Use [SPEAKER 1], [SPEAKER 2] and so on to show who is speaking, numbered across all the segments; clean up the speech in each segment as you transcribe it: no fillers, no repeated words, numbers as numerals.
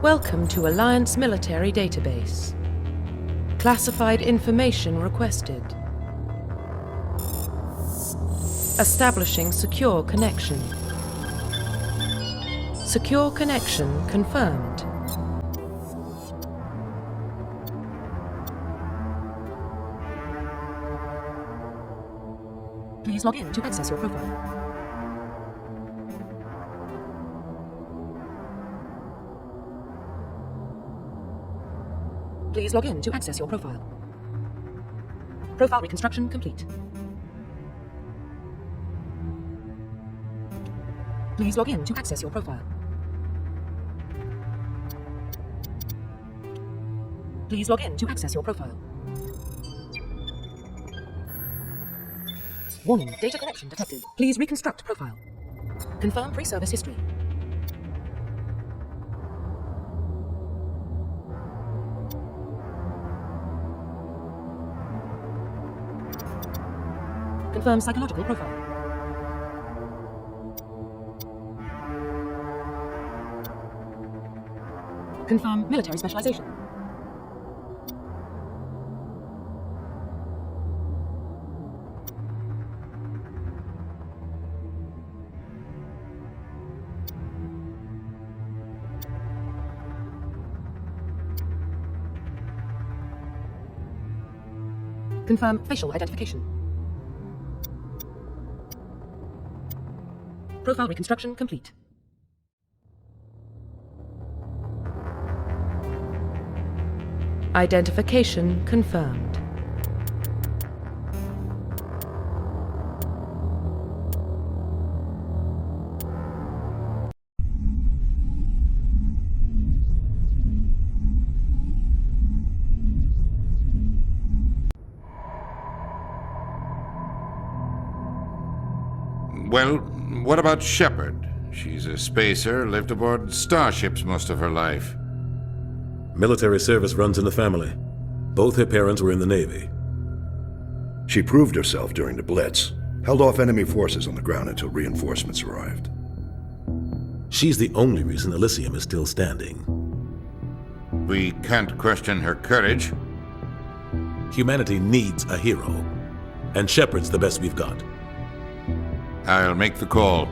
[SPEAKER 1] Welcome to Alliance Military Database. Classified information requested. Establishing secure connection. Secure connection confirmed. Please log in to access your profile. Please log in to access your profile. Profile reconstruction complete. Please log in to access your profile. Please log in to access your profile. Warning, data corruption detected. Please reconstruct profile. Confirm pre-service history. Confirm psychological profile. Confirm military specialization. Confirm facial identification. Profile reconstruction complete. Identification confirmed.
[SPEAKER 2] Well, what about Shepard? She's a spacer, lived aboard starships most of her life.
[SPEAKER 3] Military service runs in the family. Both her parents were in the Navy.
[SPEAKER 4] She proved herself during the Blitz, held off enemy forces on the ground until reinforcements arrived.
[SPEAKER 3] She's the only reason Elysium is still standing.
[SPEAKER 2] We can't question her courage.
[SPEAKER 3] Humanity needs a hero, and Shepard's the best we've got.
[SPEAKER 2] I'll make the call.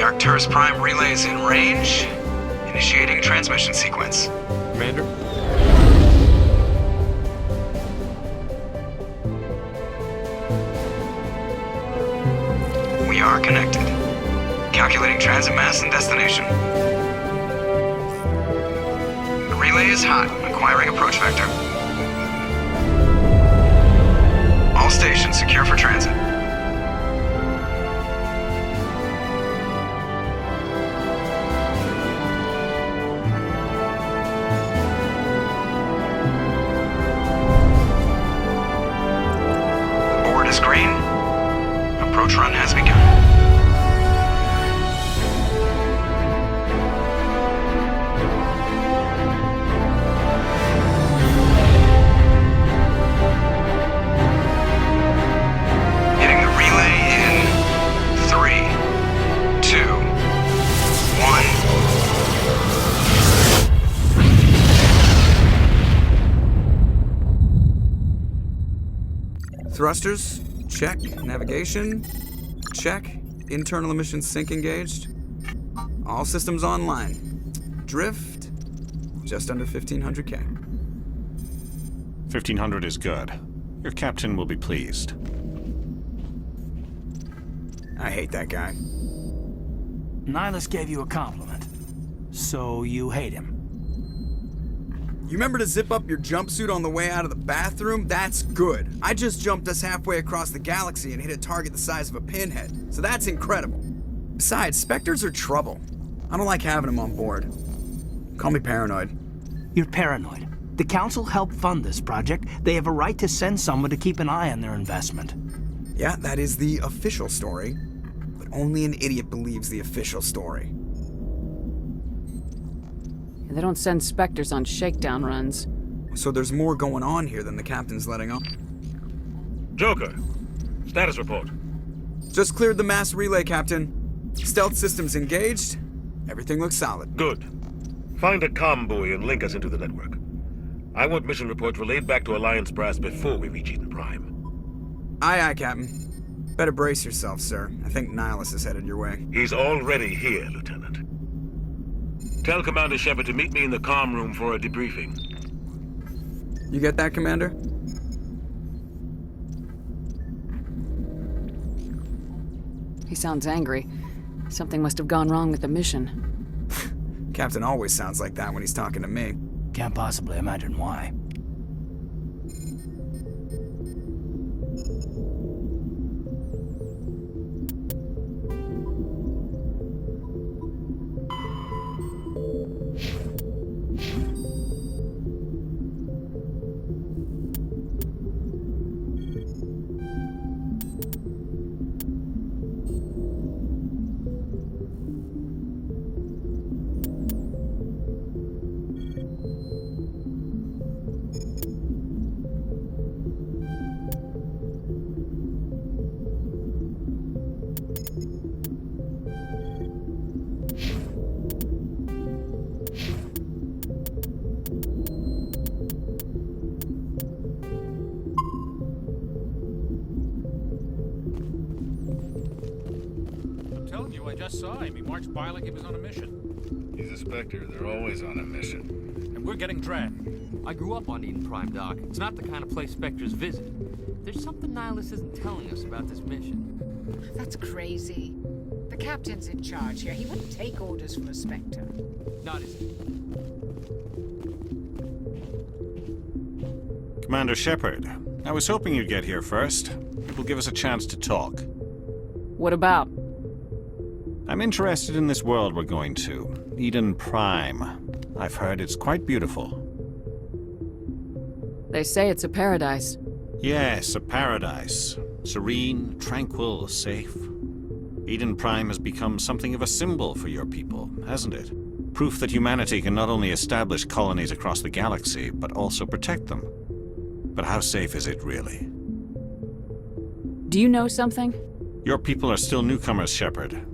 [SPEAKER 5] Arcturus Prime relays in range. Initiating transmission sequence.
[SPEAKER 6] Commander?
[SPEAKER 5] We are connected. Calculating transit mass and destination. The relay is hot. Acquiring approach vector. All stations secure for transit. Green. Approach run has begun. Hitting the relay in 3, 2, 1.
[SPEAKER 6] Thrusters? Check. Navigation? Check. Internal emissions sync engaged. All systems online. Drift? Just under 1,500 K.
[SPEAKER 7] 1,500 is good. Your captain will be pleased.
[SPEAKER 6] I hate that guy.
[SPEAKER 8] Nihilus gave you a compliment. So you hate him.
[SPEAKER 6] You remember to zip up your jumpsuit on the way out of the bathroom? That's good. I just jumped us halfway across the galaxy and hit a target the size of a pinhead, so that's incredible. Besides, Spectres are trouble. I don't like having them on board. Call me paranoid.
[SPEAKER 8] You're paranoid. The Council helped fund this project. They have a right to send someone to keep an eye on their investment.
[SPEAKER 6] Yeah, that is the official story. But only an idiot believes the official story.
[SPEAKER 1] They don't send Spectres on shakedown runs.
[SPEAKER 6] So there's more going on here than the captain's letting on.
[SPEAKER 3] Joker, status report.
[SPEAKER 6] Just cleared the mass relay, Captain. Stealth systems engaged. Everything looks solid.
[SPEAKER 3] Good. Find a comm buoy and link us into the network. I want mission reports relayed back to Alliance brass before we reach Eden Prime.
[SPEAKER 6] Aye, aye, Captain. Better brace yourself, sir. I think Nihilus is headed your way.
[SPEAKER 3] He's already here, Lieutenant. Tell Commander Shepard to meet me in the comm room for a debriefing.
[SPEAKER 6] You get that, Commander?
[SPEAKER 1] He sounds angry. Something must have gone wrong with the mission.
[SPEAKER 6] Captain always sounds like that when he's talking to me.
[SPEAKER 8] Can't possibly imagine why.
[SPEAKER 9] I just saw him. He marched by like he was on a mission.
[SPEAKER 10] He's a Spectre. They're always on a mission.
[SPEAKER 9] And we're getting dragged.
[SPEAKER 11] I grew up on Eden Prime, Doc. It's not the kind of place Spectres visit. There's something Nihilus isn't telling us about this mission.
[SPEAKER 12] That's crazy. The captain's in charge here. He wouldn't take orders from a Spectre.
[SPEAKER 11] Not as...
[SPEAKER 7] Commander Shepard, I was hoping you'd get here first. It will give us a chance to talk.
[SPEAKER 1] What about?
[SPEAKER 7] I'm interested in this world we're going to, Eden Prime. I've heard it's quite beautiful.
[SPEAKER 1] They say it's a paradise.
[SPEAKER 7] Yes, a paradise. Serene, tranquil, safe. Eden Prime has become something of a symbol for your people, hasn't it? Proof that humanity can not only establish colonies across the galaxy, but also protect them. But how safe is it, really?
[SPEAKER 1] Do you know something?
[SPEAKER 7] Your people are still newcomers, Shepard.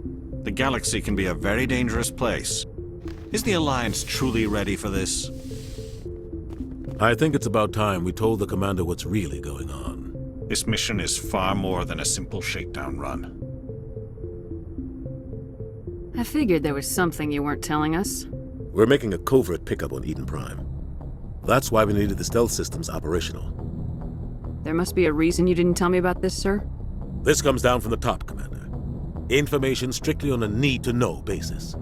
[SPEAKER 7] The galaxy can be a very dangerous place. Is the Alliance truly ready for this?
[SPEAKER 3] I think it's about time we told the commander what's really going on.
[SPEAKER 7] This mission is far more than a simple shakedown run.
[SPEAKER 1] I figured there was something you weren't telling us.
[SPEAKER 3] We're making a covert pickup on Eden Prime. That's why we needed the stealth systems operational.
[SPEAKER 1] There must be a reason you didn't tell me about this, sir?
[SPEAKER 3] This comes down from the top, Commander. Information strictly on a need-to-know basis.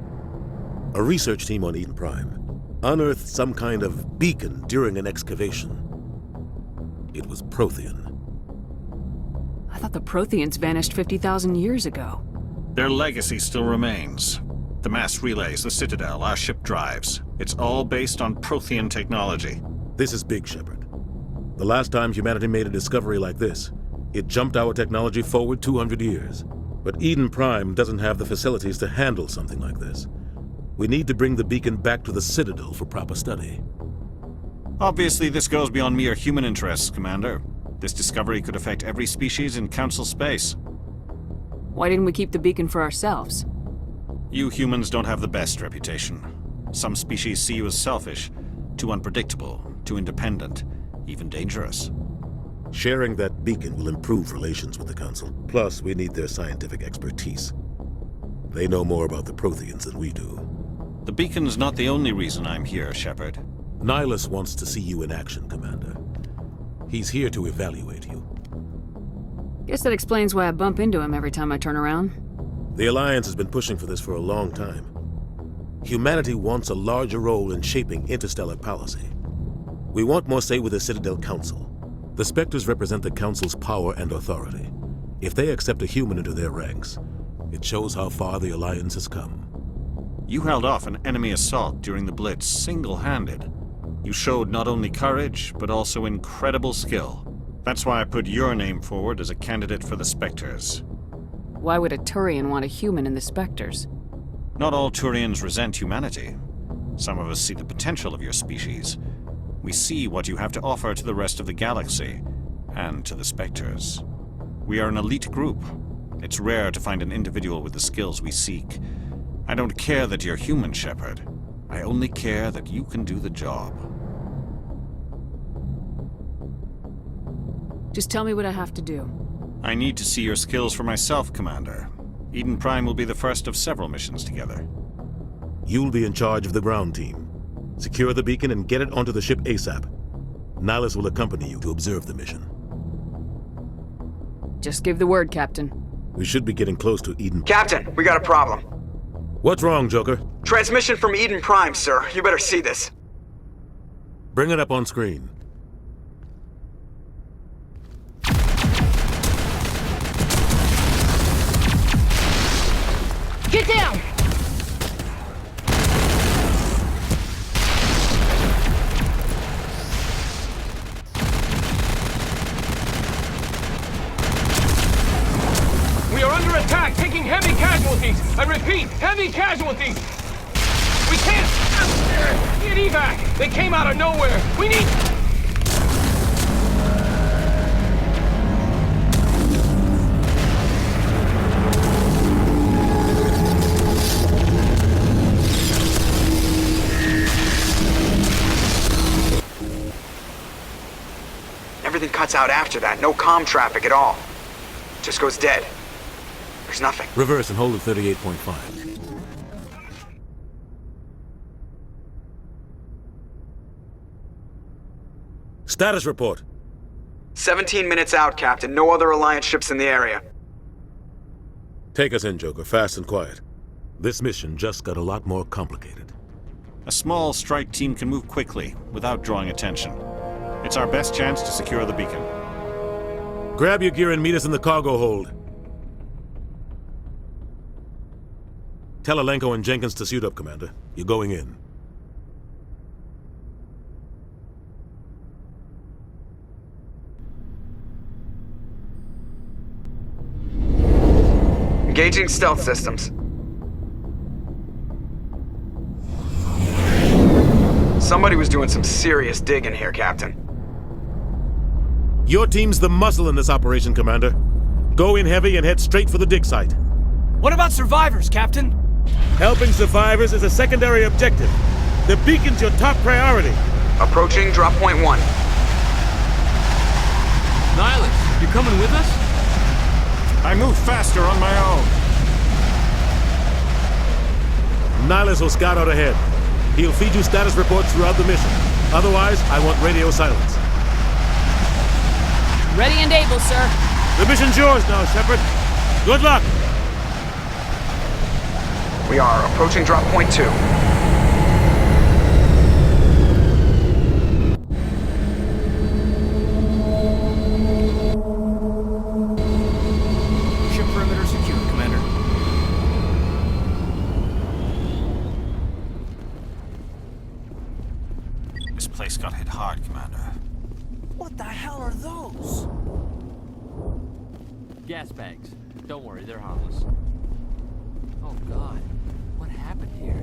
[SPEAKER 3] A research team on Eden Prime unearthed some kind of beacon during an excavation. It was Prothean.
[SPEAKER 1] I thought the Protheans vanished 50,000 years ago.
[SPEAKER 7] Their legacy still remains. The mass relays, the Citadel, our ship drives. It's all based on Prothean technology.
[SPEAKER 3] This is big, Shepard. The last time humanity made a discovery like this, it jumped our technology forward 200 years. But Eden Prime doesn't have the facilities to handle something like this. We need to bring the beacon back to the Citadel for proper study.
[SPEAKER 7] Obviously, this goes beyond mere human interests, Commander. This discovery could affect every species in Council space.
[SPEAKER 1] Why didn't we keep the beacon for ourselves?
[SPEAKER 7] You humans don't have the best reputation. Some species see you as selfish, too unpredictable, too independent, even dangerous.
[SPEAKER 3] Sharing that beacon will improve relations with the Council. Plus, we need their scientific expertise. They know more about the Protheans than we do.
[SPEAKER 7] The beacon's not the only reason I'm here, Shepard.
[SPEAKER 3] Nihilus wants to see you in action, Commander. He's here to evaluate you.
[SPEAKER 1] Guess that explains why I bump into him every time I turn around.
[SPEAKER 3] The Alliance has been pushing for this for a long time. Humanity wants a larger role in shaping interstellar policy. We want more say with the Citadel Council. The Spectres represent the Council's power and authority. If they accept a human into their ranks, it shows how far the Alliance has come.
[SPEAKER 7] You held off an enemy assault during the Blitz single-handed. You showed not only courage, but also incredible skill. That's why I put your name forward as a candidate for the Spectres.
[SPEAKER 1] Why would a Turian want a human in the Spectres?
[SPEAKER 7] Not all Turians resent humanity. Some of us see the potential of your species. We see what you have to offer to the rest of the galaxy, and to the Spectres. We are an elite group. It's rare to find an individual with the skills we seek. I don't care that you're human, Shepard. I only care that you can do the job.
[SPEAKER 1] Just tell me what I have to do.
[SPEAKER 7] I need to see your skills for myself, Commander. Eden Prime will be the first of several missions together.
[SPEAKER 3] You'll be in charge of the ground team. Secure the beacon and get it onto the ship ASAP. Nihilus will accompany you to observe the mission.
[SPEAKER 1] Just give the word, Captain.
[SPEAKER 3] We should be getting close to Eden.
[SPEAKER 6] Captain, we got a problem.
[SPEAKER 3] What's wrong, Joker?
[SPEAKER 6] Transmission from Eden Prime, sir. You better see this.
[SPEAKER 3] Bring it up on screen.
[SPEAKER 13] Get down!
[SPEAKER 9] We are under attack, taking heavy casualties. I repeat, heavy casualties. We can't get evac. They came out of nowhere. We need...
[SPEAKER 6] Everything cuts out after that. No comm traffic at all. Just goes dead. There's nothing.
[SPEAKER 3] Reverse and hold at 38.5. Status report.
[SPEAKER 6] 17 minutes out, Captain. No other Alliance ships in the area.
[SPEAKER 3] Take us in, Joker, fast and quiet. This mission just got a lot more complicated.
[SPEAKER 7] A small strike team can move quickly, without drawing attention. It's our best chance to secure the beacon.
[SPEAKER 3] Grab your gear and meet us in the cargo hold. Tell Alenko and Jenkins to suit up, Commander. You're going in.
[SPEAKER 6] Engaging stealth systems. Somebody was doing some serious digging here, Captain.
[SPEAKER 3] Your team's the muscle in this operation, Commander. Go in heavy and head straight for the dig site.
[SPEAKER 8] What about survivors, Captain?
[SPEAKER 3] Helping survivors is a secondary objective. The beacon's your top priority.
[SPEAKER 6] Approaching drop point 1.
[SPEAKER 11] Nihilus, you coming with us?
[SPEAKER 7] I move faster on my own.
[SPEAKER 3] Nihilus will scout out ahead. He'll feed you status reports throughout the mission. Otherwise, I want radio silence.
[SPEAKER 1] Ready and able, sir.
[SPEAKER 3] The mission's yours now, Shepard. Good luck!
[SPEAKER 6] We are approaching drop point 2.
[SPEAKER 8] Ship perimeter secure, Commander.
[SPEAKER 7] This place got hit hard, Commander.
[SPEAKER 8] What the hell are those?
[SPEAKER 11] Gas bags. Don't worry, they're harmless. Oh God, what happened here?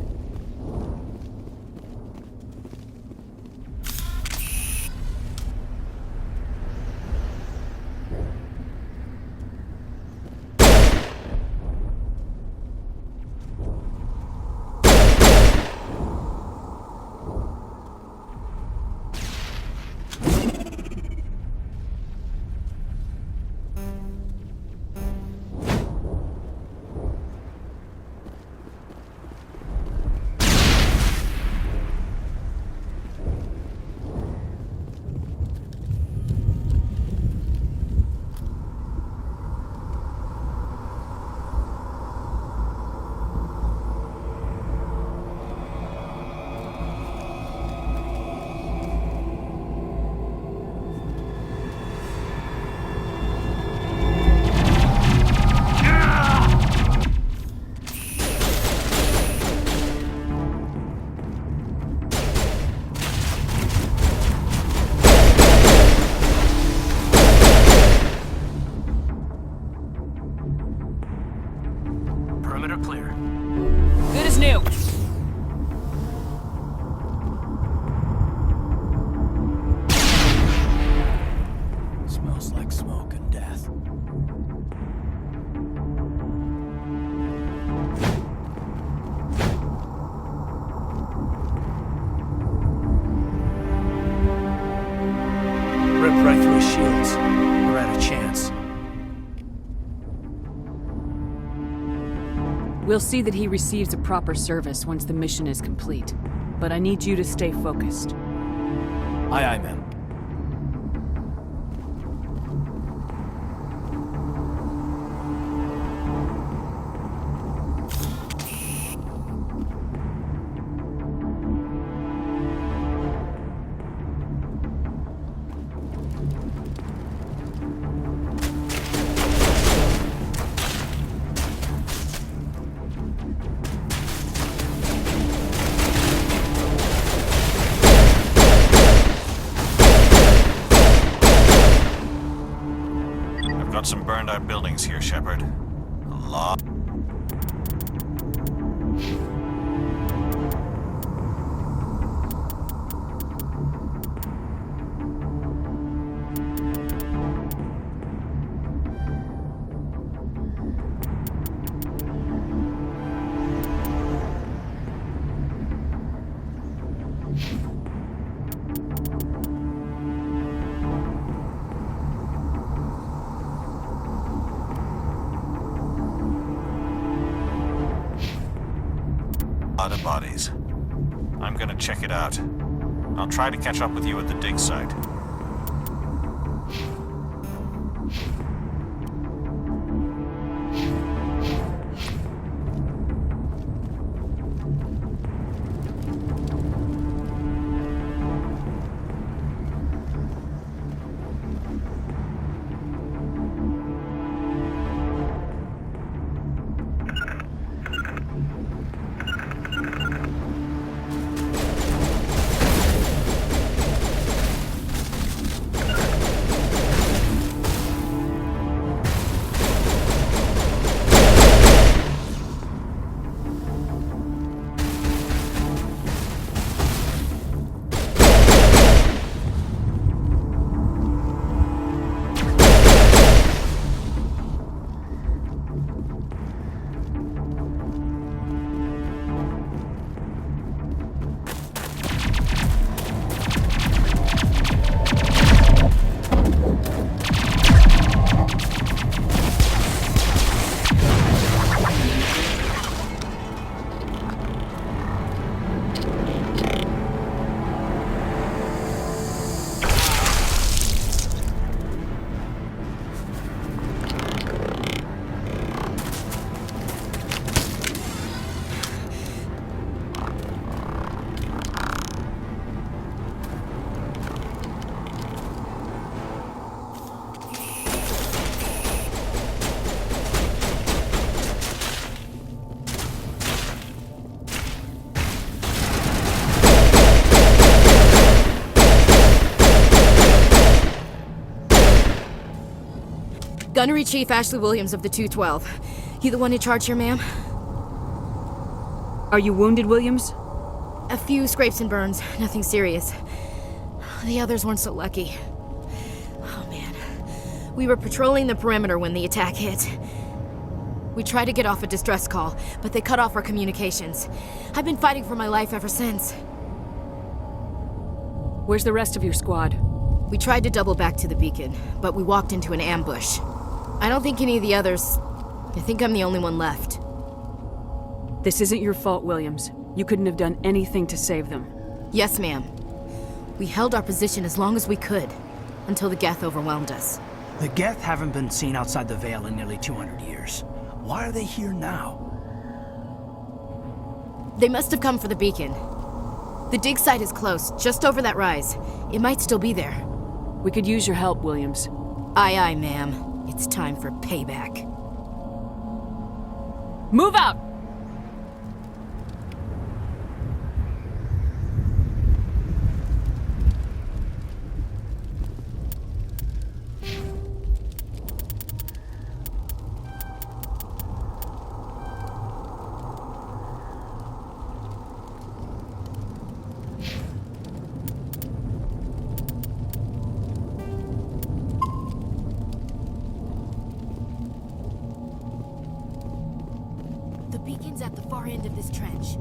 [SPEAKER 1] We'll see that he receives a proper service once the mission is complete. But I need you to stay focused.
[SPEAKER 8] Aye, aye, ma'am.
[SPEAKER 7] Got some burned out buildings here, Shepard. A lot. Lot of bodies. I'm gonna check it out. I'll try to catch up with you at the dig site.
[SPEAKER 13] Gunnery Chief Ashley Williams of the 212. You the one in charge here, ma'am?
[SPEAKER 1] Are you wounded, Williams?
[SPEAKER 13] A few scrapes and burns, nothing serious. The others weren't so lucky. Oh man. We were patrolling the perimeter when the attack hit. We tried to get off a distress call, but they cut off our communications. I've been fighting for my life ever since.
[SPEAKER 1] Where's the rest of your squad?
[SPEAKER 13] We tried to double back to the beacon, but we walked into an ambush. I don't think any of the others... I think I'm the only one left.
[SPEAKER 1] This isn't your fault, Williams. You couldn't have done anything to save them.
[SPEAKER 13] Yes, ma'am. We held our position as long as we could, until the Geth overwhelmed us.
[SPEAKER 8] The Geth haven't been seen outside the Veil in nearly 200 years. Why are they here now?
[SPEAKER 13] They must have come for the beacon. The dig site is close, just over that rise. It might still be there.
[SPEAKER 1] We could use your help, Williams.
[SPEAKER 13] Aye, aye, ma'am. It's time for payback.
[SPEAKER 1] Move out!
[SPEAKER 13] The beacon's at the far end of this trench.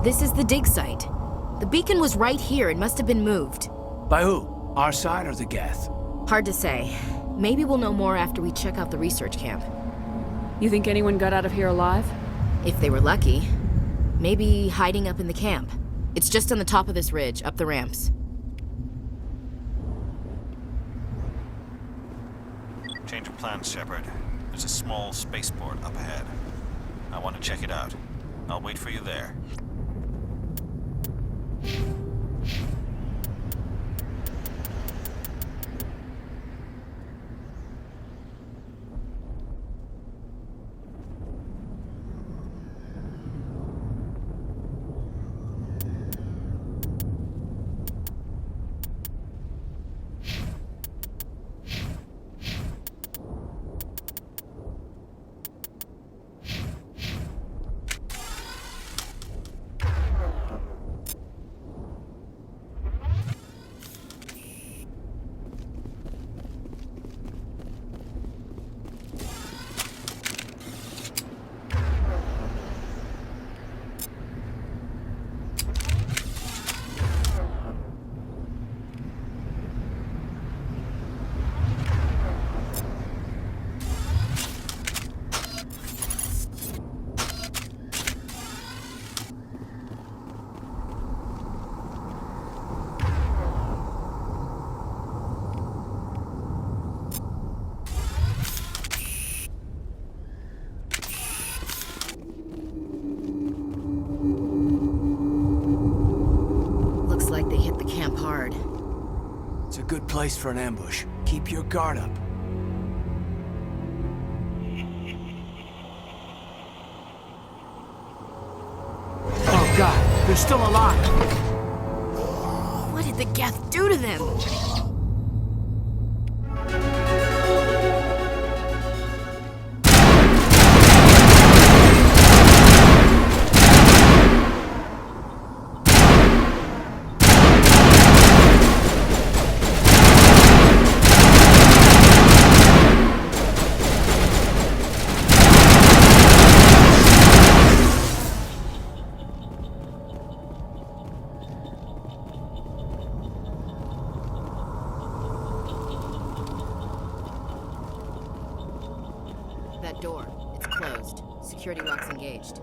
[SPEAKER 13] This is the dig site. The beacon was right here. It must have been moved.
[SPEAKER 8] By who? Our side or the Geth?
[SPEAKER 13] Hard to say. Maybe we'll know more after we check out the research camp.
[SPEAKER 1] You think anyone got out of here alive?
[SPEAKER 13] If they were lucky. Maybe hiding up in the camp. It's just on the top of this ridge, up the ramps.
[SPEAKER 7] Change of plans, Shepard. There's a small spaceport up ahead. I want to check it out. I'll wait for you there.
[SPEAKER 13] Hard.
[SPEAKER 8] It's a good place for an ambush. Keep your guard up. Oh god, they're still alive!
[SPEAKER 13] What did the Geth do to them? That door. It's closed. Security lock's engaged.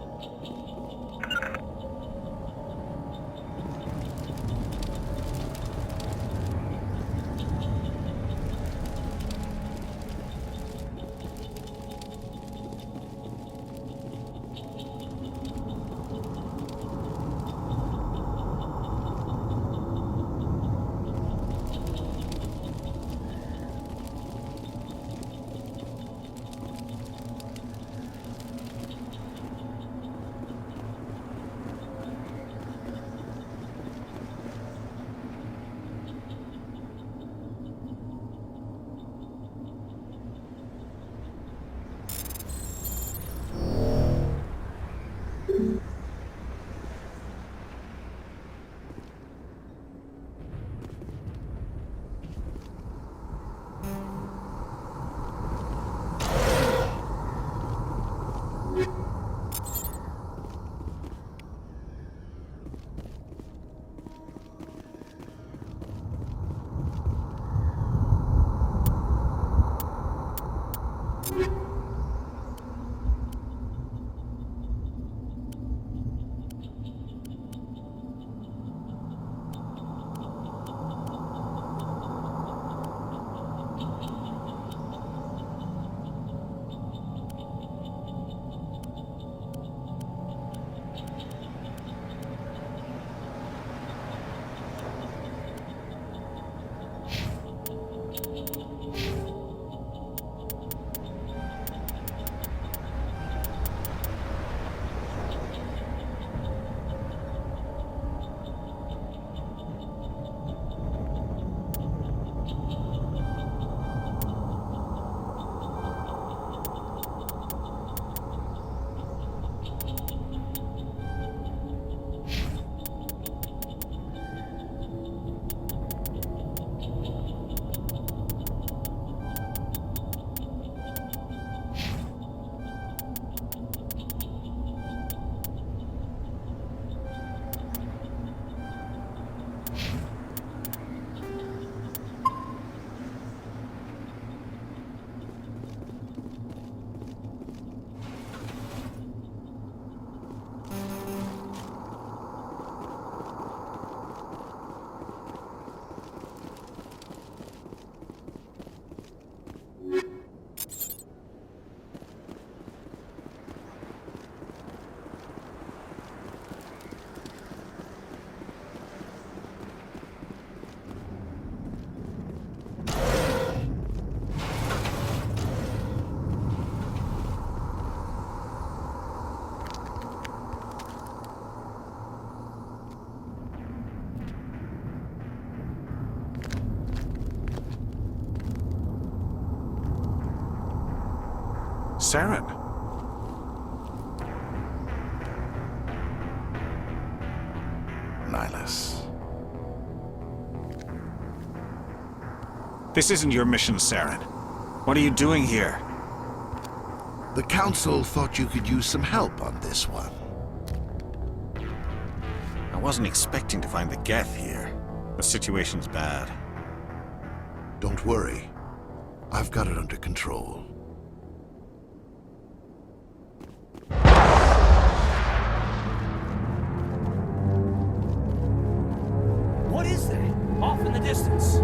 [SPEAKER 3] Saren.
[SPEAKER 10] Nihilus.
[SPEAKER 7] This isn't your mission, Saren. What are you doing here?
[SPEAKER 10] The Council thought you could use some help on this one.
[SPEAKER 7] I wasn't expecting to find the Geth here. The situation's bad.
[SPEAKER 10] Don't worry. I've got it under control.
[SPEAKER 8] What is that? Off in the distance.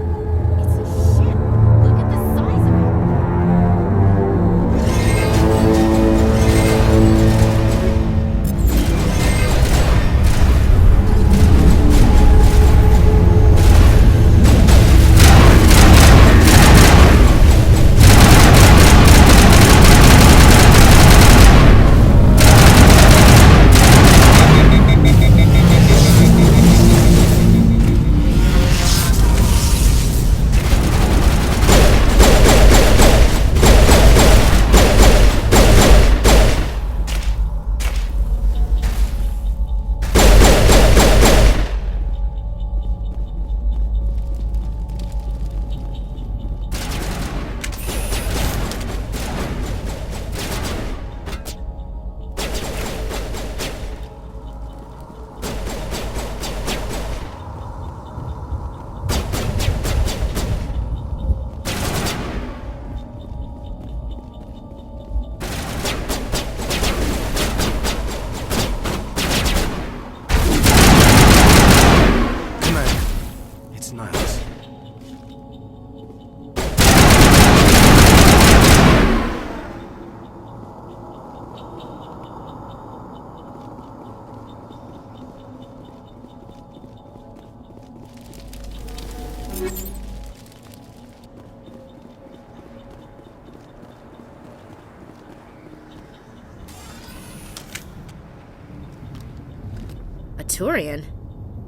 [SPEAKER 13] Quarian?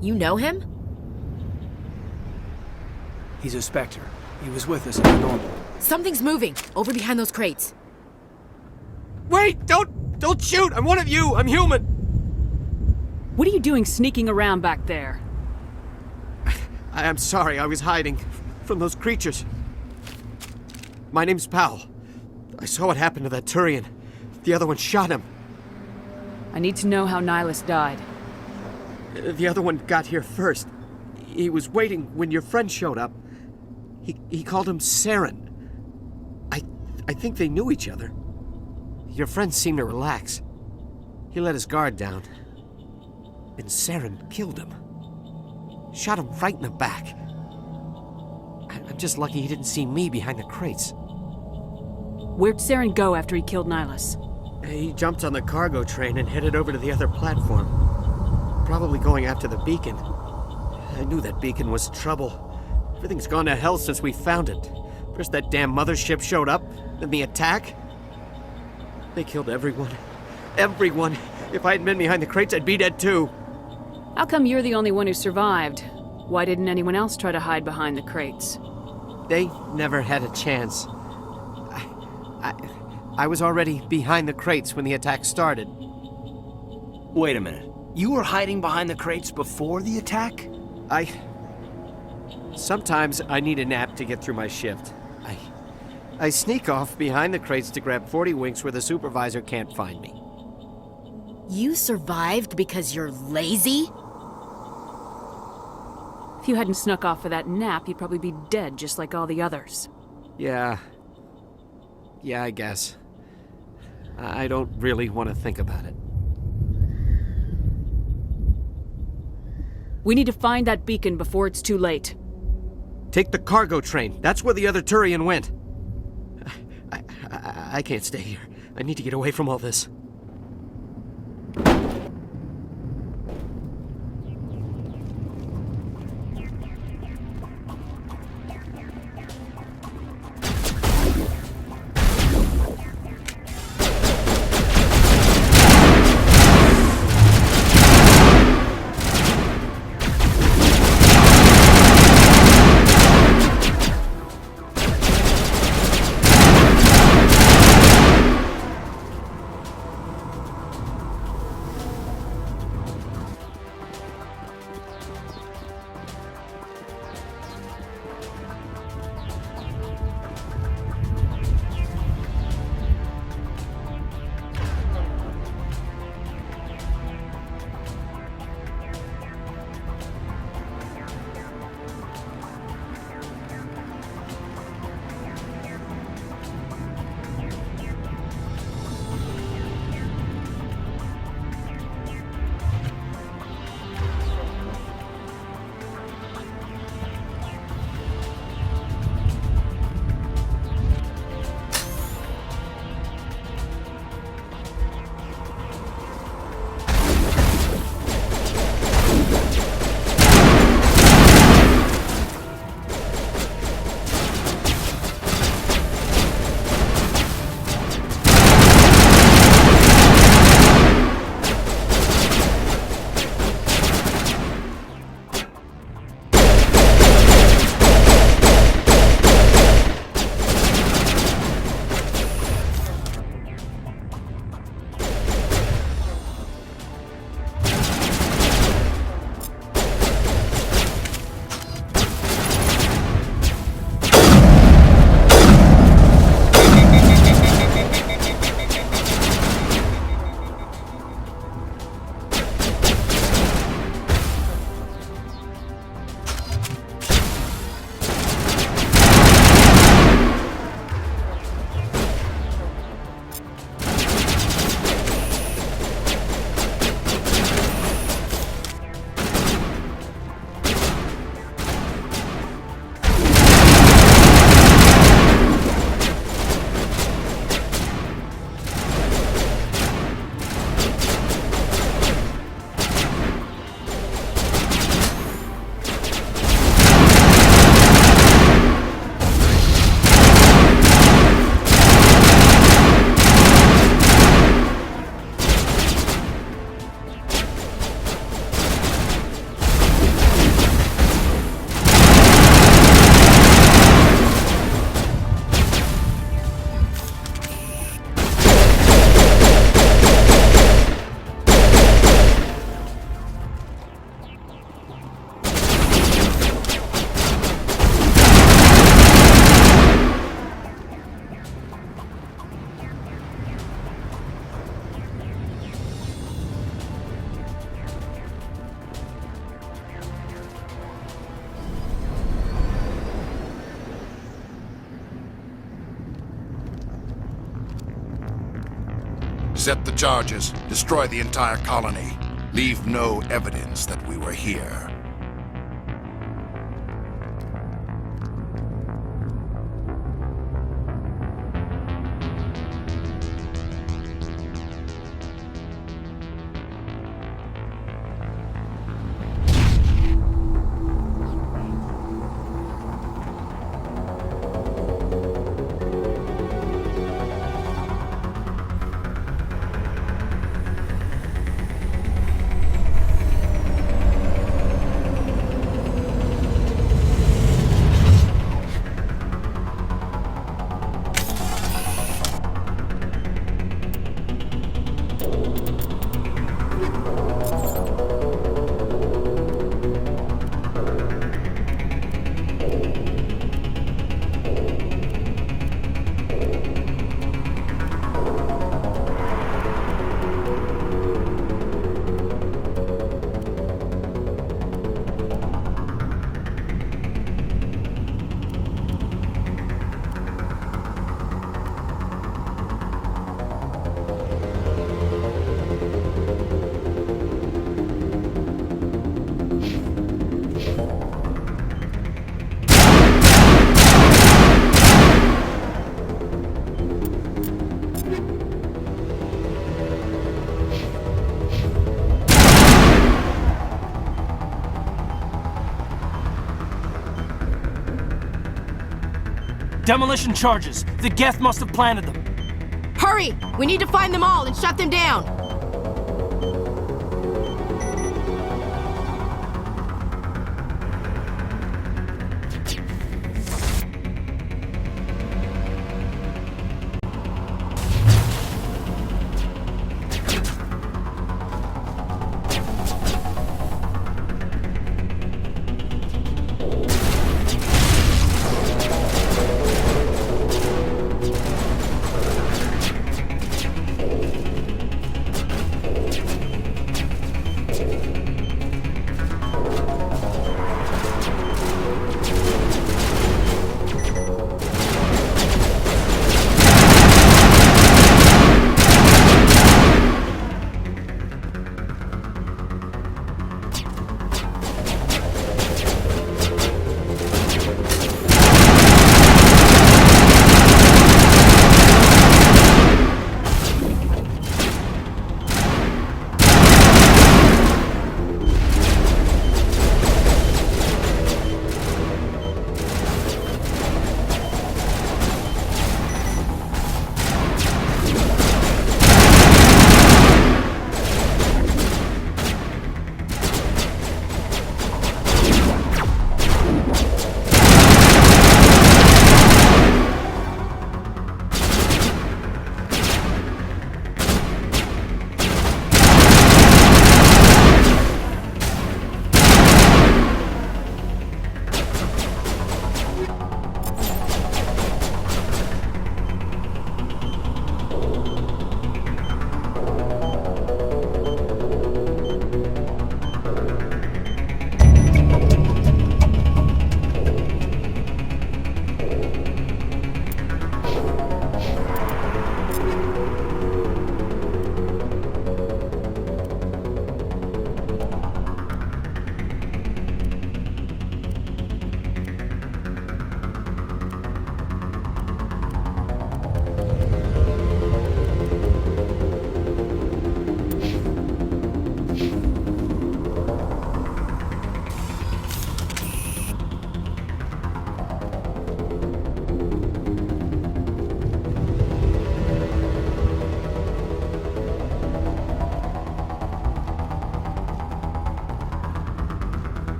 [SPEAKER 13] You know him?
[SPEAKER 8] He's a Spectre. He was with us at the normal.
[SPEAKER 13] Something's moving, over behind those crates.
[SPEAKER 14] Wait! Don't shoot! I'm one of you! I'm human!
[SPEAKER 1] What are you doing sneaking around back there?
[SPEAKER 14] I'm sorry, I was hiding from those creatures. My name's Powell. I saw what happened to that Turian. The other one shot him.
[SPEAKER 1] I need to know how Nihilus died.
[SPEAKER 14] The other one got here first. He was waiting when your friend showed up. He called him Saren. I think they knew each other. Your friend seemed to relax. He let his guard down. And Saren killed him. Shot him right in the back. I'm just lucky he didn't see me behind the crates.
[SPEAKER 1] Where'd Saren go after he killed Nihilus?
[SPEAKER 14] He jumped on the cargo train and headed over to the other platform. Probably going after the beacon. I knew that beacon was trouble. Everything's gone to hell since we found it. First that damn mothership showed up, then the attack. They killed everyone. Everyone. If I hadn't been behind the crates, I'd be dead too.
[SPEAKER 1] How come you're the only one who survived? Why didn't anyone else try to hide behind the crates?
[SPEAKER 14] They never had a chance. I was already behind the crates when the attack started.
[SPEAKER 8] Wait a minute. You were hiding behind the crates before the attack?
[SPEAKER 14] Sometimes I need a nap to get through my shift. I sneak off behind the crates to grab 40 winks where the supervisor can't find me.
[SPEAKER 13] You survived because you're lazy?
[SPEAKER 1] If you hadn't snuck off for that nap, you'd probably be dead just like all the others.
[SPEAKER 14] Yeah, I guess. I don't really want to think about it.
[SPEAKER 1] We need to find that beacon before it's too late.
[SPEAKER 14] Take the cargo train. That's where the other Turian went. I can't stay here. I need to get away from all this.
[SPEAKER 10] Set the charges. Destroy the entire colony. Leave no evidence that we were here.
[SPEAKER 8] Demolition charges. The Geth must have planted them.
[SPEAKER 13] Hurry! We need to find them all and shut them down!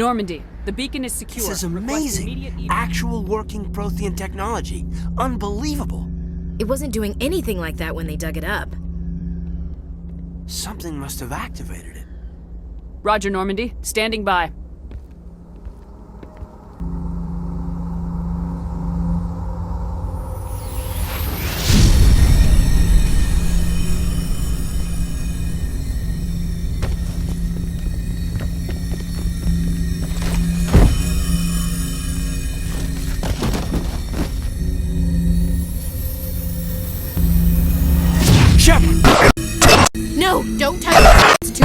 [SPEAKER 1] Normandy, the beacon is secure.
[SPEAKER 8] This is
[SPEAKER 1] Request
[SPEAKER 8] amazing.
[SPEAKER 1] immediate
[SPEAKER 8] Actual working Prothean technology. Unbelievable.
[SPEAKER 13] It wasn't doing anything like that when they dug it up.
[SPEAKER 8] Something must have activated it.
[SPEAKER 1] Roger, Normandy. Standing by.
[SPEAKER 13] No, don't touch it. It's too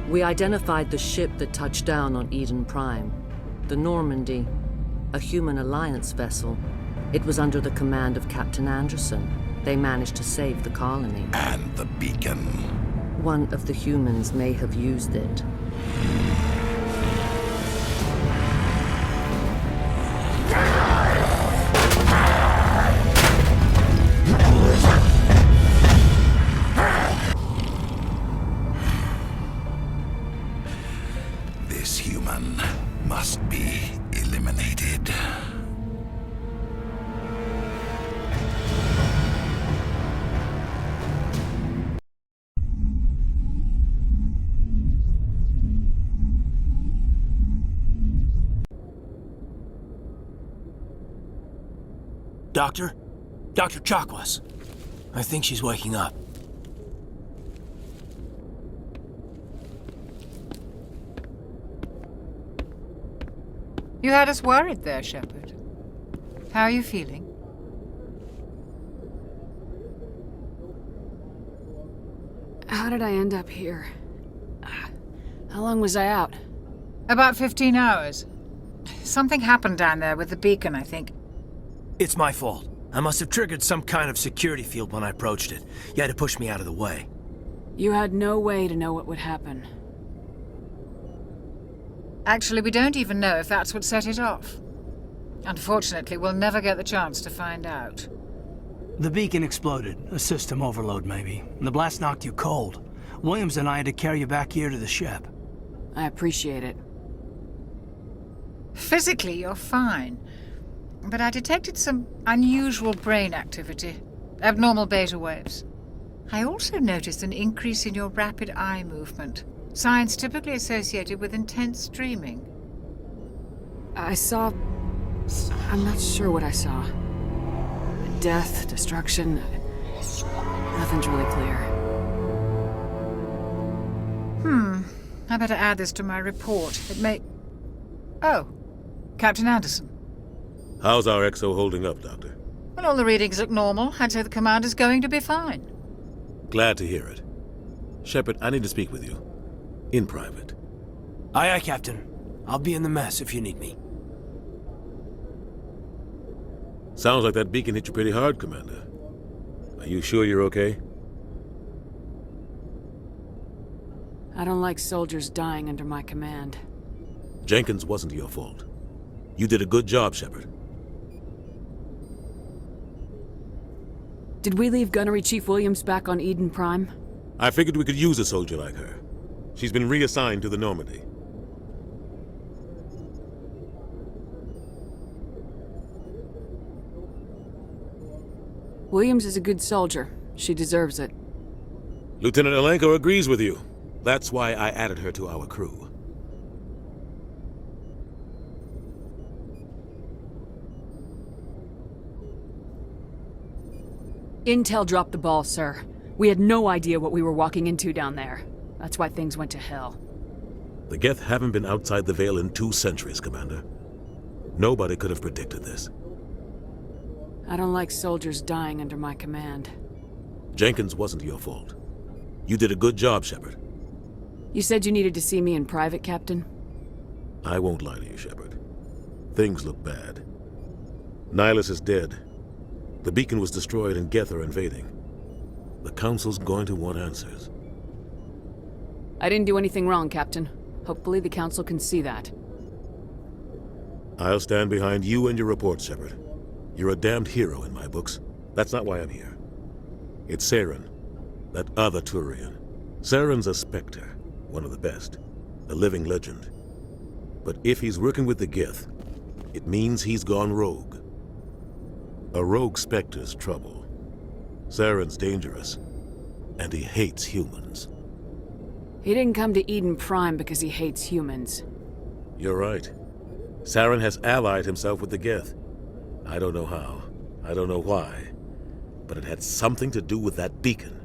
[SPEAKER 15] We identified the ship that touched down on Eden Prime. The Normandy, a human alliance vessel. It was under the command of Captain Anderson. They managed to save the colony.
[SPEAKER 10] And the beacon.
[SPEAKER 15] One of the humans may have used it.
[SPEAKER 10] This human must be eliminated.
[SPEAKER 8] Doctor? Dr. Chakwas. I think she's waking up.
[SPEAKER 12] You had us worried there, Shepard. How are you feeling?
[SPEAKER 1] How did I end up here? How long was I out?
[SPEAKER 12] About 15 hours. Something happened down there with the beacon, I think.
[SPEAKER 8] It's my fault. I must have triggered some kind of security field when I approached it. You had to push me out of the way.
[SPEAKER 1] You had no way to know what would happen.
[SPEAKER 12] Actually, we don't even know if that's what set it off. Unfortunately, we'll never get the chance to find out.
[SPEAKER 8] The beacon exploded. A system overload, maybe. And the blast knocked you cold. Williams and I had to carry you back here to the ship.
[SPEAKER 1] I appreciate it.
[SPEAKER 12] Physically, you're fine. But I detected some unusual brain activity. Abnormal beta waves. I also noticed an increase in your rapid eye movement. Signs typically associated with intense dreaming.
[SPEAKER 1] I saw... I'm not sure what I saw. Death, destruction... Nothing's really clear.
[SPEAKER 12] I better add this to my report. It may... Oh, Captain Anderson.
[SPEAKER 3] How's our XO holding up, Doctor?
[SPEAKER 12] Well, all the readings look normal. I'd say the commander's going to be fine.
[SPEAKER 3] Glad to hear it. Shepard, I need to speak with you. In private.
[SPEAKER 8] Aye, aye, Captain. I'll be in the mess if you need me.
[SPEAKER 3] Sounds like that beacon hit you pretty hard, Commander. Are you sure you're okay?
[SPEAKER 1] I don't like soldiers dying under my command.
[SPEAKER 3] Jenkins wasn't your fault. You did a good job, Shepard.
[SPEAKER 1] Did we leave Gunnery Chief Williams back on Eden Prime?
[SPEAKER 3] I figured we could use a soldier like her. She's been reassigned to the Normandy.
[SPEAKER 1] Williams is a good soldier. She deserves it.
[SPEAKER 3] Lieutenant Alenko agrees with you. That's why I added her to our crew.
[SPEAKER 1] Intel dropped the ball, sir. We had no idea what we were walking into down there. That's why things went to hell.
[SPEAKER 3] The Geth haven't been outside the Veil in 2 centuries, Commander. Nobody could have predicted this.
[SPEAKER 1] I don't like soldiers dying under my command.
[SPEAKER 3] Jenkins wasn't your fault. You did a good job, Shepard.
[SPEAKER 1] You said you needed to see me in private, Captain?
[SPEAKER 3] I won't lie to you, Shepard. Things look bad. Nihilus is dead. The beacon was destroyed and Geth are invading. The Council's going to want answers.
[SPEAKER 1] I didn't do anything wrong, Captain. Hopefully the Council can see that.
[SPEAKER 3] I'll stand behind you and your report, Shepard. You're a damned hero in my books. That's not why I'm here. It's Saren, that other Turian. Saren's a Spectre, one of the best, a living legend. But if he's working with the Geth, it means he's gone rogue. A rogue Spectre's trouble. Saren's dangerous, and he hates humans.
[SPEAKER 1] He didn't come to Eden Prime because he hates humans.
[SPEAKER 3] You're right. Saren has allied himself with the Geth. I don't know how. I don't know why. But it had something to do with that beacon.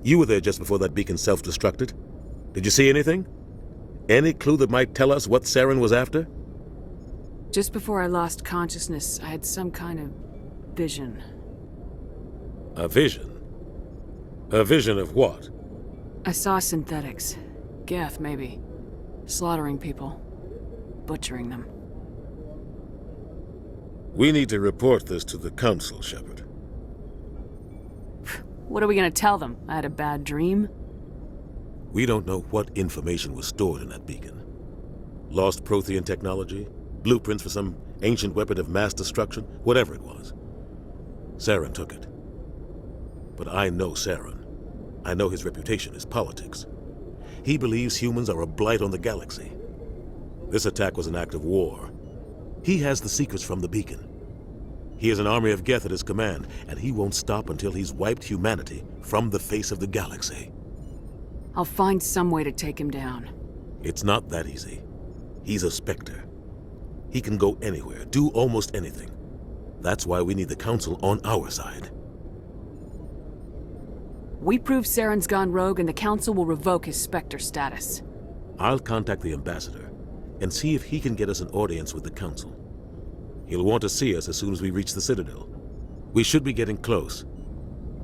[SPEAKER 3] You were there just before that beacon self-destructed. Did you see anything? Any clue that might tell us what Saren was after?
[SPEAKER 1] Just before I lost consciousness, I had some kind of vision.
[SPEAKER 3] A vision? A vision of what?
[SPEAKER 1] I saw synthetics. Geth, maybe. Slaughtering people. Butchering them.
[SPEAKER 3] We need to report this to the Council, Shepard.
[SPEAKER 1] What are we gonna tell them? I had a bad dream?
[SPEAKER 3] We don't know what information was stored in that beacon. Lost Prothean technology? Blueprints for some ancient weapon of mass destruction? Whatever it was. Saren took it. But I know Saren. I know his reputation is politics. He believes humans are a blight on the galaxy. This attack was an act of war. He has the secrets from the beacon. He has an army of Geth at his command, and he won't stop until he's wiped humanity from the face of the galaxy.
[SPEAKER 1] I'll find some way to take him down.
[SPEAKER 3] It's not that easy. He's a Spectre. He can go anywhere, do almost anything. That's why we need the Council on our side.
[SPEAKER 1] We prove Saren's gone rogue and the Council will revoke his Spectre status.
[SPEAKER 3] I'll contact the Ambassador and see if he can get us an audience with the Council. He'll want to see us as soon as we reach the Citadel. We should be getting close.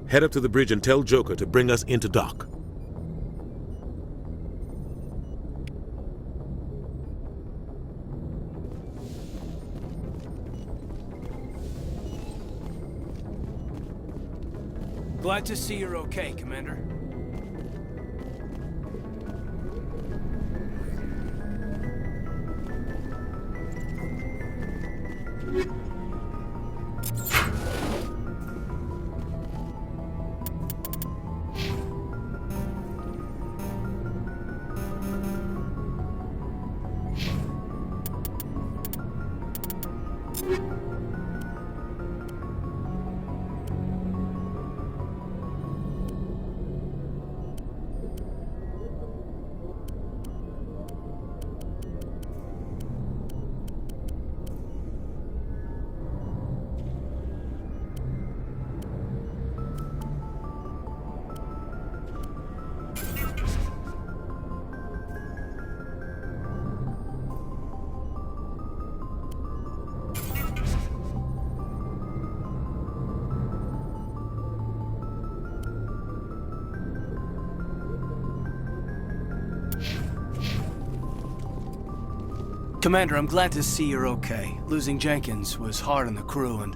[SPEAKER 3] Head up to the bridge and tell Joker to bring us into dock.
[SPEAKER 8] Glad to see you're okay, Commander. Commander, I'm glad to see you're okay. Losing Jenkins was hard on the crew, and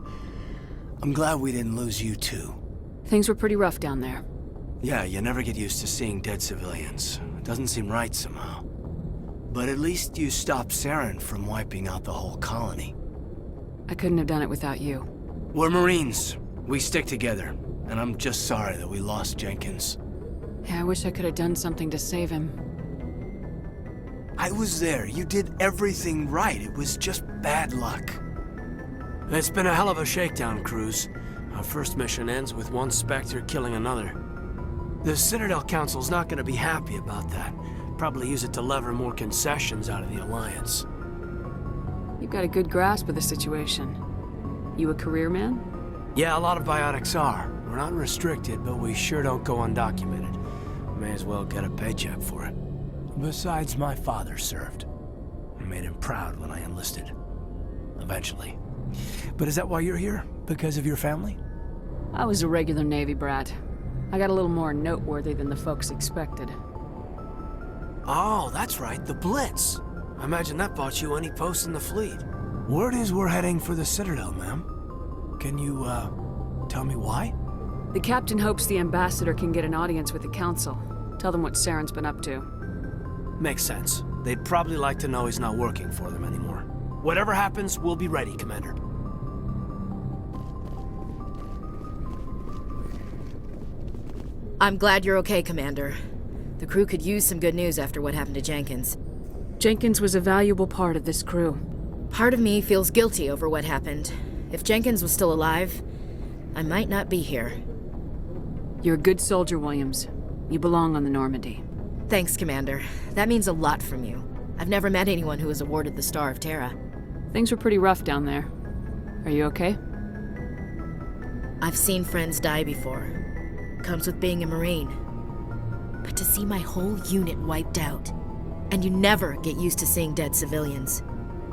[SPEAKER 8] I'm glad we didn't lose you too.
[SPEAKER 1] Things were pretty rough down there.
[SPEAKER 8] Yeah, you never get used to seeing dead civilians. It doesn't seem right somehow. But at least you stopped Saren from wiping out the whole colony.
[SPEAKER 1] I couldn't have done it without you.
[SPEAKER 8] We're Marines. We stick together. And I'm just sorry that we lost Jenkins.
[SPEAKER 1] Yeah, I wish I could have done something to save him.
[SPEAKER 8] I was there. You did everything right. It was just bad luck. It's been a hell of a shakedown, Cruz. Our first mission ends with one Spectre killing another. The Citadel Council's not going to be happy about that. Probably use it to lever more concessions out of the Alliance.
[SPEAKER 1] You've got a good grasp of the situation. You a career man?
[SPEAKER 8] Yeah, a lot of biotics are. We're not restricted, but we sure don't go undocumented. May as well get a paycheck for it. Besides, my father served. I made him proud when I enlisted. Eventually. But is that why you're here? Because of your family?
[SPEAKER 1] I was a regular Navy brat. I got a little more noteworthy than the folks expected.
[SPEAKER 8] Oh, that's right, the Blitz. I imagine that bought you any post in the fleet. Word is we're heading for the Citadel, ma'am. Can you, tell me why?
[SPEAKER 1] The captain hopes the ambassador can get an audience with the council. Tell them what Saren's been up to.
[SPEAKER 8] Makes sense. They'd probably like to know he's not working for them anymore. Whatever happens, we'll be ready, Commander.
[SPEAKER 13] I'm glad you're okay, Commander. The crew could use some good news after what happened to Jenkins.
[SPEAKER 1] Jenkins was a valuable part of this crew.
[SPEAKER 13] Part of me feels guilty over what happened. If Jenkins was still alive, I might not be here.
[SPEAKER 1] You're a good soldier, Williams. You belong on the Normandy.
[SPEAKER 13] Thanks, Commander. That means a lot from you. I've never met anyone who was awarded the Star of Terra.
[SPEAKER 1] Things were pretty rough down there. Are you okay?
[SPEAKER 13] I've seen friends die before. Comes with being a Marine. But to see my whole unit wiped out, and you never get used to seeing dead civilians.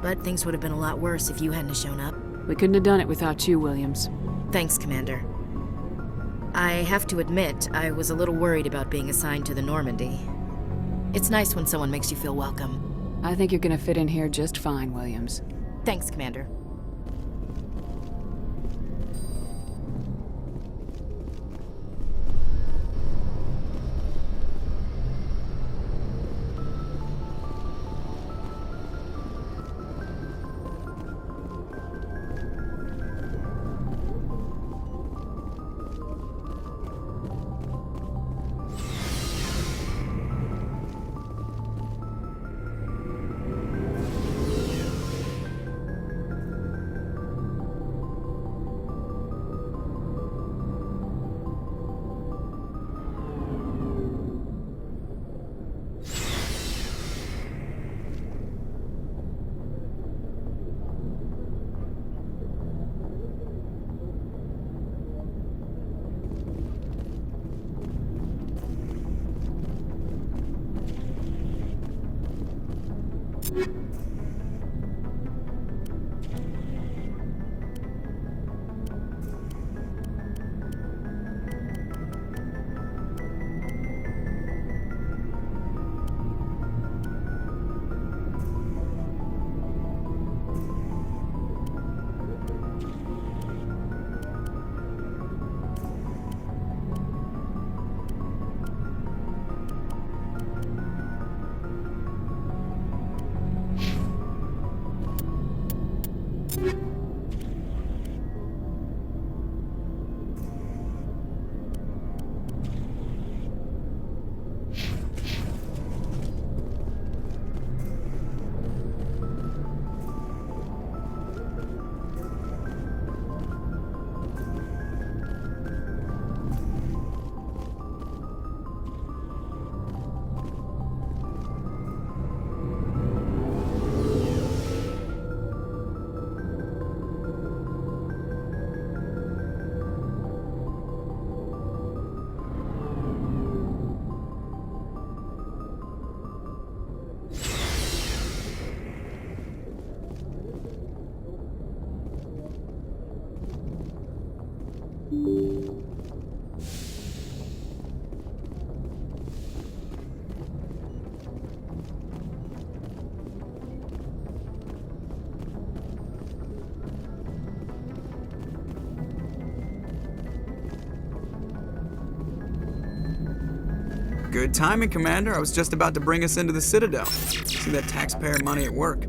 [SPEAKER 13] But things would have been a lot worse if you hadn't shown up.
[SPEAKER 1] We couldn't have done it without you, Williams.
[SPEAKER 13] Thanks, Commander. I have to admit, I was a little worried about being assigned to the Normandy. It's nice when someone makes you feel welcome.
[SPEAKER 1] I think you're gonna fit in here just fine, Williams.
[SPEAKER 13] Thanks, Commander.
[SPEAKER 6] Good timing, Commander. I was just about to bring us into the Citadel. See that taxpayer money at work.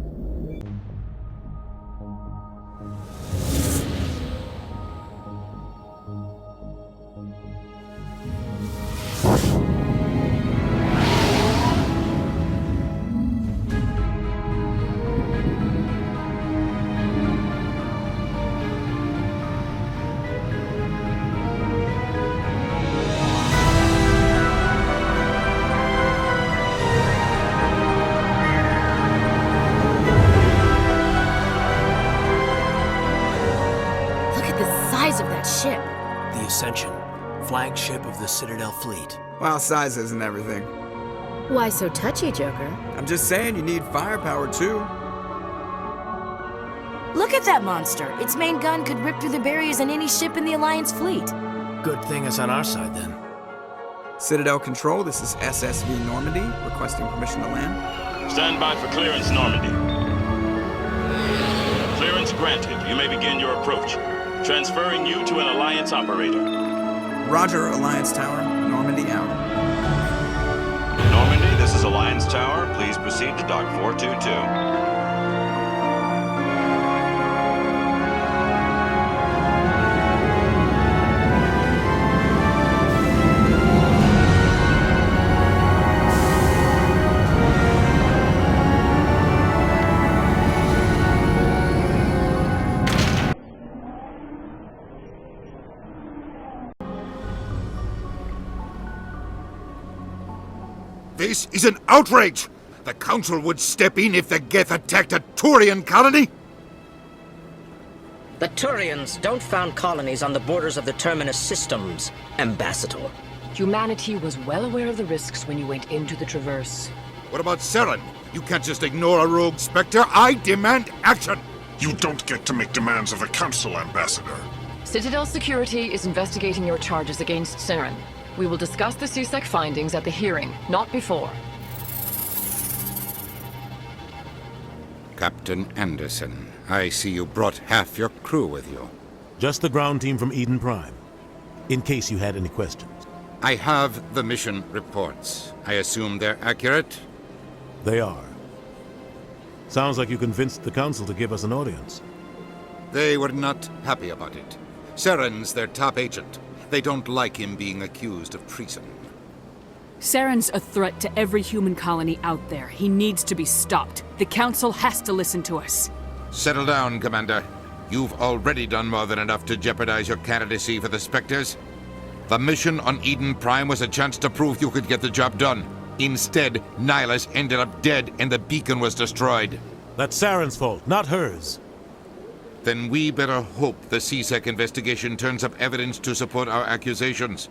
[SPEAKER 8] Flagship of the Citadel fleet.
[SPEAKER 6] Well, size isn't everything.
[SPEAKER 13] Why so touchy, Joker?
[SPEAKER 6] I'm just saying you need firepower, too.
[SPEAKER 13] Look at that monster! Its main gun could rip through the barriers in any ship in the Alliance fleet.
[SPEAKER 8] Good thing it's on our side, then.
[SPEAKER 6] Citadel Control, this is SSV Normandy, requesting permission to land.
[SPEAKER 16] Stand by for clearance, Normandy. Clearance granted. You may begin your approach. Transferring you to an Alliance operator.
[SPEAKER 6] Roger, Alliance Tower. Normandy out.
[SPEAKER 16] Normandy, this is Alliance Tower. Please proceed to Dock 422.
[SPEAKER 2] This is an outrage! The Council would step in if the Geth attacked a Turian colony?
[SPEAKER 17] The Turians don't found colonies on the borders of the Terminus systems, Ambassador.
[SPEAKER 18] Humanity was well aware of the risks when you went into the Traverse.
[SPEAKER 2] What about Saren? You can't just ignore a rogue Spectre. I demand action!
[SPEAKER 10] You don't get to make demands of the Council, Ambassador.
[SPEAKER 18] Citadel Security is investigating your charges against Saren. We will discuss the CSEC findings at the hearing, not before.
[SPEAKER 2] Captain Anderson, I see you brought half your crew with you.
[SPEAKER 3] Just the ground team from Eden Prime, in case you had any questions.
[SPEAKER 2] I have the mission reports. I assume they're accurate?
[SPEAKER 3] They are. Sounds like you convinced the Council to give us an audience.
[SPEAKER 2] They were not happy about it. Saren's their top agent. They don't like him being accused of treason.
[SPEAKER 1] Saren's a threat to every human colony out there. He needs to be stopped. The Council has to listen to us.
[SPEAKER 2] Settle down, Commander. You've already done more than enough to jeopardize your candidacy for the Spectres. The mission on Eden Prime was a chance to prove you could get the job done. Instead, Nihilus ended up dead and the beacon was destroyed.
[SPEAKER 3] That's Saren's fault, not hers.
[SPEAKER 2] Then we better hope the CSEC investigation turns up evidence to support our accusations.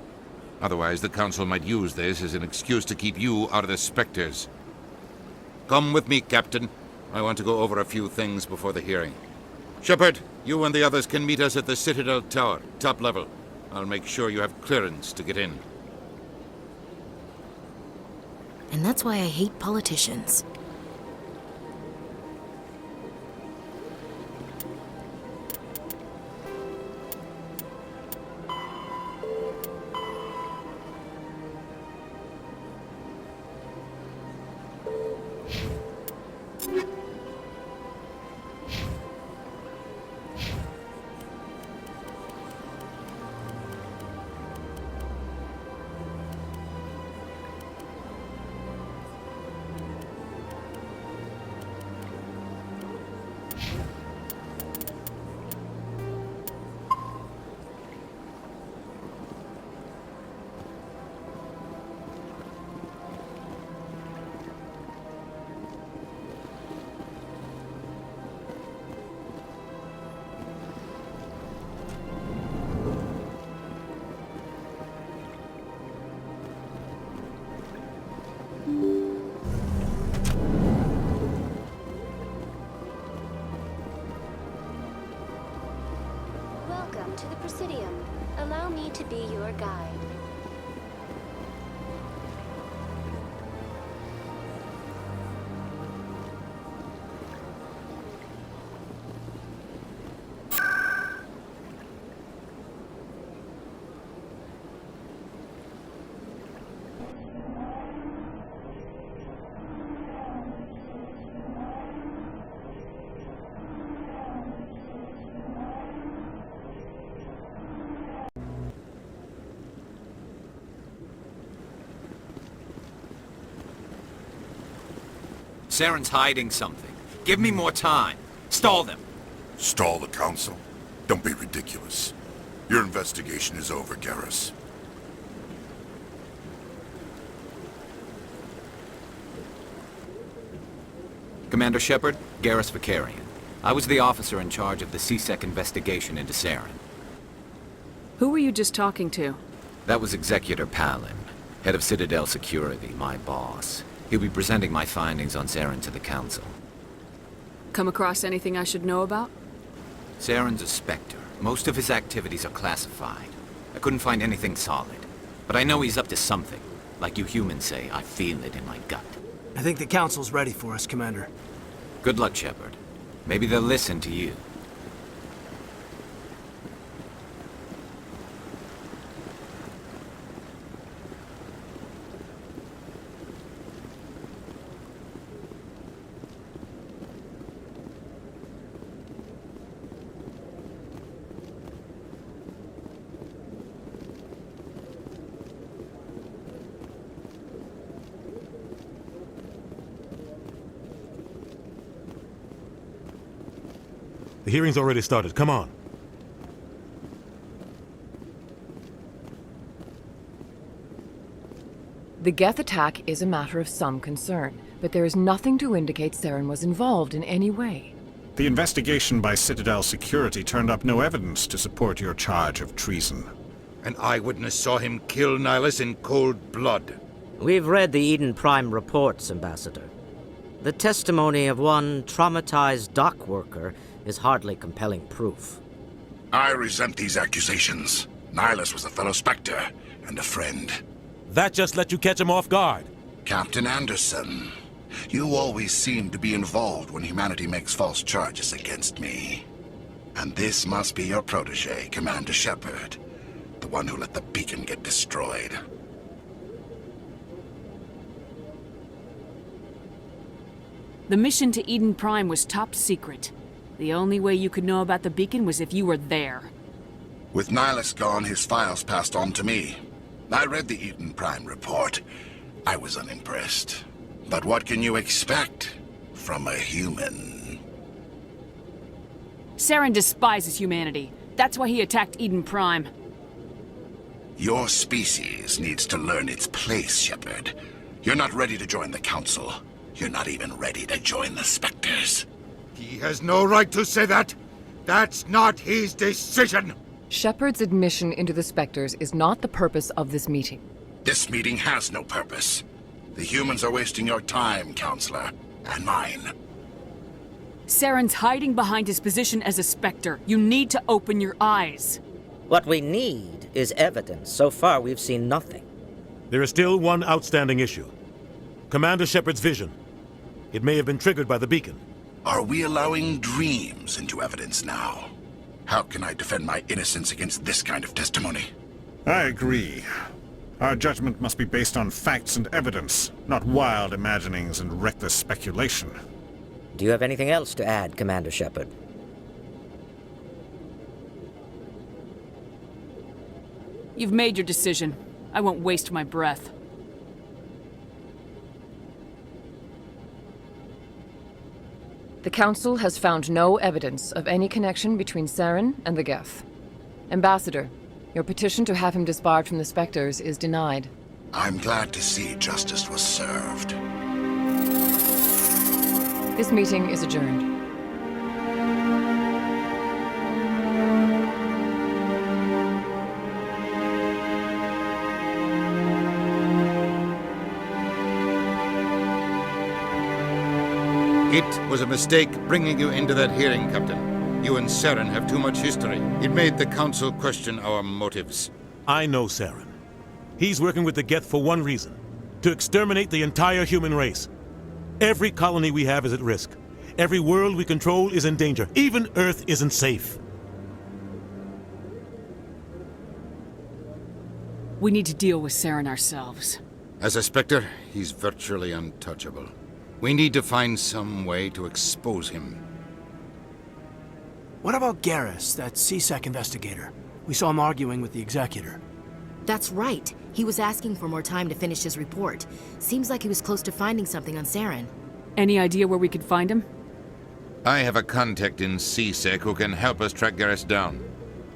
[SPEAKER 2] Otherwise, the Council might use this as an excuse to keep you out of the Spectres. Come with me, Captain. I want to go over a few things before the hearing. Shepard, you and the others can meet us at the Citadel Tower, top level. I'll make sure you have clearance to get in.
[SPEAKER 13] And that's why I hate politicians.
[SPEAKER 19] Welcome to the Presidium. Allow me to be your guide.
[SPEAKER 20] Saren's hiding something. Give me more time. Stall them.
[SPEAKER 10] Stall the Council? Don't be ridiculous. Your investigation is over, Garrus.
[SPEAKER 20] Commander Shepard, Garrus Quarian. I was the officer in charge of the CSEC investigation into Saren.
[SPEAKER 1] Who were you just talking to?
[SPEAKER 20] That was Executor Palin, head of Citadel Security, my boss. He'll be presenting my findings on Saren to the Council.
[SPEAKER 1] Come across anything I should know about?
[SPEAKER 20] Saren's a Spectre. Most of his activities are classified. I couldn't find anything solid. But I know he's up to something. Like you humans say, I feel it in my gut.
[SPEAKER 8] I think the Council's ready for us, Commander.
[SPEAKER 20] Good luck, Shepard. Maybe they'll listen to you.
[SPEAKER 3] The hearing's already started. Come on.
[SPEAKER 18] The Geth attack is a matter of some concern, but there is nothing to indicate Saren was involved in any way.
[SPEAKER 7] The investigation by Citadel security turned up no evidence to support your charge of treason.
[SPEAKER 2] An eyewitness saw him kill Nihilus in cold blood.
[SPEAKER 17] We've read the Eden Prime reports, Ambassador. The testimony of one traumatized dock worker is hardly compelling proof.
[SPEAKER 10] I resent these accusations. Nihilus was a fellow Spectre and a friend.
[SPEAKER 3] That just let you catch him off guard.
[SPEAKER 10] Captain Anderson, you always seem to be involved when humanity makes false charges against me. And this must be your protege, Commander Shepard, the one who let the beacon get destroyed.
[SPEAKER 1] The mission to Eden Prime was top secret. The only way you could know about the beacon was if you were there.
[SPEAKER 10] With Nihilus gone, his files passed on to me. I read the Eden Prime report. I was unimpressed. But what can you expect from a human?
[SPEAKER 1] Saren despises humanity. That's why he attacked Eden Prime.
[SPEAKER 10] Your species needs to learn its place, Shepard. You're not ready to join the Council. You're not even ready to join the Spectres.
[SPEAKER 2] He has no right to say that. That's not his decision.
[SPEAKER 18] Shepard's admission into the Spectres is not the purpose of this meeting.
[SPEAKER 10] This meeting has no purpose. The humans are wasting your time, Counselor, and mine.
[SPEAKER 1] Saren's hiding behind his position as a Spectre. You need to open your eyes.
[SPEAKER 17] What we need is evidence. So far, we've seen nothing.
[SPEAKER 3] There is still one outstanding issue. Commander Shepard's vision. It may have been triggered by the beacon.
[SPEAKER 10] Are we allowing dreams into evidence now? How can I defend my innocence against this kind of testimony?
[SPEAKER 7] I agree. Our judgment must be based on facts and evidence, not wild imaginings and reckless speculation.
[SPEAKER 17] Do you have anything else to add, Commander Shepard?
[SPEAKER 1] You've made your decision. I won't waste my breath.
[SPEAKER 18] The Council has found no evidence of any connection between Saren and the Geth. Ambassador, your petition to have him disbarred from the Spectres is denied.
[SPEAKER 10] I'm glad to see justice was served.
[SPEAKER 18] This meeting is adjourned.
[SPEAKER 2] It was a mistake bringing you into that hearing, Captain. You and Saren have too much history. It made the Council question our motives.
[SPEAKER 3] I know Saren. He's working with the Geth for one reason. To exterminate the entire human race. Every colony we have is at risk. Every world we control is in danger. Even Earth isn't safe.
[SPEAKER 1] We need to deal with Saren ourselves.
[SPEAKER 2] As a Spectre, he's virtually untouchable. We need to find some way to expose him.
[SPEAKER 8] What about Garrus, that CSEC investigator? We saw him arguing with the Executor.
[SPEAKER 13] That's right. He was asking for more time to finish his report. Seems like he was close to finding something on Saren.
[SPEAKER 1] Any idea where we could find him?
[SPEAKER 2] I have a contact in CSEC who can help us track Garrus down.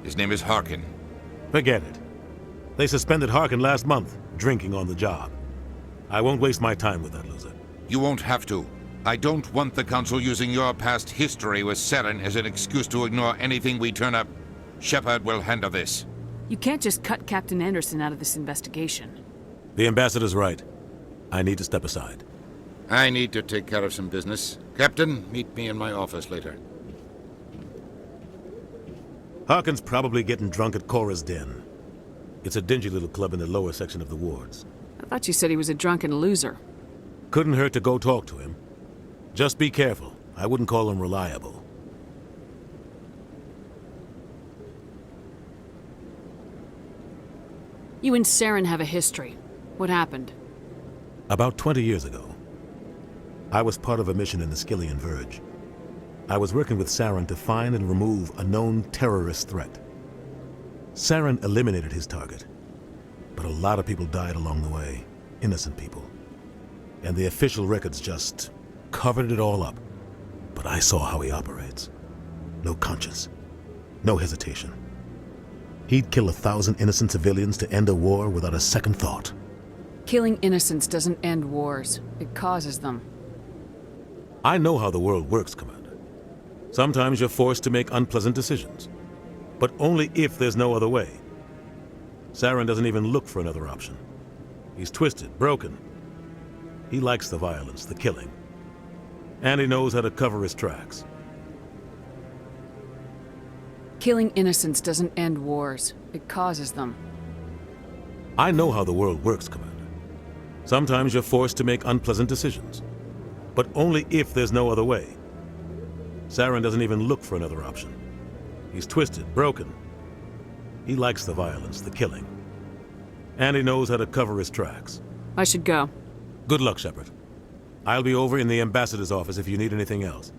[SPEAKER 2] His name is Harkin.
[SPEAKER 3] Forget it. They suspended Harkin last month, drinking on the job. I won't waste my time with that loser.
[SPEAKER 2] You won't have to. I don't want the Council using your past history with Saren as an excuse to ignore anything we turn up. Shepard will handle this.
[SPEAKER 1] You can't just cut Captain Anderson out of this investigation.
[SPEAKER 3] The Ambassador's right. I need to step aside.
[SPEAKER 2] I need to take care of some business. Captain, meet me in my office later.
[SPEAKER 3] Harkin's probably getting drunk at Cora's den. It's a dingy little club in the lower section of the wards.
[SPEAKER 1] I thought you said he was a drunken loser.
[SPEAKER 3] Couldn't hurt to go talk to him. Just be careful. I wouldn't call him reliable.
[SPEAKER 1] You and Saren have a history. What happened?
[SPEAKER 3] About 20 years ago, I was part of a mission in the Skillian Verge. I was working with Saren to find and remove a known terrorist threat. Saren eliminated his target, but a lot of people died along the way, innocent people. And the official records just covered it all up. But I saw how he operates. No conscience, no hesitation. He'd kill 1,000 innocent civilians to end a war without a second thought.
[SPEAKER 1] Killing innocents doesn't end wars. It causes them.
[SPEAKER 3] I know how the world works, Commander. Sometimes you're forced to make unpleasant decisions, but only if there's no other way. Saren doesn't even look for another option. He's twisted, broken. He likes the violence, the killing. And he knows how to cover his tracks.
[SPEAKER 1] Killing innocents doesn't end wars. It causes them.
[SPEAKER 3] I know how the world works, Commander. Sometimes you're forced to make unpleasant decisions, but only if there's no other way. Saren doesn't even look for another option. He's twisted, broken. He likes the violence, the killing. And he knows how to cover his tracks.
[SPEAKER 1] I should go.
[SPEAKER 3] Good luck, Shepard. I'll be over in the ambassador's office if you need anything else.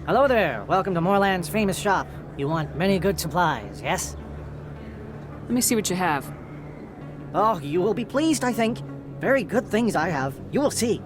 [SPEAKER 21] Hello there. Welcome to Moorland's famous shop. You want many good supplies, yes?
[SPEAKER 1] Let me see what you have.
[SPEAKER 21] Oh, you will be pleased, I think. Very good things I have. You will see.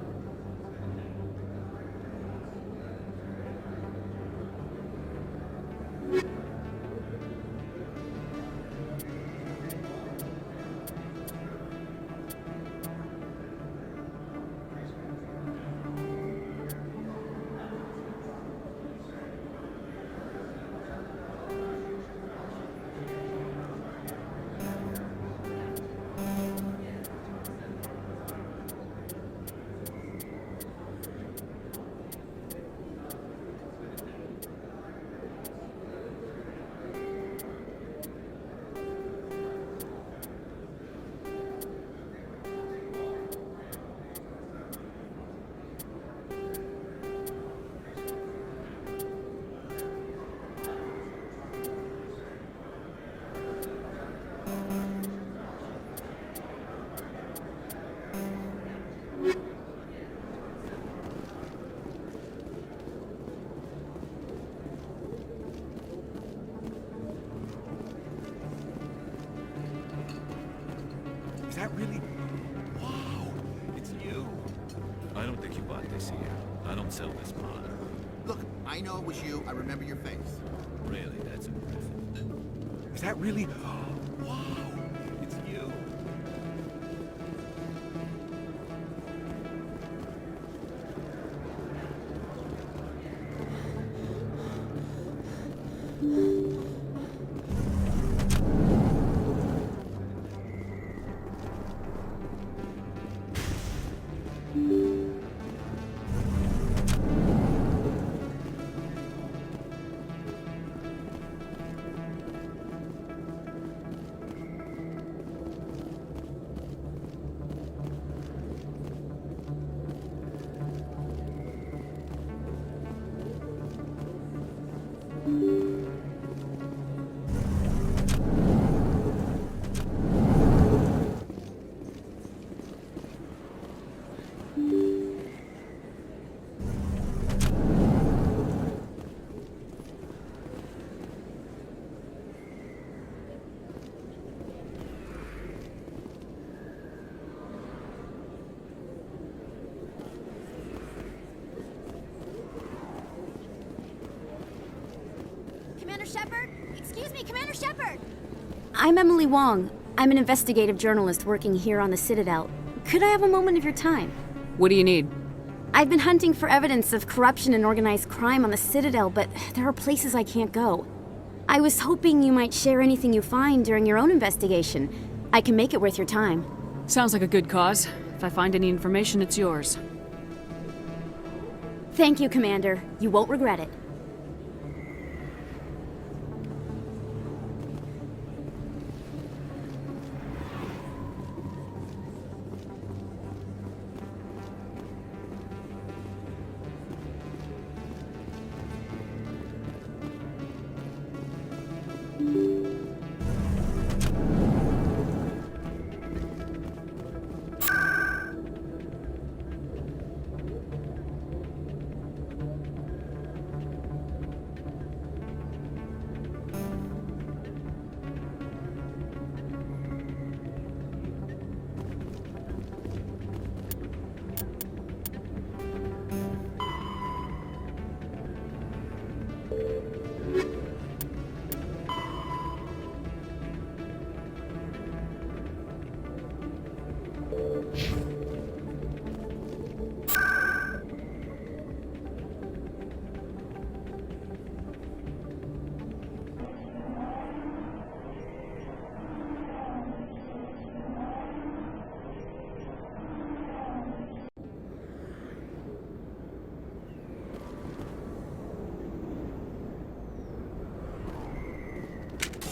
[SPEAKER 22] Is that really? Wow, it's you. I don't think you bought this here. I don't sell this mod.
[SPEAKER 4] Look, I know it was you. I remember your face.
[SPEAKER 16] Really, that's impressive.
[SPEAKER 22] Is that really? Wow, it's you.
[SPEAKER 5] Commander Shepard? Excuse me, Commander Shepard! I'm Emily Wong. I'm an investigative journalist working here on the Citadel. Could I have a moment of your time?
[SPEAKER 1] What do you need?
[SPEAKER 5] I've been hunting for evidence of corruption and organized crime on the Citadel, but there are places I can't go. I was hoping you might share anything you find during your own investigation. I can make it worth your time.
[SPEAKER 1] Sounds like a good cause. If I find any information, it's yours.
[SPEAKER 5] Thank you, Commander. You won't regret it.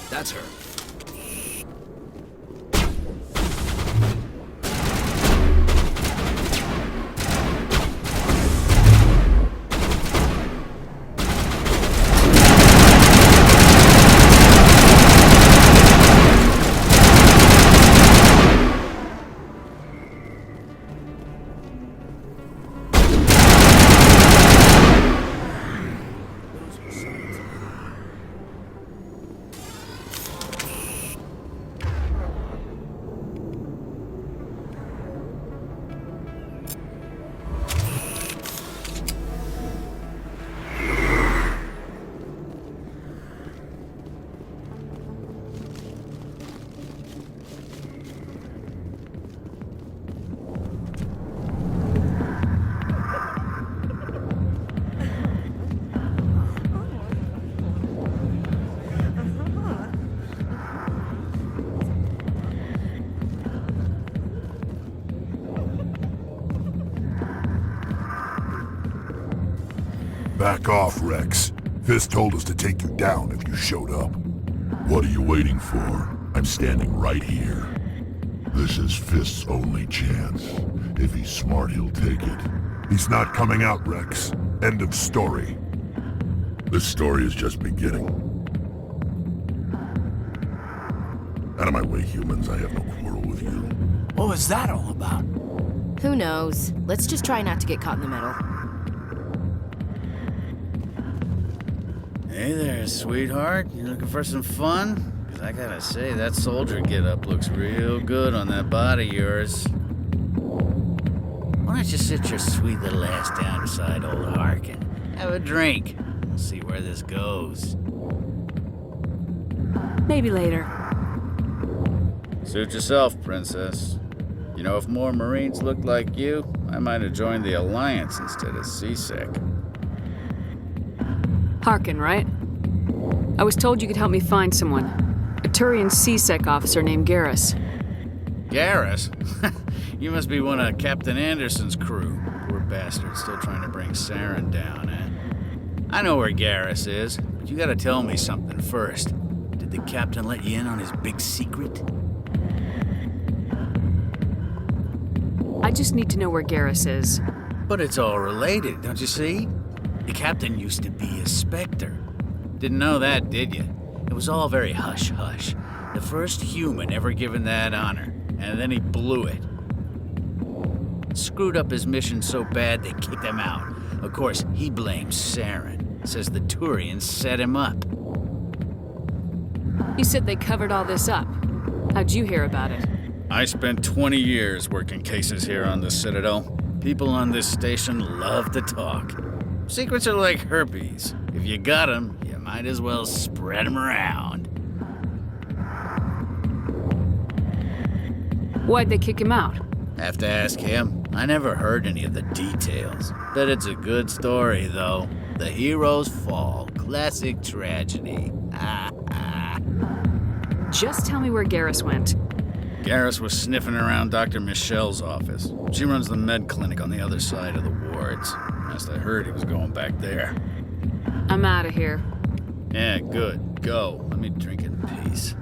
[SPEAKER 23] That's her.
[SPEAKER 24] Back off, Rex. Fist told us to take you down if you showed up. What are you waiting for? I'm standing right here. This is Fist's only chance. If he's smart, he'll take it. He's not coming out, Rex. End of story. This story is just beginning. Out of my way, humans. I have no quarrel with you.
[SPEAKER 8] What was that all about?
[SPEAKER 13] Who knows? Let's just try not to get caught in the middle.
[SPEAKER 25] Hey there, sweetheart. You looking for some fun? Because I gotta say, that soldier getup looks real good on that body of yours. Why don't you sit your sweet little ass down beside old Harkin? Have a drink. See where this goes.
[SPEAKER 1] Maybe later.
[SPEAKER 25] Suit yourself, Princess. You know, if more Marines looked like you, I might have joined the Alliance instead of CSEC.
[SPEAKER 1] Harkin, right? I was told you could help me find someone. A Turian CSEC officer named Garrus.
[SPEAKER 25] Garrus? You must be one of Captain Anderson's crew. Poor bastard, still trying to bring Saren down, eh? I know where Garrus is, but you gotta tell me something first. Did the captain let you in on his big secret?
[SPEAKER 1] I just need to know where Garrus is.
[SPEAKER 25] But it's all related, don't you see? The captain used to be a Spectre. Didn't know that, did you? It was all very hush-hush. The first human ever given that honor, and then he blew it. Screwed up his mission so bad they kicked him out. Of course, he blames Saren. Says the Turians set him up.
[SPEAKER 1] You said they covered all this up. How'd you hear about it?
[SPEAKER 25] I spent 20 years working cases here on the Citadel. People on this station love to talk. Secrets are like herpes. If you got them, you might as well spread them around.
[SPEAKER 1] Why'd they kick him out?
[SPEAKER 25] Have to ask him. I never heard any of the details. Bet it's a good story, though. The heroes fall. Classic tragedy.
[SPEAKER 1] Just tell me where Garrus went.
[SPEAKER 25] Garrus was sniffing around Dr. Michelle's office. She runs the med clinic on the other side of the wards. Last I heard, he was going back there.
[SPEAKER 1] I'm out of here.
[SPEAKER 25] Yeah, good. Go. Let me drink in peace.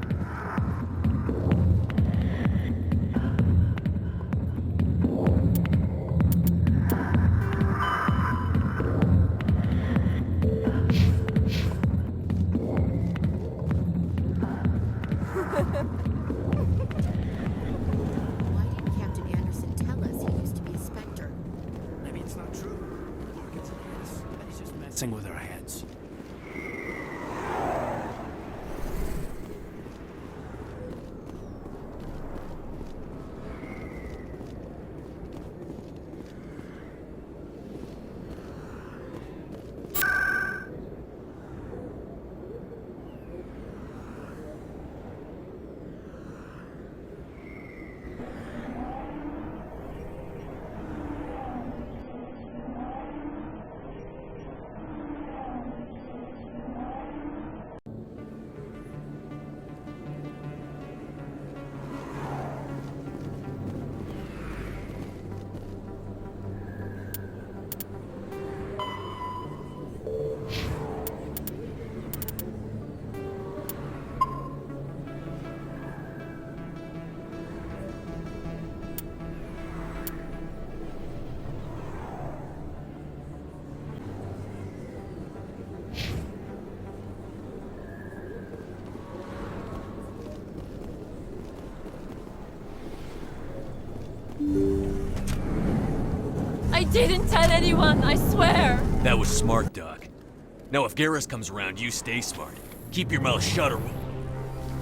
[SPEAKER 8] With our heads.
[SPEAKER 9] I didn't tell anyone, I swear!
[SPEAKER 11] That was smart, Doc. Now if Garrus comes around, you stay smart. Keep your mouth shut or we'll...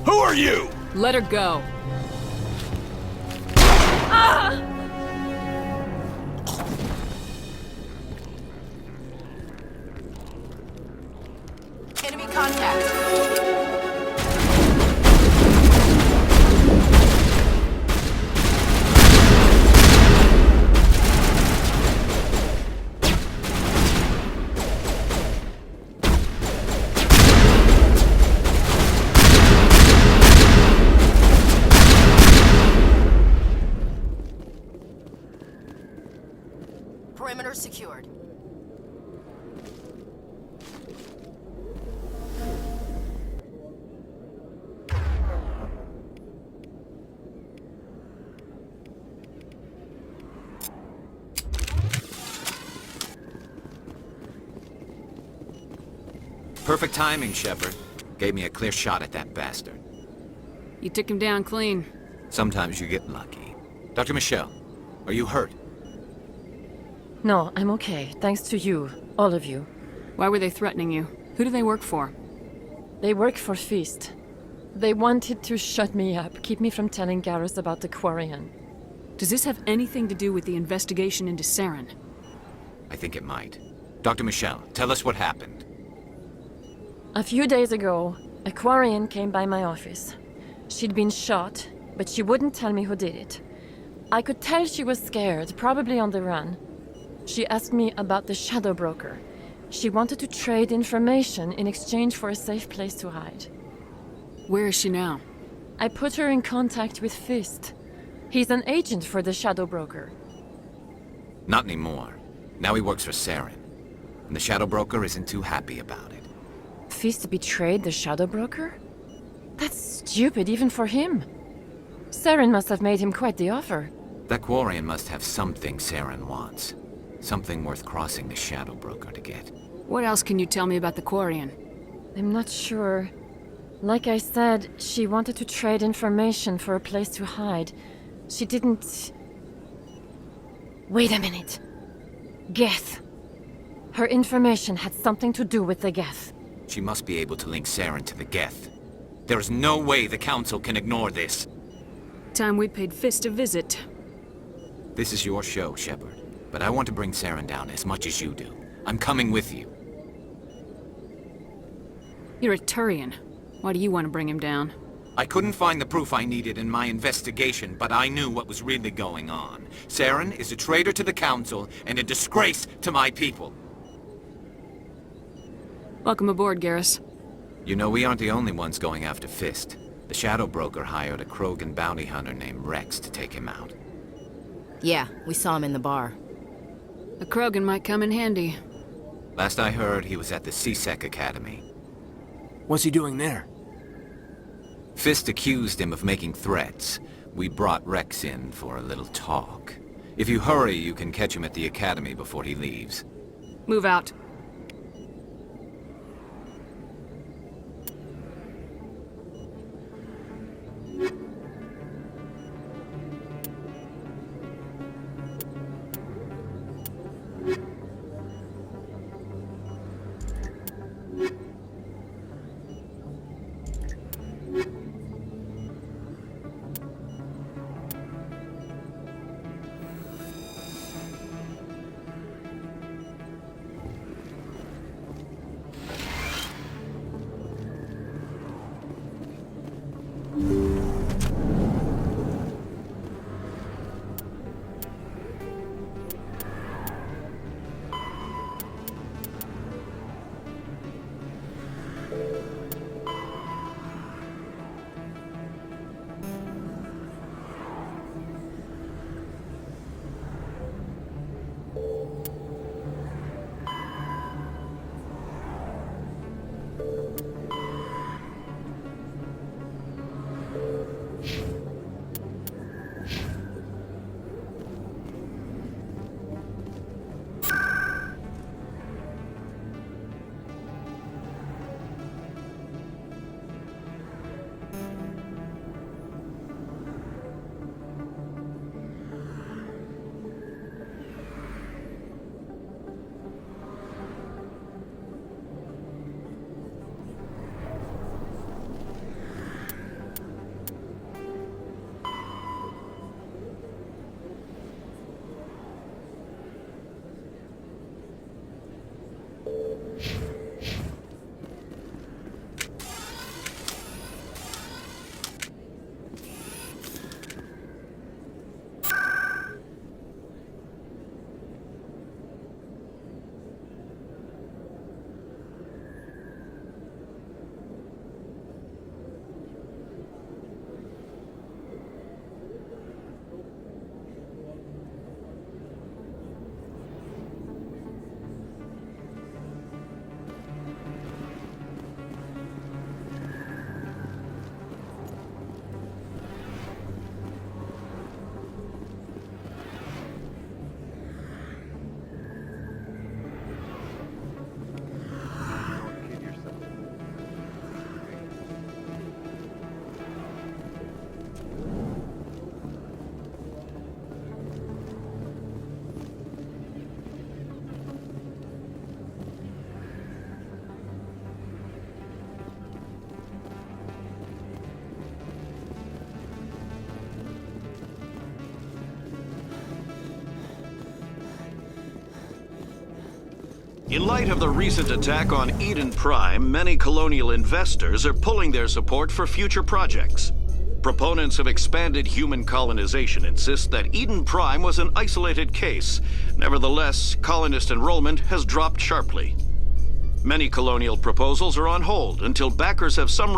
[SPEAKER 11] Who are you?
[SPEAKER 1] Let her go.
[SPEAKER 9] Ah!
[SPEAKER 14] Enemy contact. Perimeter secured.
[SPEAKER 20] Perfect timing, Shepard. Gave me a clear shot at that bastard.
[SPEAKER 1] You took him down clean.
[SPEAKER 20] Sometimes you get lucky. Dr. Michelle, are you hurt?
[SPEAKER 18] No, I'm okay. Thanks to you. All of you.
[SPEAKER 1] Why were they threatening you? Who do they work for?
[SPEAKER 18] They work for Feast. They wanted to shut me up, keep me from telling Garrus about the Quarian.
[SPEAKER 1] Does this have anything to do with the investigation into Saren?
[SPEAKER 20] I think it might. Dr. Michelle, tell us what happened.
[SPEAKER 9] A few days ago, a Quarian came by my office. She'd been shot, but she wouldn't tell me who did it. I could tell she was scared, probably on the run. She asked me about the Shadow Broker. She wanted to trade information in exchange for a safe place to hide.
[SPEAKER 1] Where is she now?
[SPEAKER 9] I put her in contact with Fist. He's an agent for the Shadow Broker.
[SPEAKER 20] Not anymore. Now he works for Saren. And the Shadow Broker isn't too happy about it.
[SPEAKER 9] Fist betrayed the Shadow Broker? That's stupid even for him. Saren must have made him quite the offer.
[SPEAKER 20] That Quarian must have something Saren wants. Something worth crossing the Shadow Broker to get.
[SPEAKER 1] What else can you tell me about the Quarian?
[SPEAKER 9] I'm not sure. Like I said, she wanted to trade information for a place to hide. She didn't... Wait a minute. Geth. Her information had something to do with the Geth.
[SPEAKER 20] She must be able to link Saren to the Geth. There is no way the Council can ignore this.
[SPEAKER 1] Time we paid Fist a visit.
[SPEAKER 20] This is your show, Shepard. But I want to bring Saren down as much as you do. I'm coming with you.
[SPEAKER 1] You're a Turian. Why do you want to bring him down?
[SPEAKER 20] I couldn't find the proof I needed in my investigation, but I knew what was really going on. Saren is a traitor to the Council and a disgrace to my people.
[SPEAKER 1] Welcome aboard, Garrus.
[SPEAKER 20] You know, we aren't the only ones going after Fist. The Shadow Broker hired a Krogan bounty hunter named Rex to take him out.
[SPEAKER 14] Yeah, we saw him in the bar.
[SPEAKER 1] A Krogan might come in handy.
[SPEAKER 20] Last I heard, he was at the CSEC Academy.
[SPEAKER 8] What's he doing there?
[SPEAKER 20] Fist accused him of making threats. We brought Rex in for a little talk. If you hurry, you can catch him at the Academy before he leaves.
[SPEAKER 1] Move out.
[SPEAKER 6] In light of the recent attack on Eden Prime, many colonial investors are pulling their support for future projects. Proponents of expanded human colonization insist that Eden Prime was an isolated case. Nevertheless, colonist enrollment has dropped sharply. Many colonial proposals are on hold until backers have some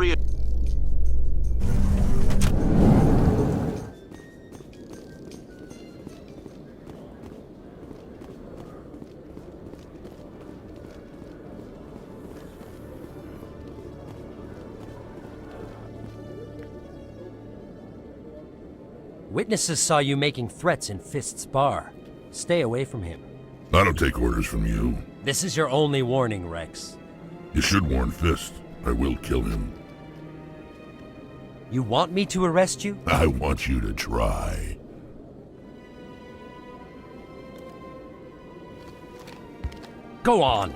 [SPEAKER 12] Witnesses saw you making threats in Fist's bar. Stay away from him.
[SPEAKER 24] I don't take orders from you.
[SPEAKER 12] This is your only warning, Rex.
[SPEAKER 24] You should warn Fist. I will kill him.
[SPEAKER 12] You want me to arrest you?
[SPEAKER 24] I want you to try.
[SPEAKER 12] Go on.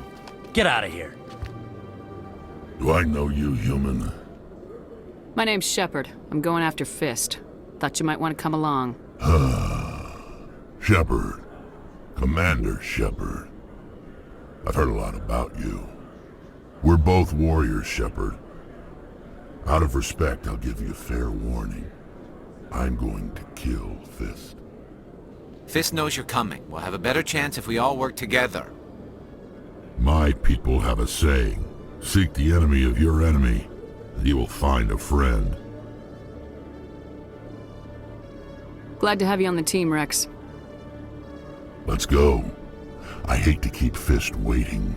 [SPEAKER 12] Get out of here.
[SPEAKER 24] Do I know you, human?
[SPEAKER 1] My name's Shepard. I'm going after Fist. Thought you might want to come along.
[SPEAKER 24] Shepard. Commander Shepard. I've heard a lot about you. We're both warriors, Shepard. Out of respect, I'll give you a fair warning. I'm going to kill Fist.
[SPEAKER 20] Fist knows you're coming. We'll have a better chance if we all work together.
[SPEAKER 24] My people have a saying. Seek the enemy of your enemy, and you will find a friend.
[SPEAKER 1] Glad to have you on the team, Rex.
[SPEAKER 24] Let's go. I hate to keep Fist waiting.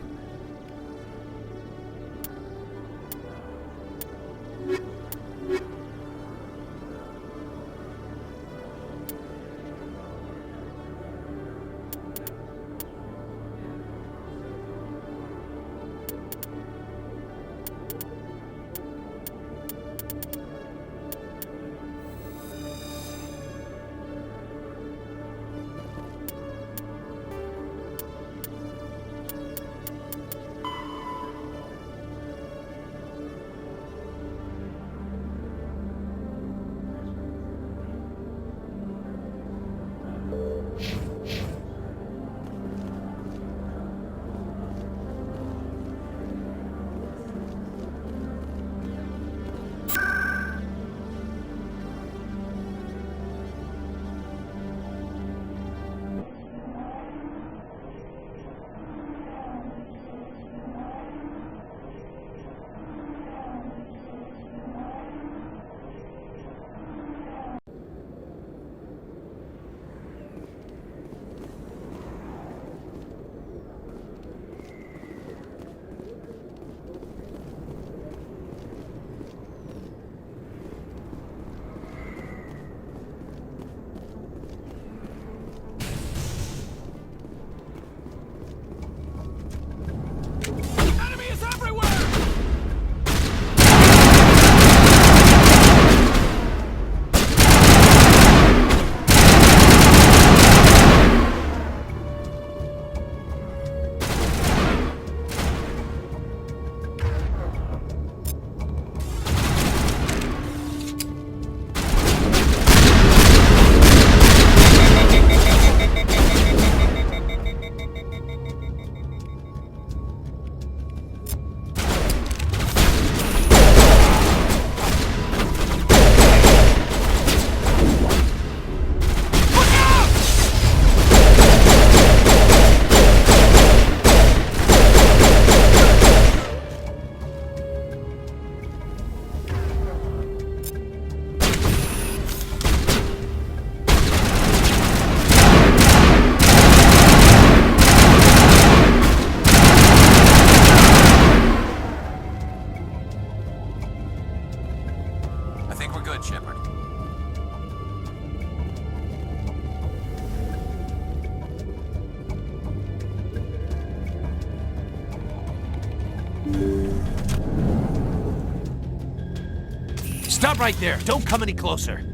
[SPEAKER 11] Stop right there. Don't come any closer.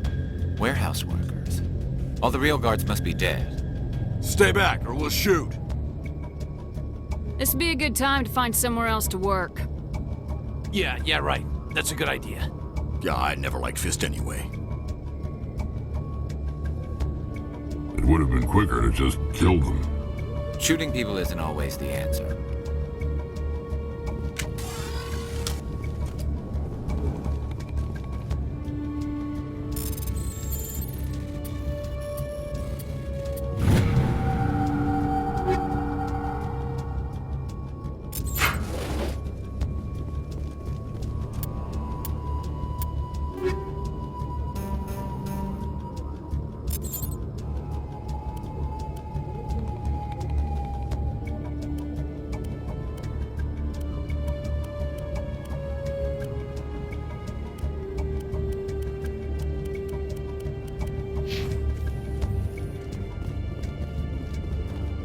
[SPEAKER 20] Warehouse workers. All the real guards must be dead.
[SPEAKER 15] Stay back, or we'll shoot.
[SPEAKER 1] This'd be a good time to find somewhere else to work.
[SPEAKER 11] Yeah, right. That's a good idea.
[SPEAKER 15] Yeah, I never liked Fist anyway.
[SPEAKER 24] It would have been quicker to just kill them.
[SPEAKER 20] Shooting people isn't always the answer.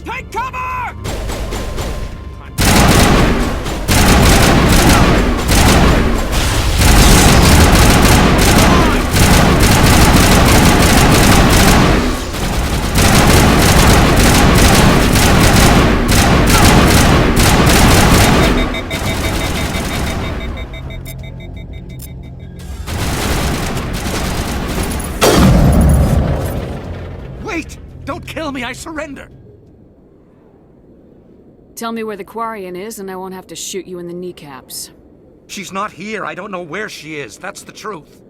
[SPEAKER 8] Take cover!
[SPEAKER 7] Wait! Don't kill me, I surrender!
[SPEAKER 1] Tell me where the Quarian is, and I won't have to shoot you in the kneecaps.
[SPEAKER 7] She's not here. I don't know where she is. That's the truth.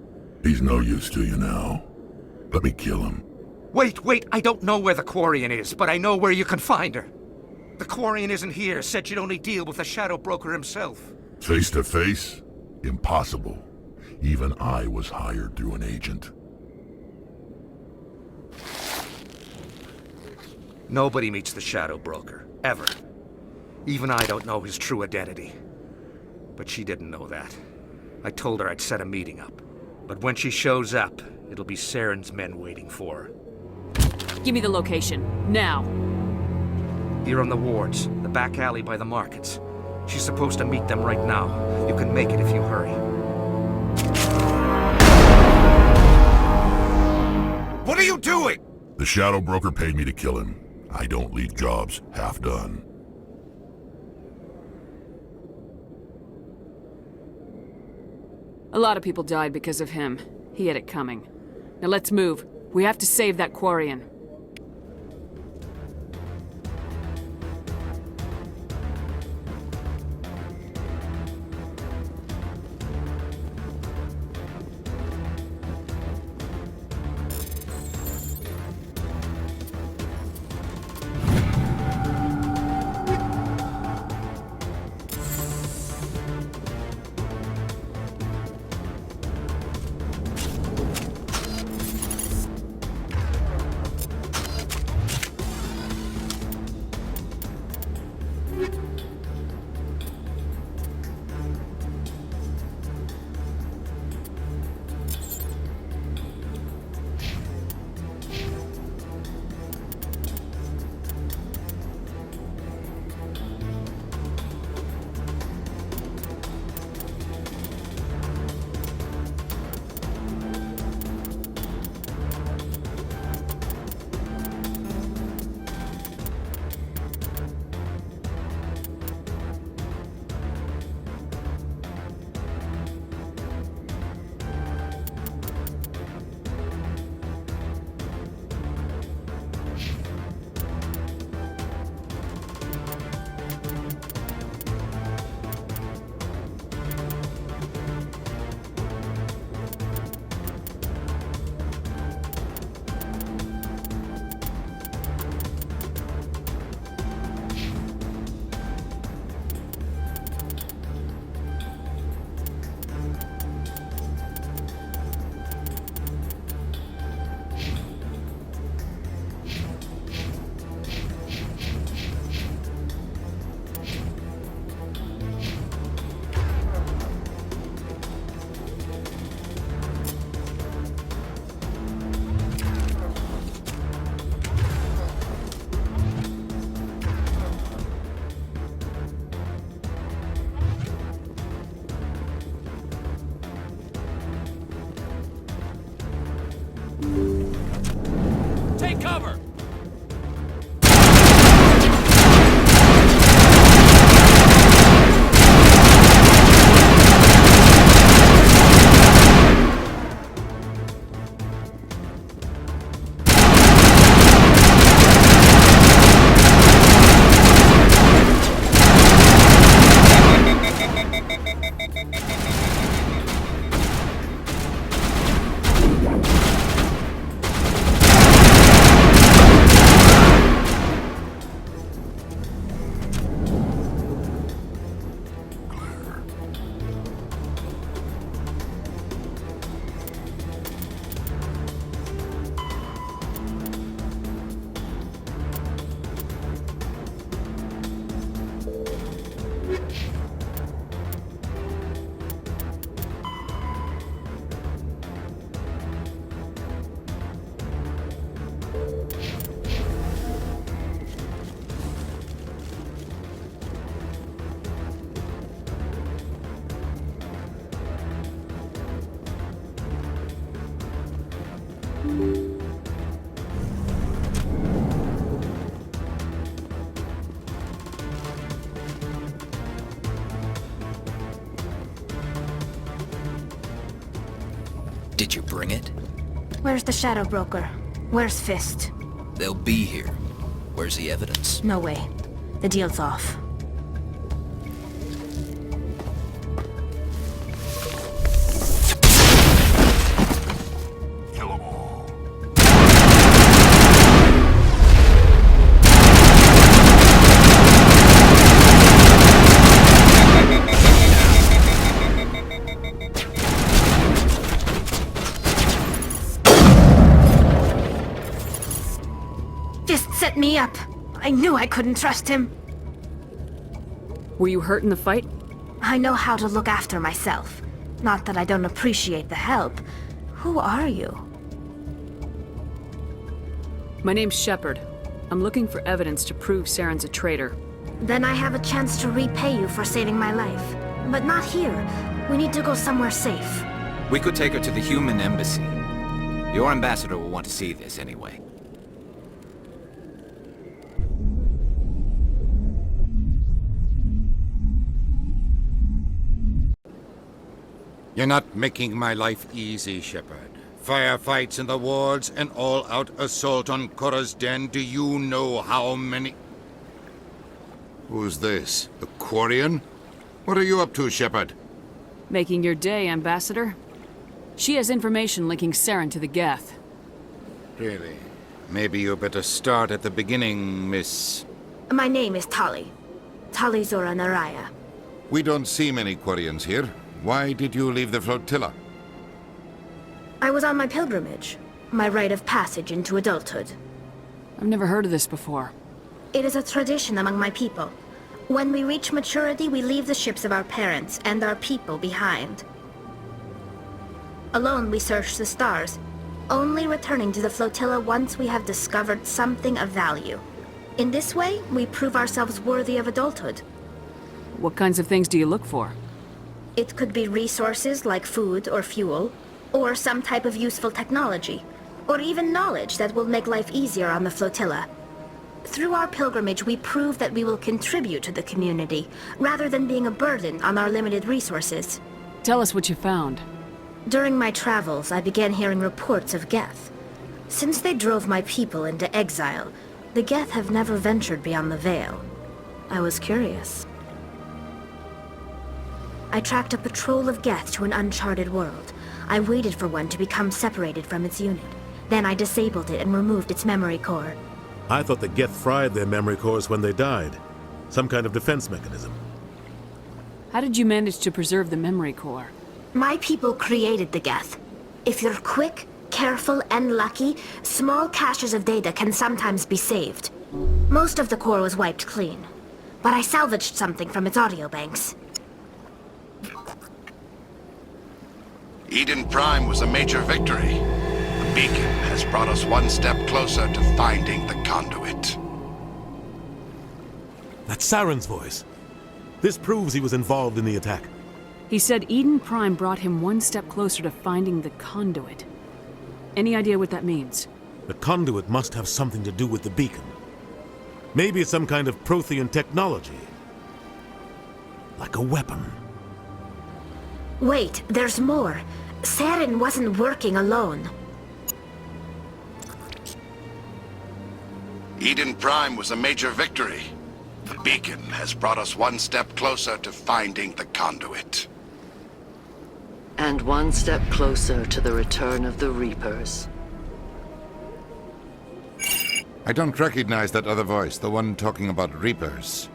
[SPEAKER 24] He's no use to you now. Let me kill him.
[SPEAKER 7] Wait, I don't know where the Quarian is, but I know where you can find her. The Quarian isn't here, said she'd only deal with the Shadow Broker himself.
[SPEAKER 24] Face to face? Impossible. Even I was hired through an agent.
[SPEAKER 7] Nobody meets the Shadow Broker, ever. Even I don't know his true identity. But she didn't know that. I told her I'd set a meeting up. But when she shows up, it'll be Saren's men waiting for her.
[SPEAKER 1] Give me the location, now.
[SPEAKER 7] Here on the wards, the back alley by the markets. She's supposed to meet them right now. You can make it if you hurry.
[SPEAKER 24] What are you doing? The Shadow Broker paid me to kill him. I don't leave jobs half done.
[SPEAKER 1] A lot of people died because of him. He had it coming. Now let's move. We have to save that Quarian.
[SPEAKER 20] Did you bring it?
[SPEAKER 2] Where's the Shadow Broker? Where's Fist?
[SPEAKER 20] They'll be here. Where's the evidence?
[SPEAKER 2] No way. The deal's off. Set me up. I knew I couldn't trust him.
[SPEAKER 1] Were you hurt in the fight?
[SPEAKER 2] I know how to look after myself. Not that I don't appreciate the help. Who are you?
[SPEAKER 1] My name's Shepard. I'm looking for evidence to prove Saren's a traitor.
[SPEAKER 2] Then I have a chance to repay you for saving my life. But not here. We need to go somewhere safe.
[SPEAKER 20] We could take her to the human embassy. Your ambassador will want to see this anyway.
[SPEAKER 10] You're not making my life easy, Shepard. Firefights in the wards, an all-out assault on Korra's den. Do you know how many... Who's this? The Quarian? What are you up to, Shepard?
[SPEAKER 1] Making your day, Ambassador. She has information linking Saren to the Geth.
[SPEAKER 10] Really? Maybe you better start at the beginning, Miss...
[SPEAKER 2] My name is Tali. Tali Zora Naraya.
[SPEAKER 10] We don't see many Quarians here. Why did you leave the flotilla?
[SPEAKER 2] I was on my pilgrimage. My rite of passage into adulthood.
[SPEAKER 1] I've never heard of this before.
[SPEAKER 2] It is a tradition among my people. When we reach maturity, we leave the ships of our parents and our people behind. Alone, we search the stars, only returning to the flotilla once we have discovered something of value. In this way, we prove ourselves worthy of adulthood.
[SPEAKER 1] What kinds of things do you look for?
[SPEAKER 2] It could be resources like food or fuel, or some type of useful technology, or even knowledge that will make life easier on the flotilla. Through our pilgrimage, we prove that we will contribute to the community, rather than being a burden on our limited resources.
[SPEAKER 1] Tell us what you found.
[SPEAKER 2] During my travels, I began hearing reports of Geth. Since they drove my people into exile, the Geth have never ventured beyond the Veil. I was curious. I tracked a patrol of Geth to an uncharted world. I waited for one to become separated from its unit. Then I disabled it and removed its memory core.
[SPEAKER 3] I thought the Geth fried their memory cores when they died. Some kind of defense mechanism.
[SPEAKER 1] How did you manage to preserve the memory core?
[SPEAKER 2] My people created the Geth. If you're quick, careful, and lucky, small caches of data can sometimes be saved. Most of the core was wiped clean. But I salvaged something from its audio banks.
[SPEAKER 15] Eden Prime was a major victory. The beacon has brought us one step closer to finding the conduit.
[SPEAKER 3] That's Saren's voice. This proves he was involved in the attack.
[SPEAKER 1] He said Eden Prime brought him one step closer to finding the conduit. Any idea what that means?
[SPEAKER 3] The conduit must have something to do with the beacon. Maybe it's some kind of Prothean technology. Like a weapon.
[SPEAKER 2] Wait, there's more. Saren wasn't working alone.
[SPEAKER 15] Eden Prime was a major victory. The beacon has brought us one step closer to finding the conduit.
[SPEAKER 17] And one step closer to the return of the Reapers.
[SPEAKER 10] I don't recognize that other voice, the one talking about Reapers.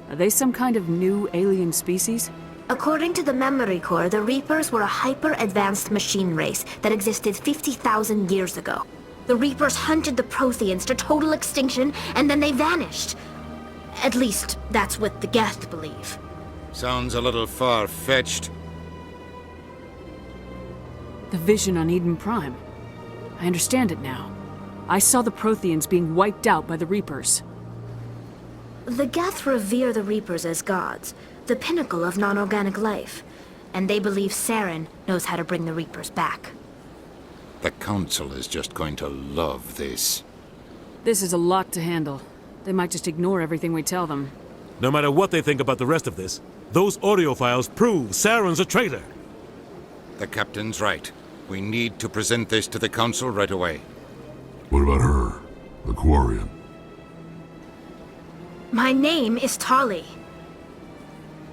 [SPEAKER 1] Are they some kind of new alien species?
[SPEAKER 2] According to the memory core, the Reapers were a hyper-advanced machine race that existed 50,000 years ago. The Reapers hunted the Protheans to total extinction, and then they vanished. At least, that's what the Geth believe.
[SPEAKER 10] Sounds a little far-fetched.
[SPEAKER 1] The vision on Eden Prime. I understand it now. I saw the Protheans being wiped out by the Reapers.
[SPEAKER 2] The Geth revere the Reapers as gods, the pinnacle of non-organic life, and they believe Saren knows how to bring the Reapers back.
[SPEAKER 10] The Council is just going to love this.
[SPEAKER 1] This is a lot to handle. They might just ignore everything we tell them.
[SPEAKER 3] No matter what they think about the rest of this, those audio files prove Saren's a traitor.
[SPEAKER 10] The Captain's right. We need to present this to the Council right away.
[SPEAKER 24] What about her? The Quarian?
[SPEAKER 2] My name is Tolly.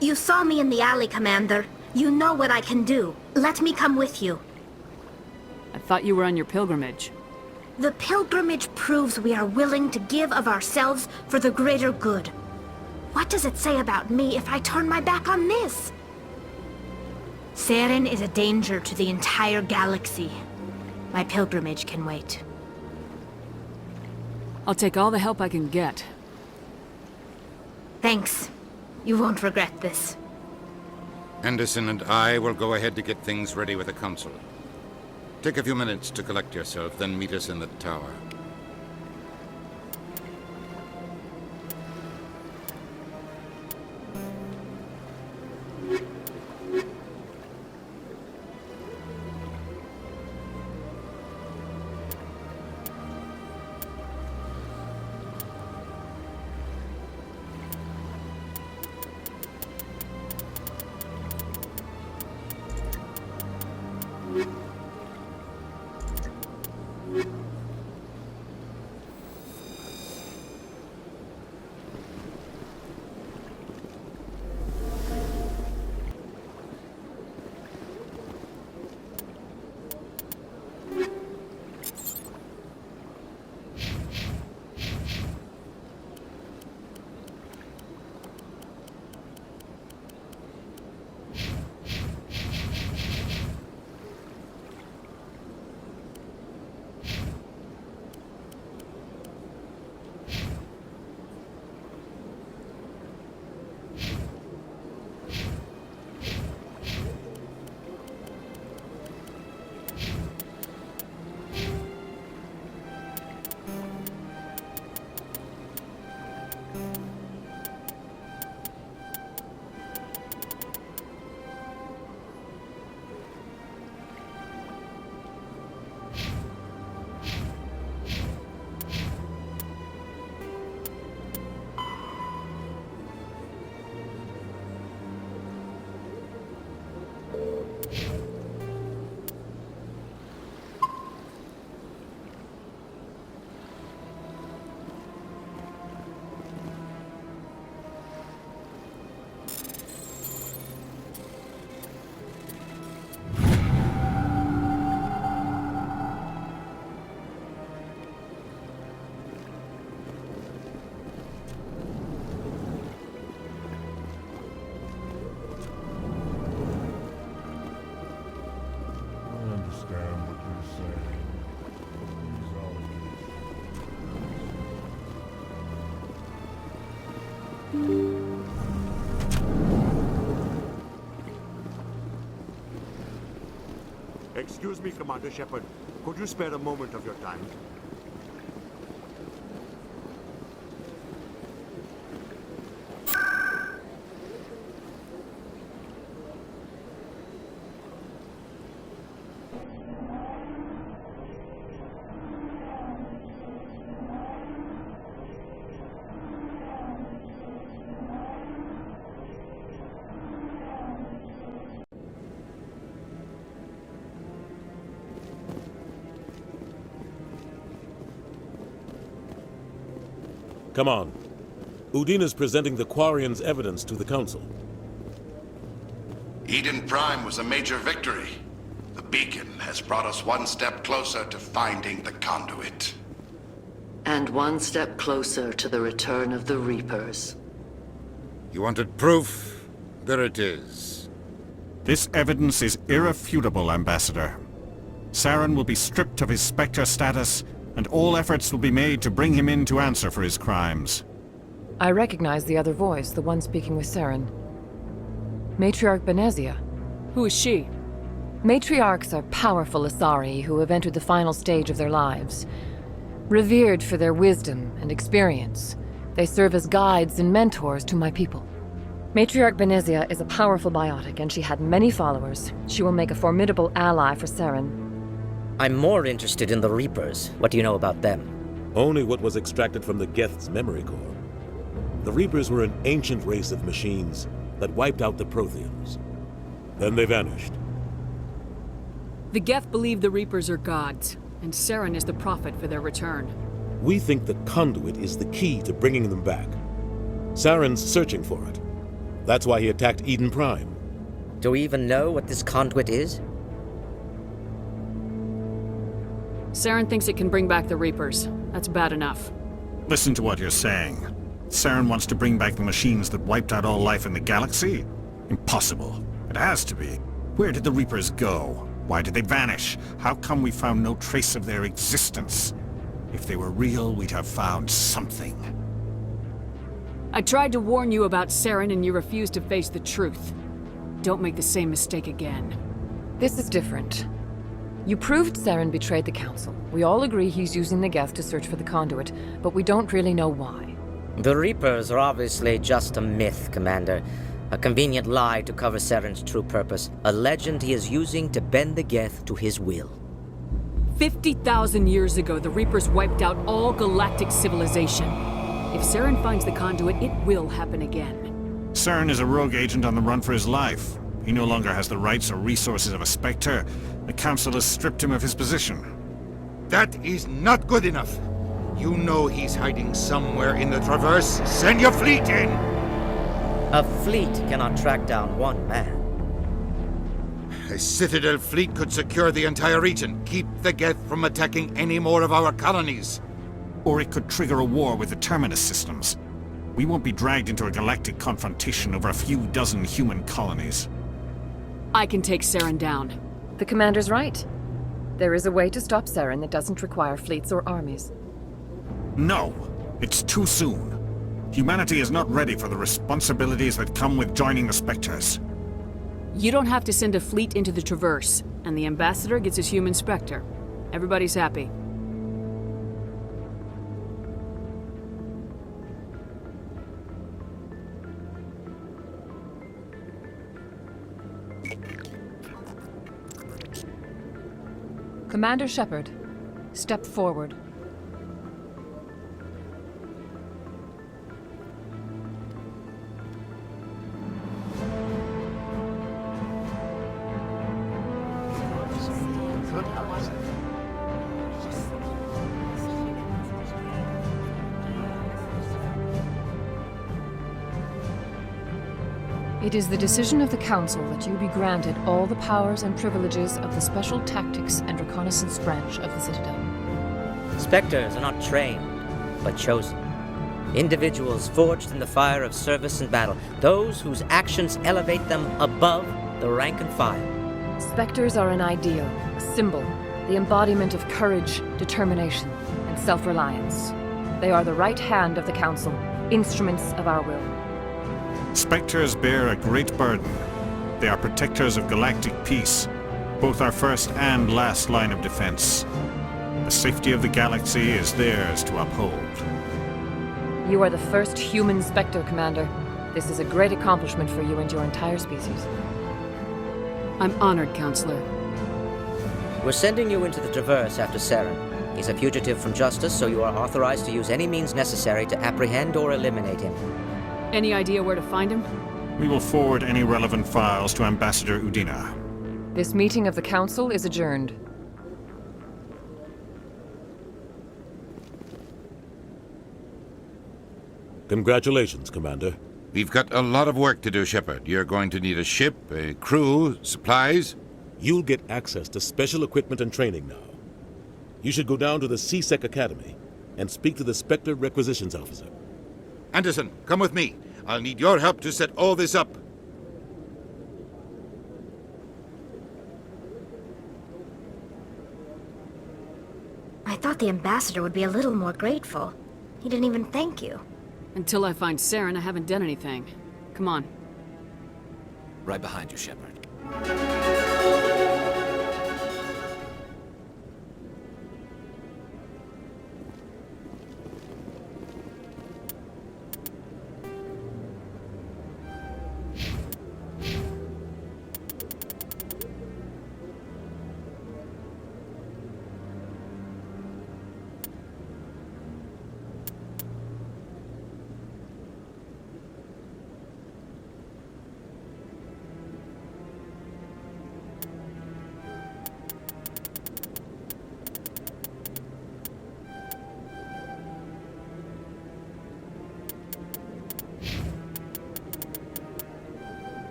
[SPEAKER 2] You saw me in the alley, Commander. You know what I can do. Let me come with you.
[SPEAKER 1] I thought you were on your pilgrimage.
[SPEAKER 2] The pilgrimage proves we are willing to give of ourselves for the greater good. What does it say about me if I turn my back on this? Saren is a danger to the entire galaxy. My pilgrimage can wait.
[SPEAKER 1] I'll take all the help I can get.
[SPEAKER 2] Thanks. You won't regret this.
[SPEAKER 10] Anderson and I will go ahead to get things ready with the Council. Take a few minutes to collect yourself, then meet us in the tower.
[SPEAKER 4] Excuse me, Commander Shepard. Could you spare a moment of your time?
[SPEAKER 3] Come on. Udina's presenting the Quarian's evidence to the Council.
[SPEAKER 15] Eden Prime was a major victory. The beacon has brought us one step closer to finding the conduit.
[SPEAKER 17] And one step closer to the return of the Reapers.
[SPEAKER 10] You wanted proof? There it is.
[SPEAKER 16] This evidence is irrefutable, Ambassador. Saren will be stripped of his Spectre status, and all efforts will be made to bring him in to answer for his crimes.
[SPEAKER 18] I recognize the other voice, the one speaking with Saren. Matriarch Benezia.
[SPEAKER 1] Who is she?
[SPEAKER 18] Matriarchs are powerful Asari who have entered the final stage of their lives. Revered for their wisdom and experience, they serve as guides and mentors to my people. Matriarch Benezia is a powerful biotic, and she had many followers. She will make a formidable ally for Saren.
[SPEAKER 19] I'm more interested in the Reapers. What do you know about them?
[SPEAKER 3] Only what was extracted from the Geth's memory core. The Reapers were an ancient race of machines that wiped out the Protheans. Then they vanished.
[SPEAKER 1] The Geth believe the Reapers are gods, and Saren is the prophet for their return.
[SPEAKER 3] We think the conduit is the key to bringing them back. Saren's searching for it. That's why he attacked Eden Prime.
[SPEAKER 19] Do we even know what this conduit is?
[SPEAKER 1] Saren thinks it can bring back the Reapers. That's bad enough.
[SPEAKER 16] Listen to what you're saying. Saren wants to bring back the machines that wiped out all life in the galaxy? Impossible. It has to be. Where did the Reapers go? Why did they vanish? How come we found no trace of their existence? If they were real, we'd have found something.
[SPEAKER 1] I tried to warn you about Saren and you refused to face the truth. Don't make the same mistake again.
[SPEAKER 18] This is different. You proved Saren betrayed the Council. We all agree he's using the Geth to search for the conduit, but we don't really know why.
[SPEAKER 19] The Reapers are obviously just a myth, Commander. A convenient lie to cover Saren's true purpose. A legend he is using to bend the Geth to his will.
[SPEAKER 1] 50,000 years ago, the Reapers wiped out all galactic civilization. If Saren finds the conduit, it will happen again.
[SPEAKER 16] Saren is a rogue agent on the run for his life. He no longer has the rights or resources of a Spectre. The Council has stripped him of his position.
[SPEAKER 10] That is not good enough. You know he's hiding somewhere in the Traverse. Send your fleet in!
[SPEAKER 19] A fleet cannot track down one man.
[SPEAKER 10] A Citadel fleet could secure the entire region, keep the Geth from attacking any more of our colonies.
[SPEAKER 16] Or it could trigger a war with the Terminus systems. We won't be dragged into a galactic confrontation over a few dozen human colonies.
[SPEAKER 1] I can take Saren down.
[SPEAKER 18] The Commander's right. There is a way to stop Saren that doesn't require fleets or armies.
[SPEAKER 16] No, it's too soon. Humanity is not ready for the responsibilities that come with joining the Spectres.
[SPEAKER 1] You don't have to send a fleet into the Traverse, and the Ambassador gets his human Spectre. Everybody's happy.
[SPEAKER 18] Commander Shepard, step forward. It is the decision of the Council that you be granted all the powers and privileges of the Special Tactics and Reconnaissance Branch of the Citadel.
[SPEAKER 19] Spectres are not trained, but chosen. Individuals forged in the fire of service and battle, those whose actions elevate them above the rank and file.
[SPEAKER 18] Spectres are an ideal, a symbol, the embodiment of courage, determination, and self-reliance. They are the right hand of the Council, instruments of our will.
[SPEAKER 16] Spectres bear a great burden. They are protectors of galactic peace, both our first and last line of defense. The safety of the galaxy is theirs to uphold.
[SPEAKER 18] You are the first human Spectre, Commander. This is a great accomplishment for you and your entire species.
[SPEAKER 1] I'm honored, Counselor.
[SPEAKER 19] We're sending you into the Traverse after Saren. He's a fugitive from justice, so you are authorized to use any means necessary to apprehend or eliminate him.
[SPEAKER 1] Any idea where to find him?
[SPEAKER 16] We will forward any relevant files to Ambassador Udina.
[SPEAKER 18] This meeting of the Council is adjourned.
[SPEAKER 3] Congratulations, Commander.
[SPEAKER 10] We've got a lot of work to do, Shepard. You're going to need a ship, a crew, supplies.
[SPEAKER 3] You'll get access to special equipment and training now. You should go down to the C-Sec Academy and speak to the Spectre Requisitions Officer.
[SPEAKER 10] Anderson, come with me. I'll need your help to set all this up.
[SPEAKER 2] I thought the Ambassador would be a little more grateful. He didn't even thank you.
[SPEAKER 1] Until I find Saren, I haven't done anything. Come on.
[SPEAKER 20] Right behind you, Shepard.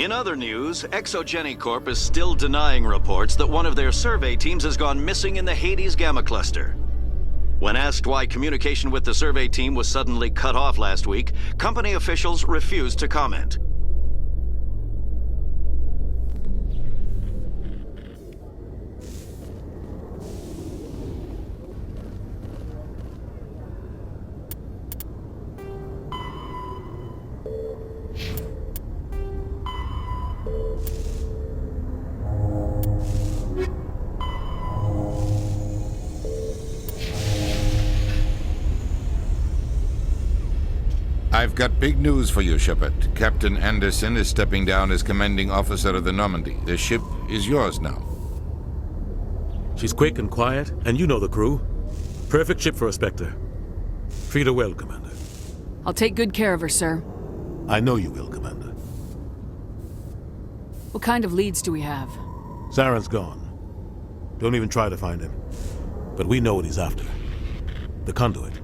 [SPEAKER 6] In other news, Exogeny Corp is still denying reports that one of their survey teams has gone missing in the Hades Gamma Cluster. When asked why communication with the survey team was suddenly cut off last week, company officials refused to comment.
[SPEAKER 10] I've got big news for you, Shepard. Captain Anderson is stepping down as commanding officer of the Normandy. The ship is yours now.
[SPEAKER 3] She's quick and quiet, and you know the crew. Perfect ship for a Spectre. Treat her well, Commander.
[SPEAKER 1] I'll take good care of her, sir.
[SPEAKER 3] I know you will, Commander.
[SPEAKER 1] What kind of leads do we have?
[SPEAKER 3] Saren's gone. Don't even try to find him. But we know what he's after. The conduit.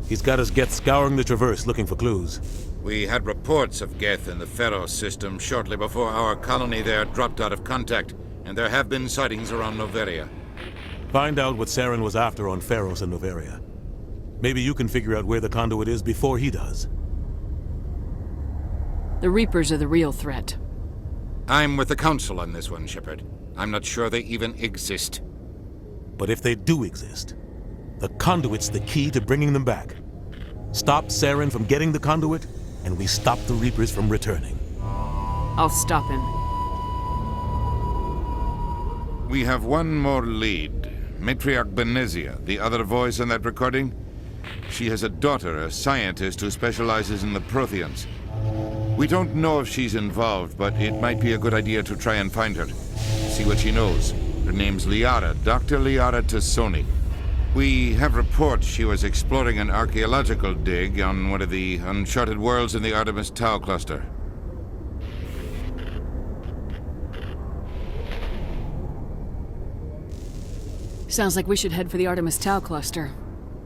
[SPEAKER 3] He's got his Geth scouring the Traverse looking for clues.
[SPEAKER 10] We had reports of Geth in the Pharos system shortly before our colony there dropped out of contact, and there have been sightings around Novaria.
[SPEAKER 3] Find out what Saren was after on Pharos and Novaria. Maybe you can figure out where the conduit is before he does.
[SPEAKER 1] The Reapers are the real threat.
[SPEAKER 10] I'm with the Council on this one, Shepard. I'm not sure they even exist.
[SPEAKER 3] But if they do exist, the conduit's the key to bringing them back. Stop Saren from getting the conduit, and we stop the Reapers from returning.
[SPEAKER 1] I'll stop him.
[SPEAKER 10] We have one more lead. Matriarch Benezia, the other voice in that recording. She has a daughter, a scientist who specializes in the Protheans. We don't know if she's involved, but it might be a good idea to try and find her. See what she knows. Her name's Liara, Dr. Liara Tassoni. We have reports she was exploring an archaeological dig on one of the uncharted worlds in the Artemis Tau cluster.
[SPEAKER 1] Sounds like we should head for the Artemis Tau cluster.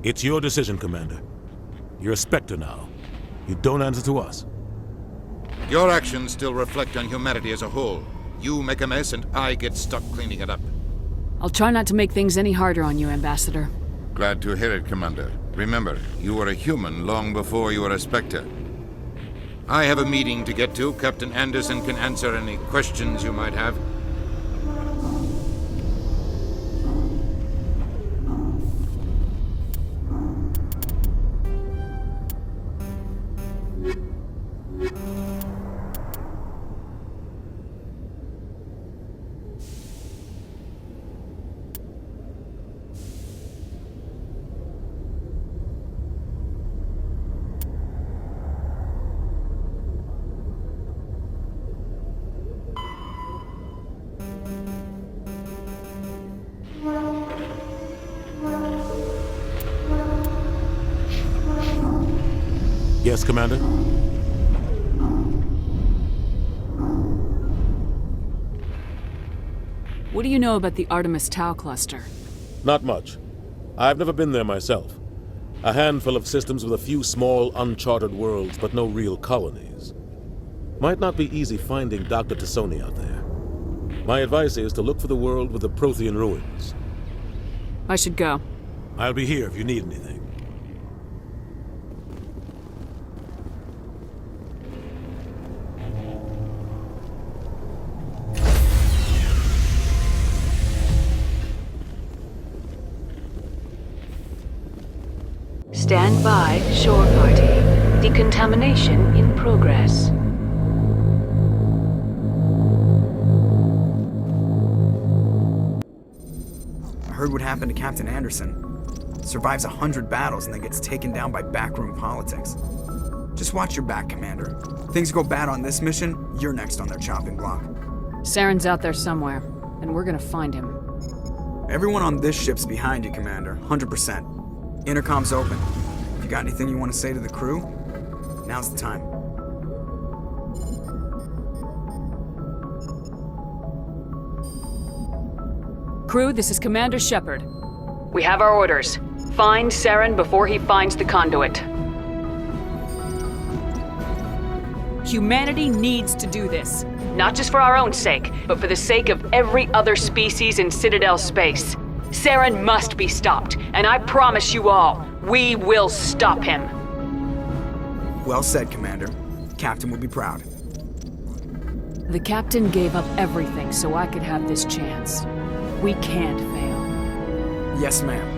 [SPEAKER 3] It's your decision, Commander. You're a Spectre now. You don't answer to us.
[SPEAKER 10] Your actions still reflect on humanity as a whole. You make a mess and I get stuck cleaning it up.
[SPEAKER 1] I'll try not to make things any harder on you, Ambassador.
[SPEAKER 10] Glad to hear it, Commander. Remember, you were a human long before you were a Spectre. I have a meeting to get to. Captain Anderson can answer any questions you might have.
[SPEAKER 3] Yes, Commander?
[SPEAKER 1] What do you know about the Artemis Tau cluster?
[SPEAKER 3] Not much. I've never been there myself. A handful of systems with a few small, uncharted worlds, but no real colonies. Might not be easy finding Dr. Tassoni out there. My advice is to look for the world with the Prothean ruins.
[SPEAKER 1] I should go.
[SPEAKER 3] I'll be here if you need anything.
[SPEAKER 5] Stand by, shore party. Decontamination in progress.
[SPEAKER 13] I heard what happened to Captain Anderson. Survives 100 battles and then gets taken down by backroom politics. Just watch your back, Commander. Things go bad on this mission, you're next on their chopping block.
[SPEAKER 1] Saren's out there somewhere, and we're gonna find him.
[SPEAKER 13] Everyone on this ship's behind you, Commander. 100%. Intercom's open. If you got anything you want to say to the crew, now's the time.
[SPEAKER 1] Crew, this is Commander Shepard. We have our orders. Find Saren before he finds the conduit. Humanity needs to do this. Not just for our own sake, but for the sake of every other species in Citadel space. Saren must be stopped, and I promise you all, we will stop him.
[SPEAKER 13] Well said, Commander. Captain will be proud.
[SPEAKER 1] The captain gave up everything so I could have this chance. We can't fail.
[SPEAKER 13] Yes, ma'am.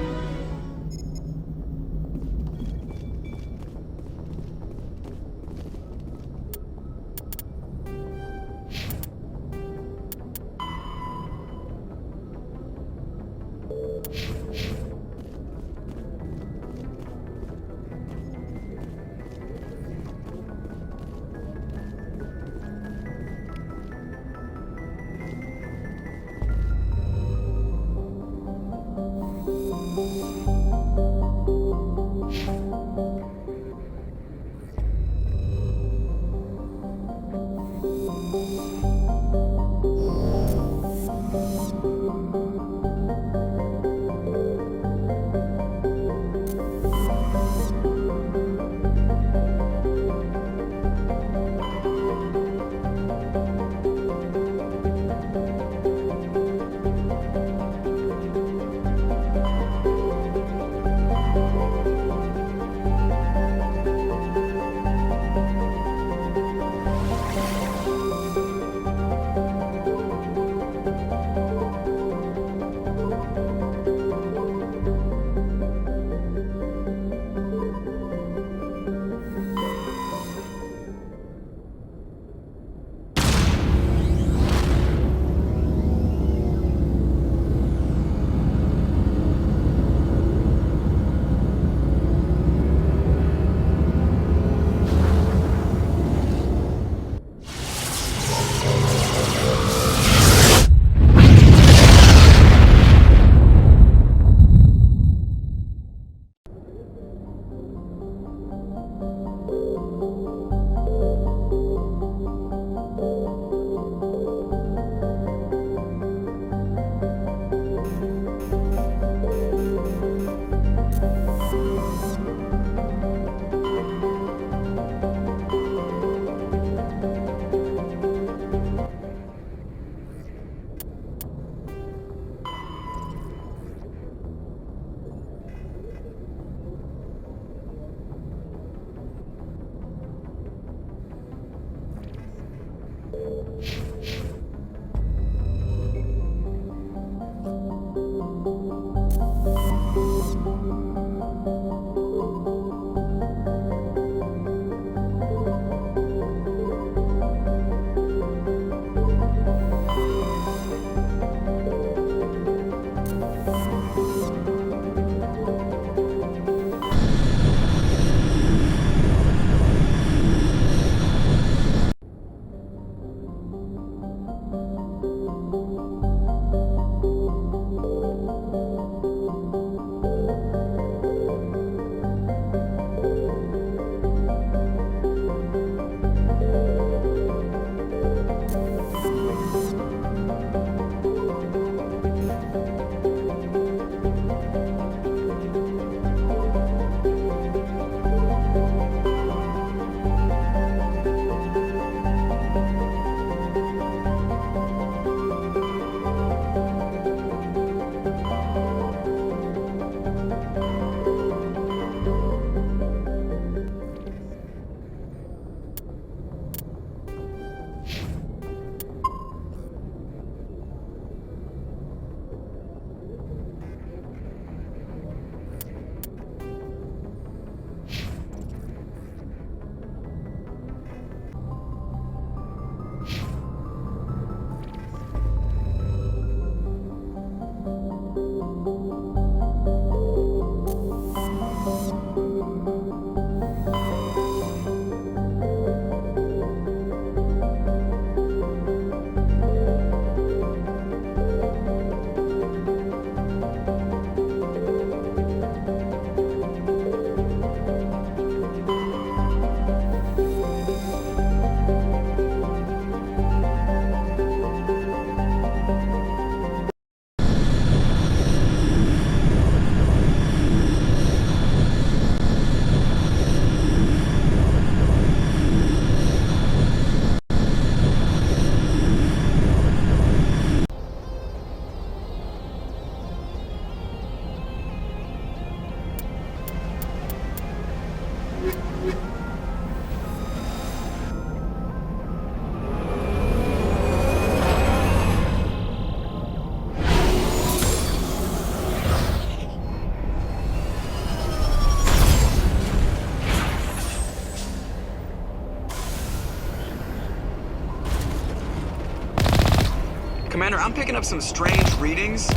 [SPEAKER 13] Commander, I'm picking up some strange readings.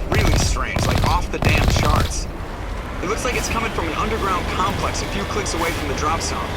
[SPEAKER 13] Really strange, like off the damn charts. It looks like it's coming from an underground complex a few clicks away from the drop zone.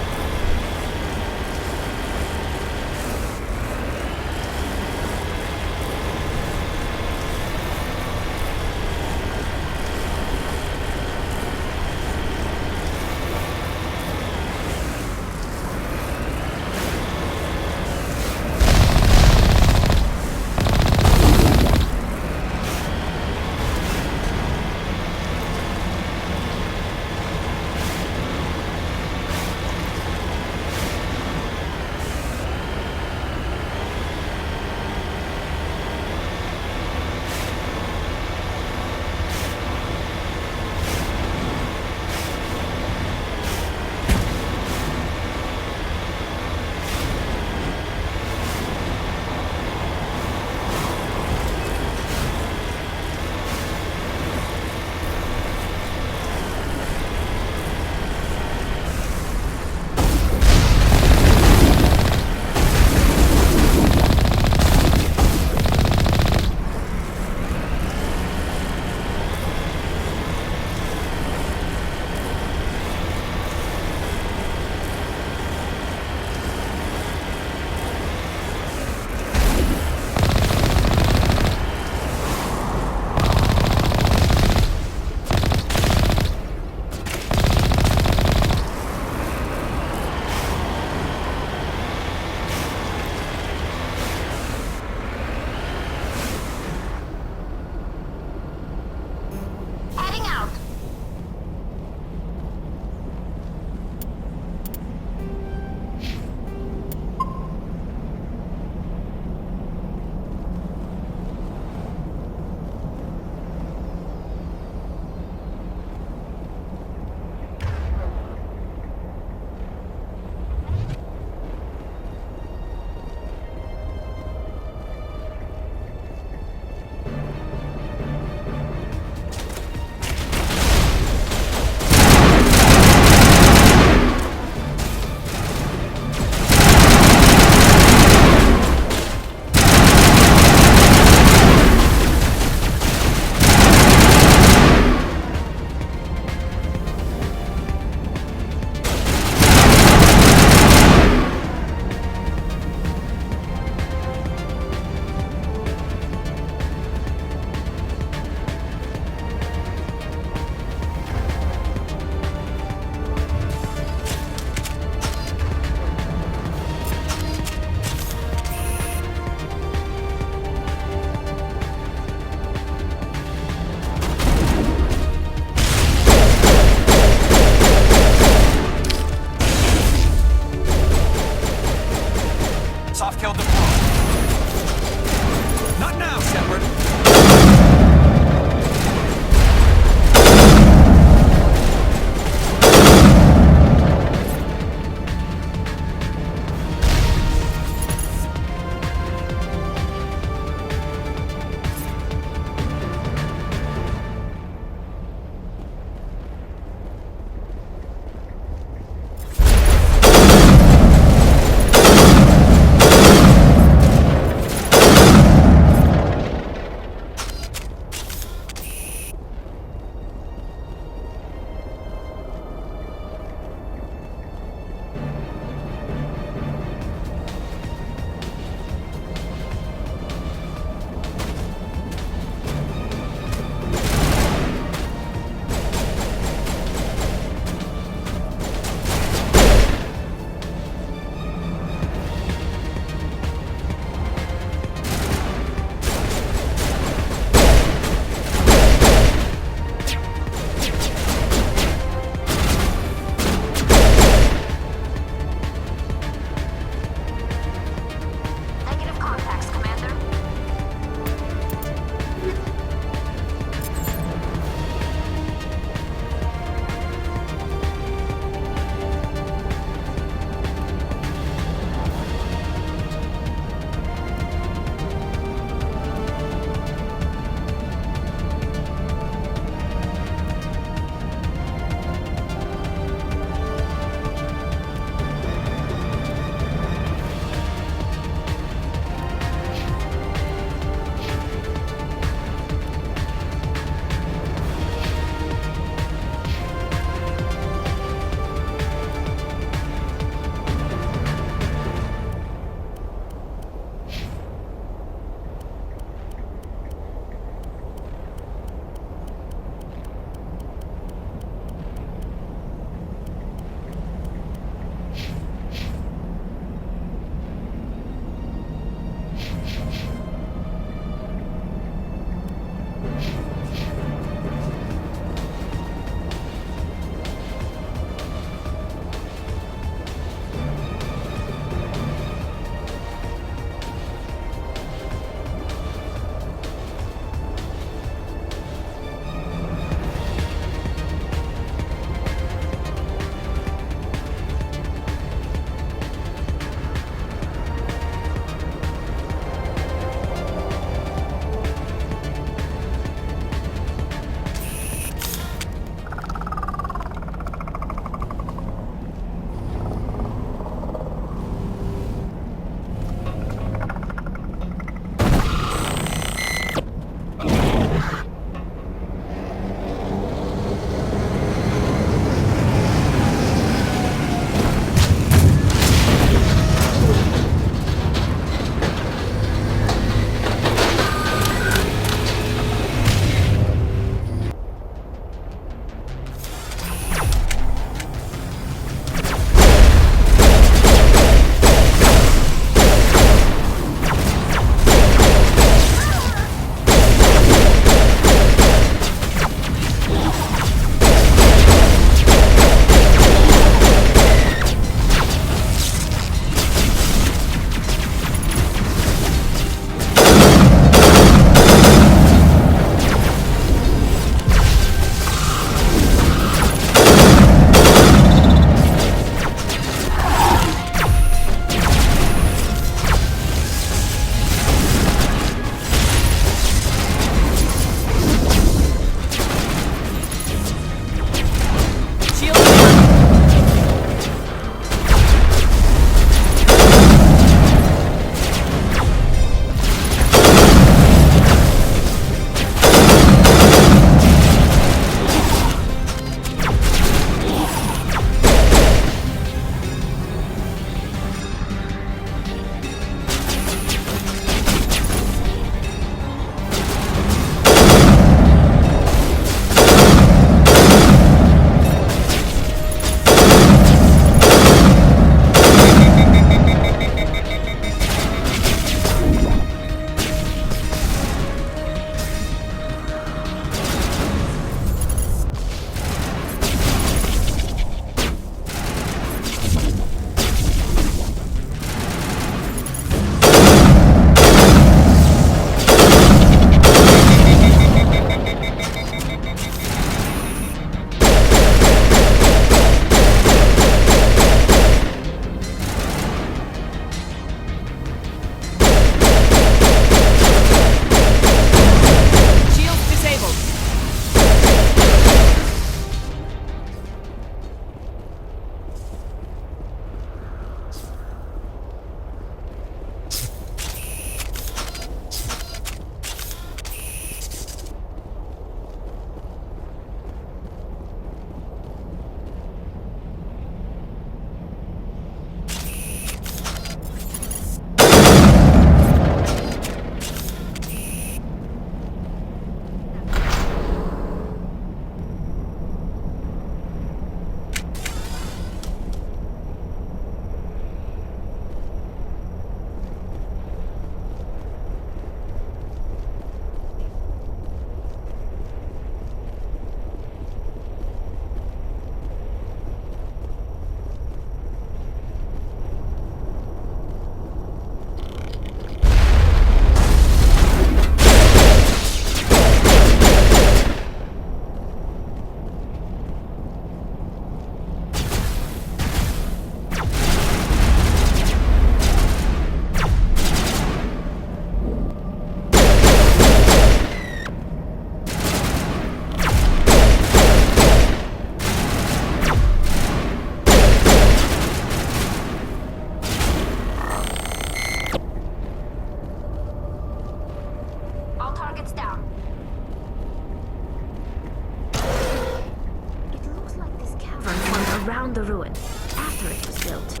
[SPEAKER 2] around the ruin, after it was built.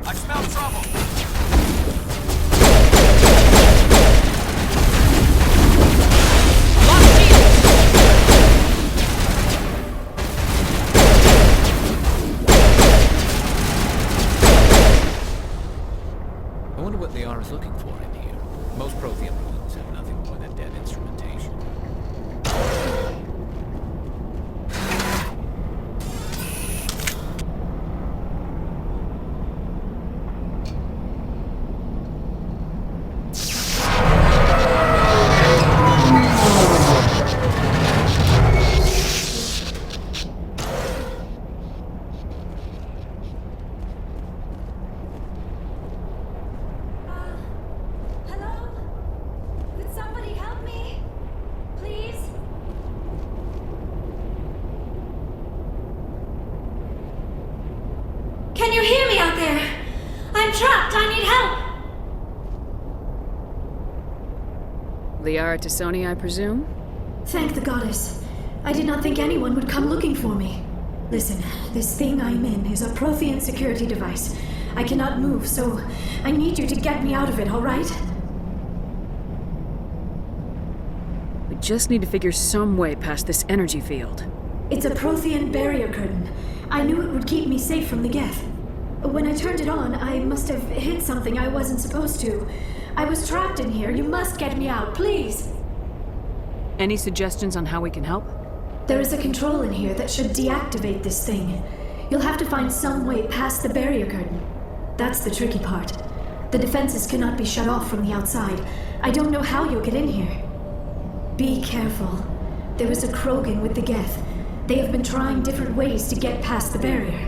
[SPEAKER 11] I smell trouble!
[SPEAKER 20] I wonder what the R is looking for in here. Most Prothean ruins have nothing more than dead instrumentation.
[SPEAKER 9] Can you hear me out there? I'm trapped. I need help.
[SPEAKER 21] The Aratisoni, I presume?
[SPEAKER 9] Thank the goddess. I did not think anyone would come looking for me. Listen, this thing I'm in is a Prothean security device. I cannot move, so I need you to get me out of it, all right?
[SPEAKER 21] We just need to figure some way past this energy field.
[SPEAKER 9] It's a Prothean barrier curtain. I knew it would keep me safe from the Geth. When I turned it on, I must have hit something I wasn't supposed to. I was trapped in here. You must get me out, please.
[SPEAKER 21] Any suggestions on how we can help?
[SPEAKER 9] There is a control in here that should deactivate this thing. You'll have to find some way past the barrier curtain. That's the tricky part. The defenses cannot be shut off from the outside. I don't know how you'll get in here. Be careful. There is a Krogan with the Geth. They have been trying different ways to get past the barrier.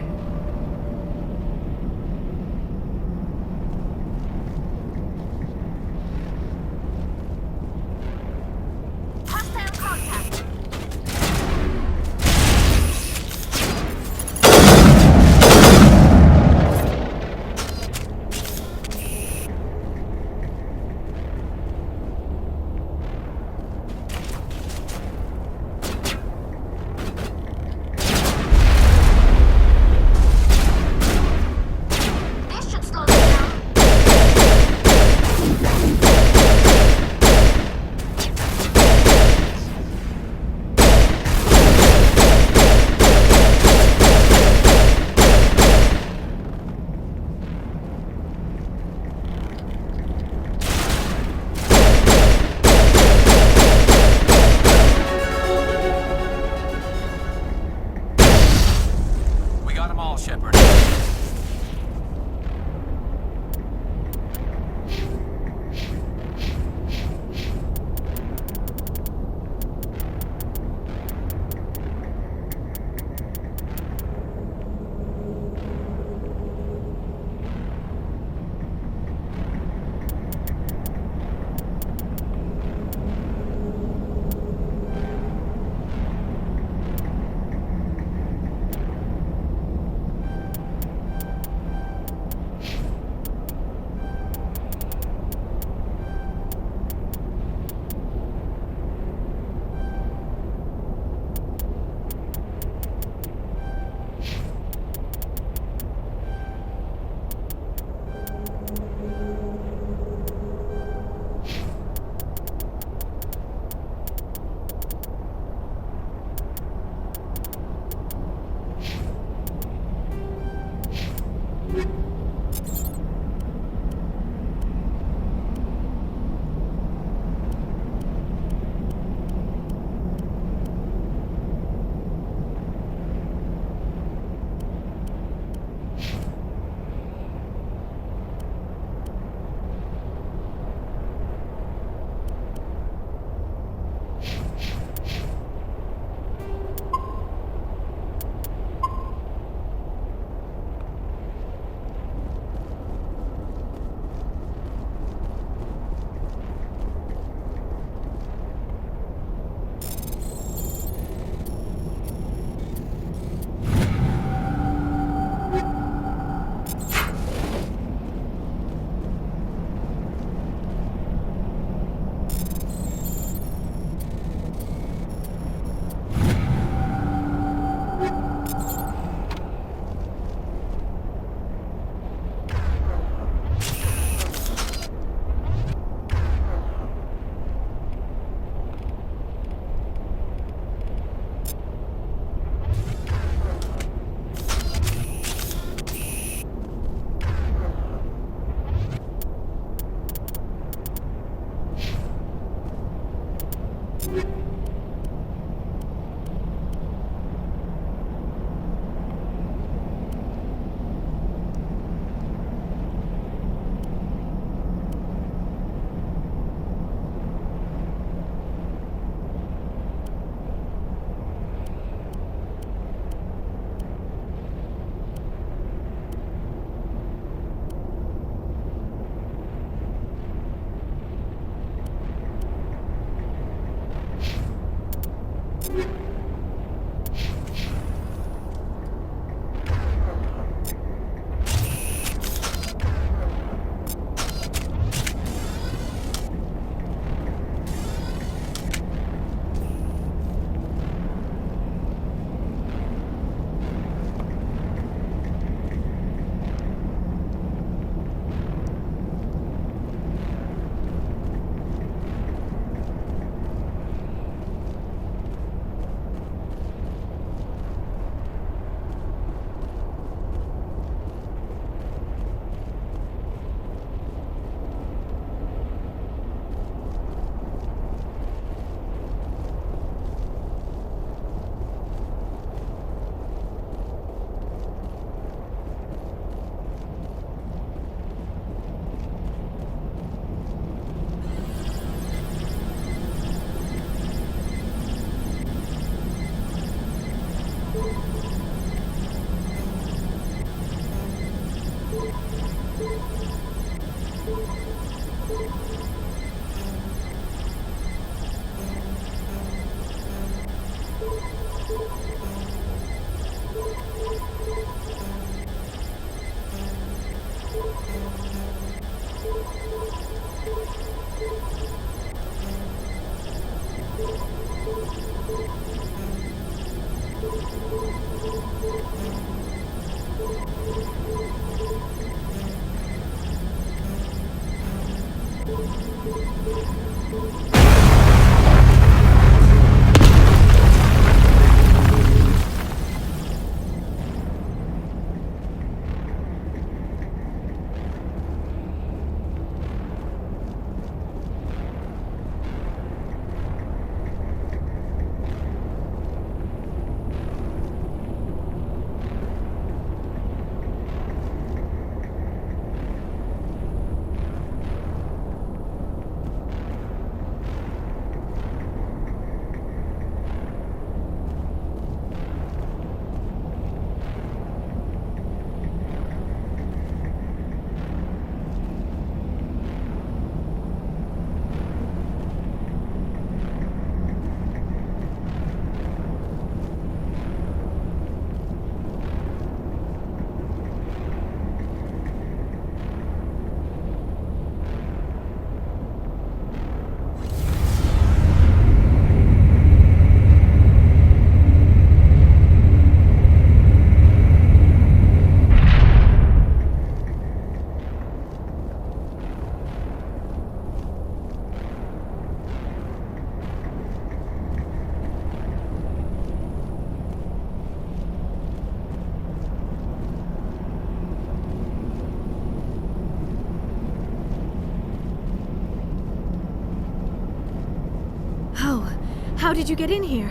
[SPEAKER 9] How did you get in here?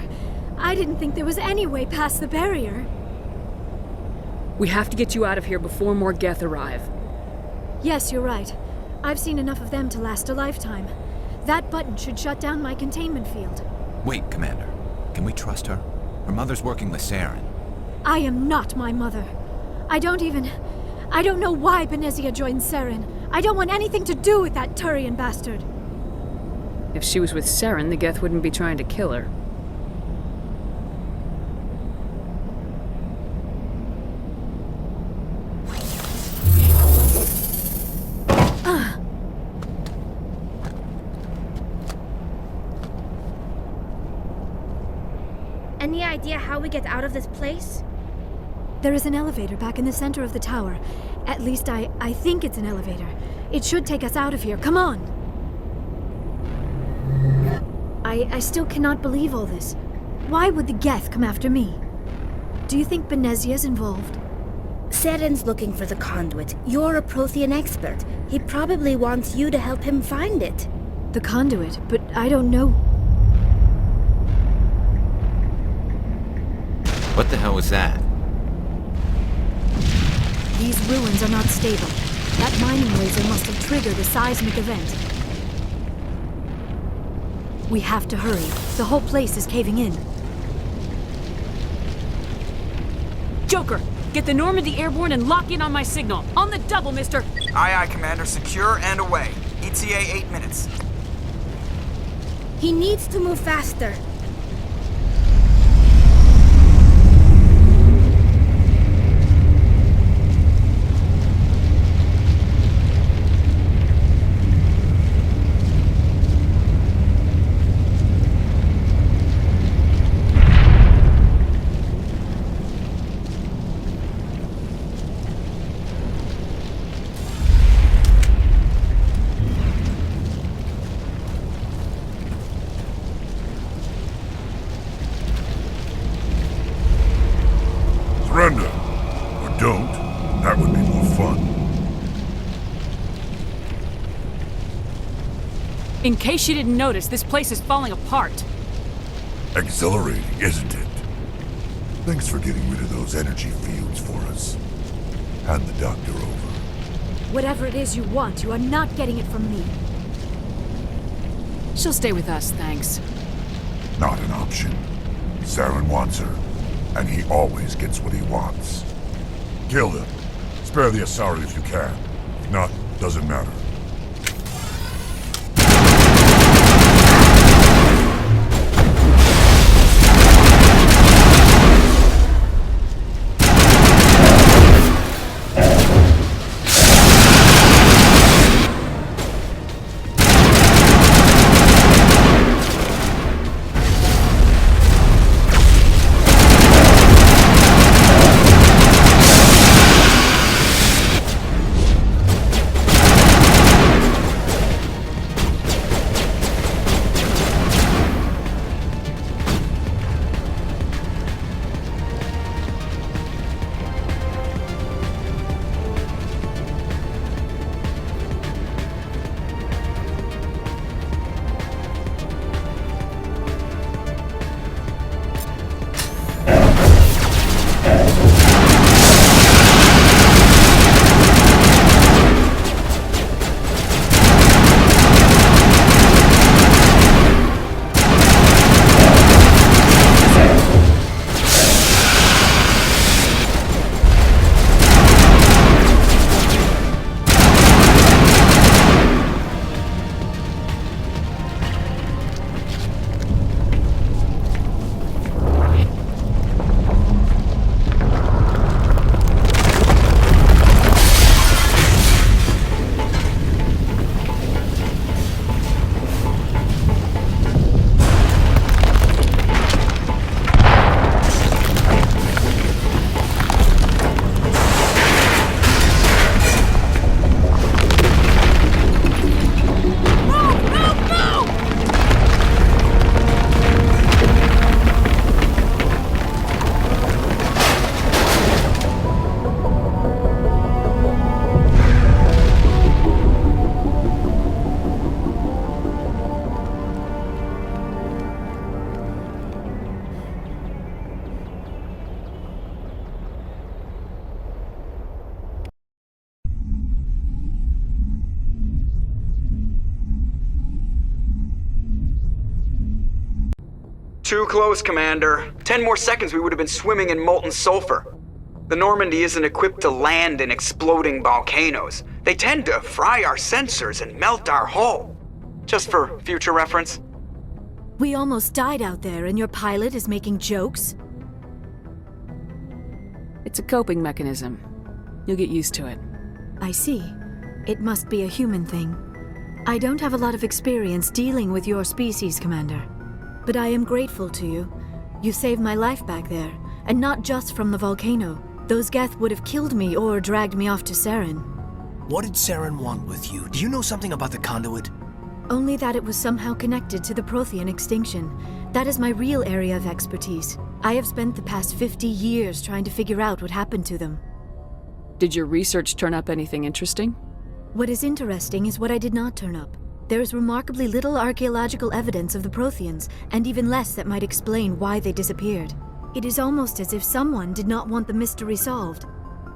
[SPEAKER 9] I didn't think there was any way past the barrier.
[SPEAKER 21] We have to get you out of here before more Geth arrive.
[SPEAKER 9] Yes, you're right. I've seen enough of them to last a lifetime. That button should shut down my containment field.
[SPEAKER 20] Wait, Commander. Can we trust her? Her mother's working with Saren.
[SPEAKER 9] I am not my mother. I don't know why Benezia joined Saren. I don't want anything to do with that Turian bastard.
[SPEAKER 21] If she was with Saren, the Geth wouldn't be trying to kill her.
[SPEAKER 2] Any idea how we get out of this place?
[SPEAKER 9] There is an elevator back in the center of the tower. At least I think it's an elevator. It should take us out of here. Come on! I still cannot believe all this. Why would the Geth come after me? Do you think Benezia's involved?
[SPEAKER 2] Saren's looking for the conduit. You're a Prothean expert. He probably wants you to help him find it.
[SPEAKER 9] The conduit? But I don't know.
[SPEAKER 20] What the hell was that?
[SPEAKER 9] These ruins are not stable. That mining laser must have triggered a seismic event. We have to hurry. The whole place is caving in.
[SPEAKER 21] Joker, get the Normandy airborne and lock in on my signal. On the double, mister!
[SPEAKER 13] Aye, aye, Commander. Secure and away. ETA 8 minutes.
[SPEAKER 2] He needs to move faster.
[SPEAKER 24] Surrender. Or don't. That would be more fun.
[SPEAKER 21] In case you didn't notice, this place is falling apart.
[SPEAKER 24] Exhilarating, isn't it? Thanks for getting rid of those energy fields for us. Hand the doctor over.
[SPEAKER 9] Whatever it is you want, you are not getting it from me.
[SPEAKER 21] She'll stay with us, thanks.
[SPEAKER 24] Not an option. Saren wants her, and he always gets what he wants. Kill him. Spare the Asari if you can. Not, doesn't matter.
[SPEAKER 13] Too close, Commander. 10 more seconds we would have been swimming in molten sulfur. The Normandy isn't equipped to land in exploding volcanoes. They tend to fry our sensors and melt our hull. Just for future reference.
[SPEAKER 9] We almost died out there, and your pilot is making jokes?
[SPEAKER 21] It's a coping mechanism. You'll get used to it.
[SPEAKER 9] I see. It must be a human thing. I don't have a lot of experience dealing with your species, Commander. But I am grateful to you. You saved my life back there, and not just from the volcano. Those Geth would have killed me or dragged me off to Saren.
[SPEAKER 12] What did Saren want with you? Do you know something about the conduit?
[SPEAKER 9] Only that it was somehow connected to the Prothean extinction. That is my real area of expertise. I have spent the past 50 years trying to figure out what happened to them.
[SPEAKER 21] Did your research turn up anything interesting?
[SPEAKER 9] What is interesting is what I did not turn up. There is remarkably little archaeological evidence of the Protheans, and even less that might explain why they disappeared. It is almost as if someone did not want the mystery solved.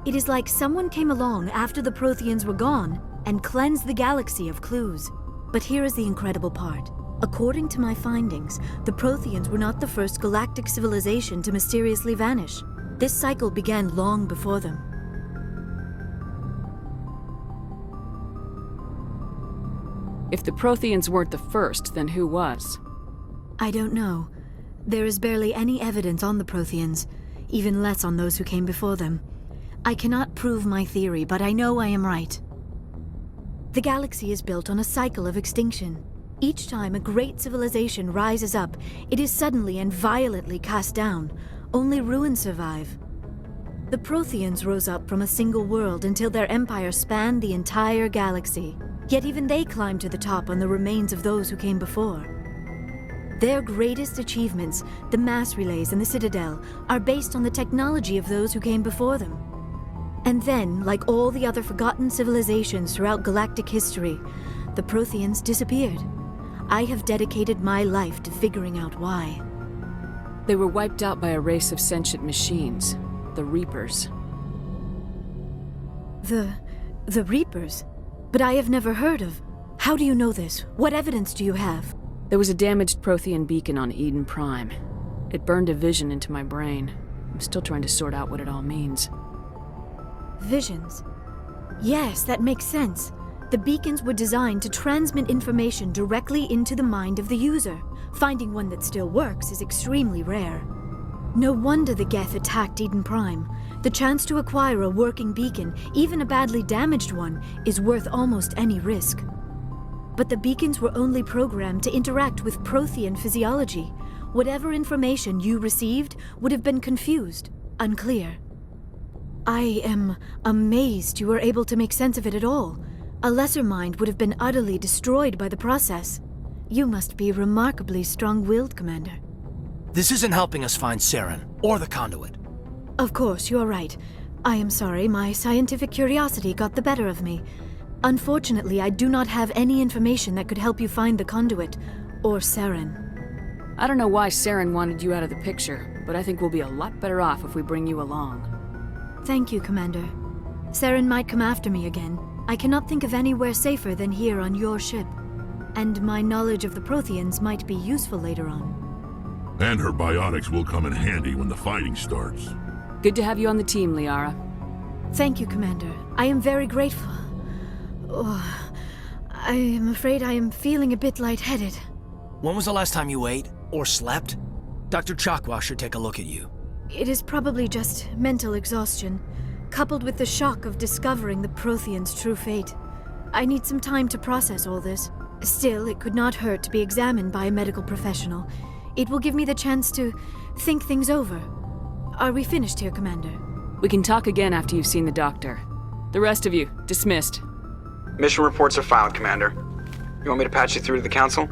[SPEAKER 9] It is like someone came along after the Protheans were gone and cleansed the galaxy of clues. But here is the incredible part. According to my findings, the Protheans were not the first galactic civilization to mysteriously vanish. This cycle began long before them.
[SPEAKER 21] If the Protheans weren't the first, then who was?
[SPEAKER 9] I don't know. There is barely any evidence on the Protheans, even less on those who came before them. I cannot prove my theory, but I know I am right. The galaxy is built on a cycle of extinction. Each time a great civilization rises up, it is suddenly and violently cast down. Only ruins survive. The Protheans rose up from a single world until their empire spanned the entire galaxy. Yet even they climbed to the top on the remains of those who came before. Their greatest achievements, the mass relays and the Citadel, are based on the technology of those who came before them. And then, like all the other forgotten civilizations throughout galactic history, the Protheans disappeared. I have dedicated my life to figuring out why.
[SPEAKER 21] They were wiped out by a race of sentient machines, the Reapers.
[SPEAKER 9] The Reapers? But I have never heard of. How do you know this? What evidence do you have?
[SPEAKER 21] There was a damaged Prothean beacon on Eden Prime. It burned a vision into my brain. I'm still trying to sort out what it all means.
[SPEAKER 9] Visions? Yes, that makes sense. The beacons were designed to transmit information directly into the mind of the user. Finding one that still works is extremely rare. No wonder the Geth attacked Eden Prime. The chance to acquire a working beacon, even a badly damaged one, is worth almost any risk. But the beacons were only programmed to interact with Prothean physiology. Whatever information you received would have been confused, unclear. I am amazed you were able to make sense of it at all. A lesser mind would have been utterly destroyed by the process. You must be remarkably strong-willed, Commander.
[SPEAKER 12] This isn't helping us find Saren, or the conduit.
[SPEAKER 9] Of course, you're right. I am sorry, my scientific curiosity got the better of me. Unfortunately, I do not have any information that could help you find the conduit, or Saren.
[SPEAKER 21] I don't know why Saren wanted you out of the picture, but I think we'll be a lot better off if we bring you along.
[SPEAKER 9] Thank you, Commander. Saren might come after me again. I cannot think of anywhere safer than here on your ship. And my knowledge of the Protheans might be useful later on.
[SPEAKER 24] And her biotics will come in handy when the fighting starts.
[SPEAKER 21] Good to have you on the team, Liara.
[SPEAKER 9] Thank you, Commander. I am very grateful. Oh, I am afraid I am feeling a bit lightheaded.
[SPEAKER 12] When was the last time you ate, or slept? Dr. Chakwa should take a look at you.
[SPEAKER 9] It is probably just mental exhaustion, coupled with the shock of discovering the Protheans' true fate. I need some time to process all this. Still, it could not hurt to be examined by a medical professional. It will give me the chance to think things over. Are we finished here, Commander?
[SPEAKER 21] We can talk again after you've seen the doctor. The rest of you, dismissed.
[SPEAKER 13] Mission reports are filed, Commander. You want me to patch you through to the Council?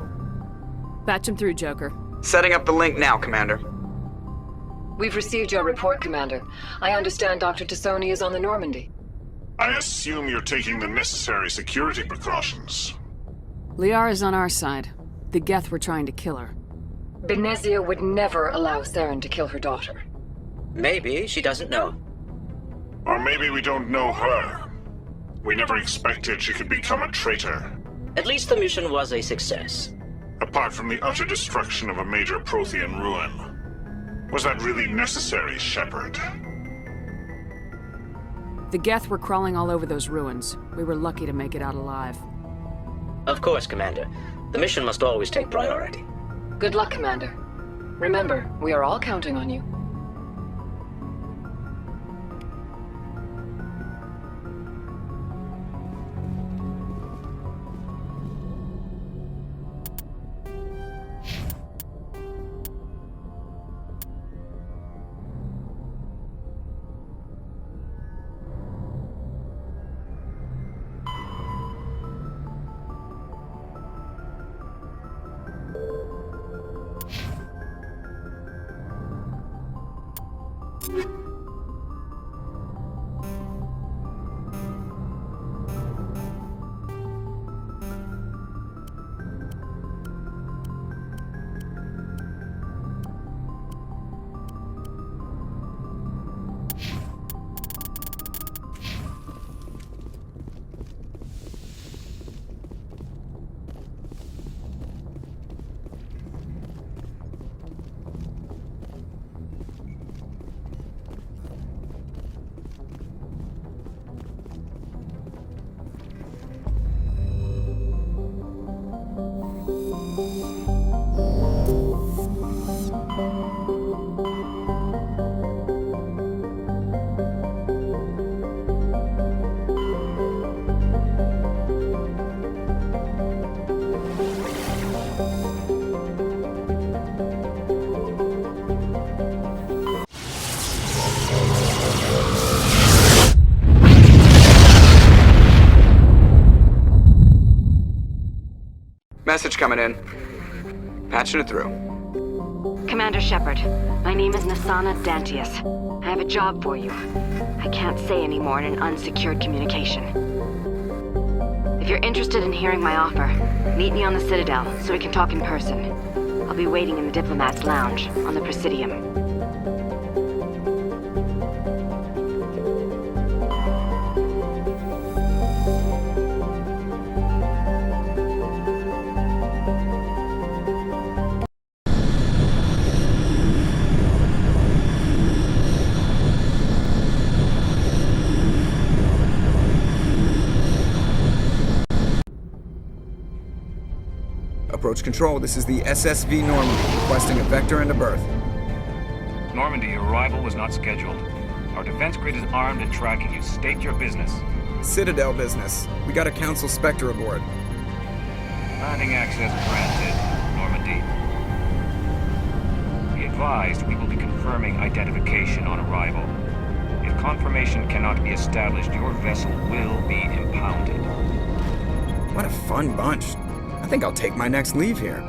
[SPEAKER 21] Patch him through, Joker.
[SPEAKER 13] Setting up the link now, Commander.
[SPEAKER 18] We've received your report, Commander. I understand Dr. Tassoni is on the Normandy.
[SPEAKER 8] I assume you're taking the necessary security precautions.
[SPEAKER 21] Liara's on our side. The Geth were trying to kill her.
[SPEAKER 18] Benezia would never allow Saren to kill her daughter.
[SPEAKER 19] Maybe she doesn't know.
[SPEAKER 8] Or maybe we don't know her. We never expected she could become a traitor.
[SPEAKER 19] At least the mission was a success.
[SPEAKER 8] Apart from the utter destruction of a major Prothean ruin. Was that really necessary, Shepard?
[SPEAKER 21] The Geth were crawling all over those ruins. We were lucky to make it out alive.
[SPEAKER 19] Of course, Commander. The mission must always take priority.
[SPEAKER 18] Good luck, Commander. Remember, we are all counting on you.
[SPEAKER 13] Message coming in. Patching it through.
[SPEAKER 14] Commander Shepard, my name is Nasana Dantius. I have a job for you. I can't say any more in an unsecured communication. If you're interested in hearing my offer, meet me on the Citadel so we can talk in person. I'll be waiting in the Diplomat's Lounge on the Presidium.
[SPEAKER 13] Approach control, this is the SSV Normandy, requesting a vector and a berth.
[SPEAKER 4] Normandy, arrival was not scheduled. Our defense grid is armed and tracking you. State your business.
[SPEAKER 13] Citadel business. We got a Council Spectre aboard.
[SPEAKER 4] Landing access granted, Normandy. Be advised, we will be confirming identification on arrival. If confirmation cannot be established, your vessel will be impounded.
[SPEAKER 13] What a fun bunch. I think I'll take my next leave here.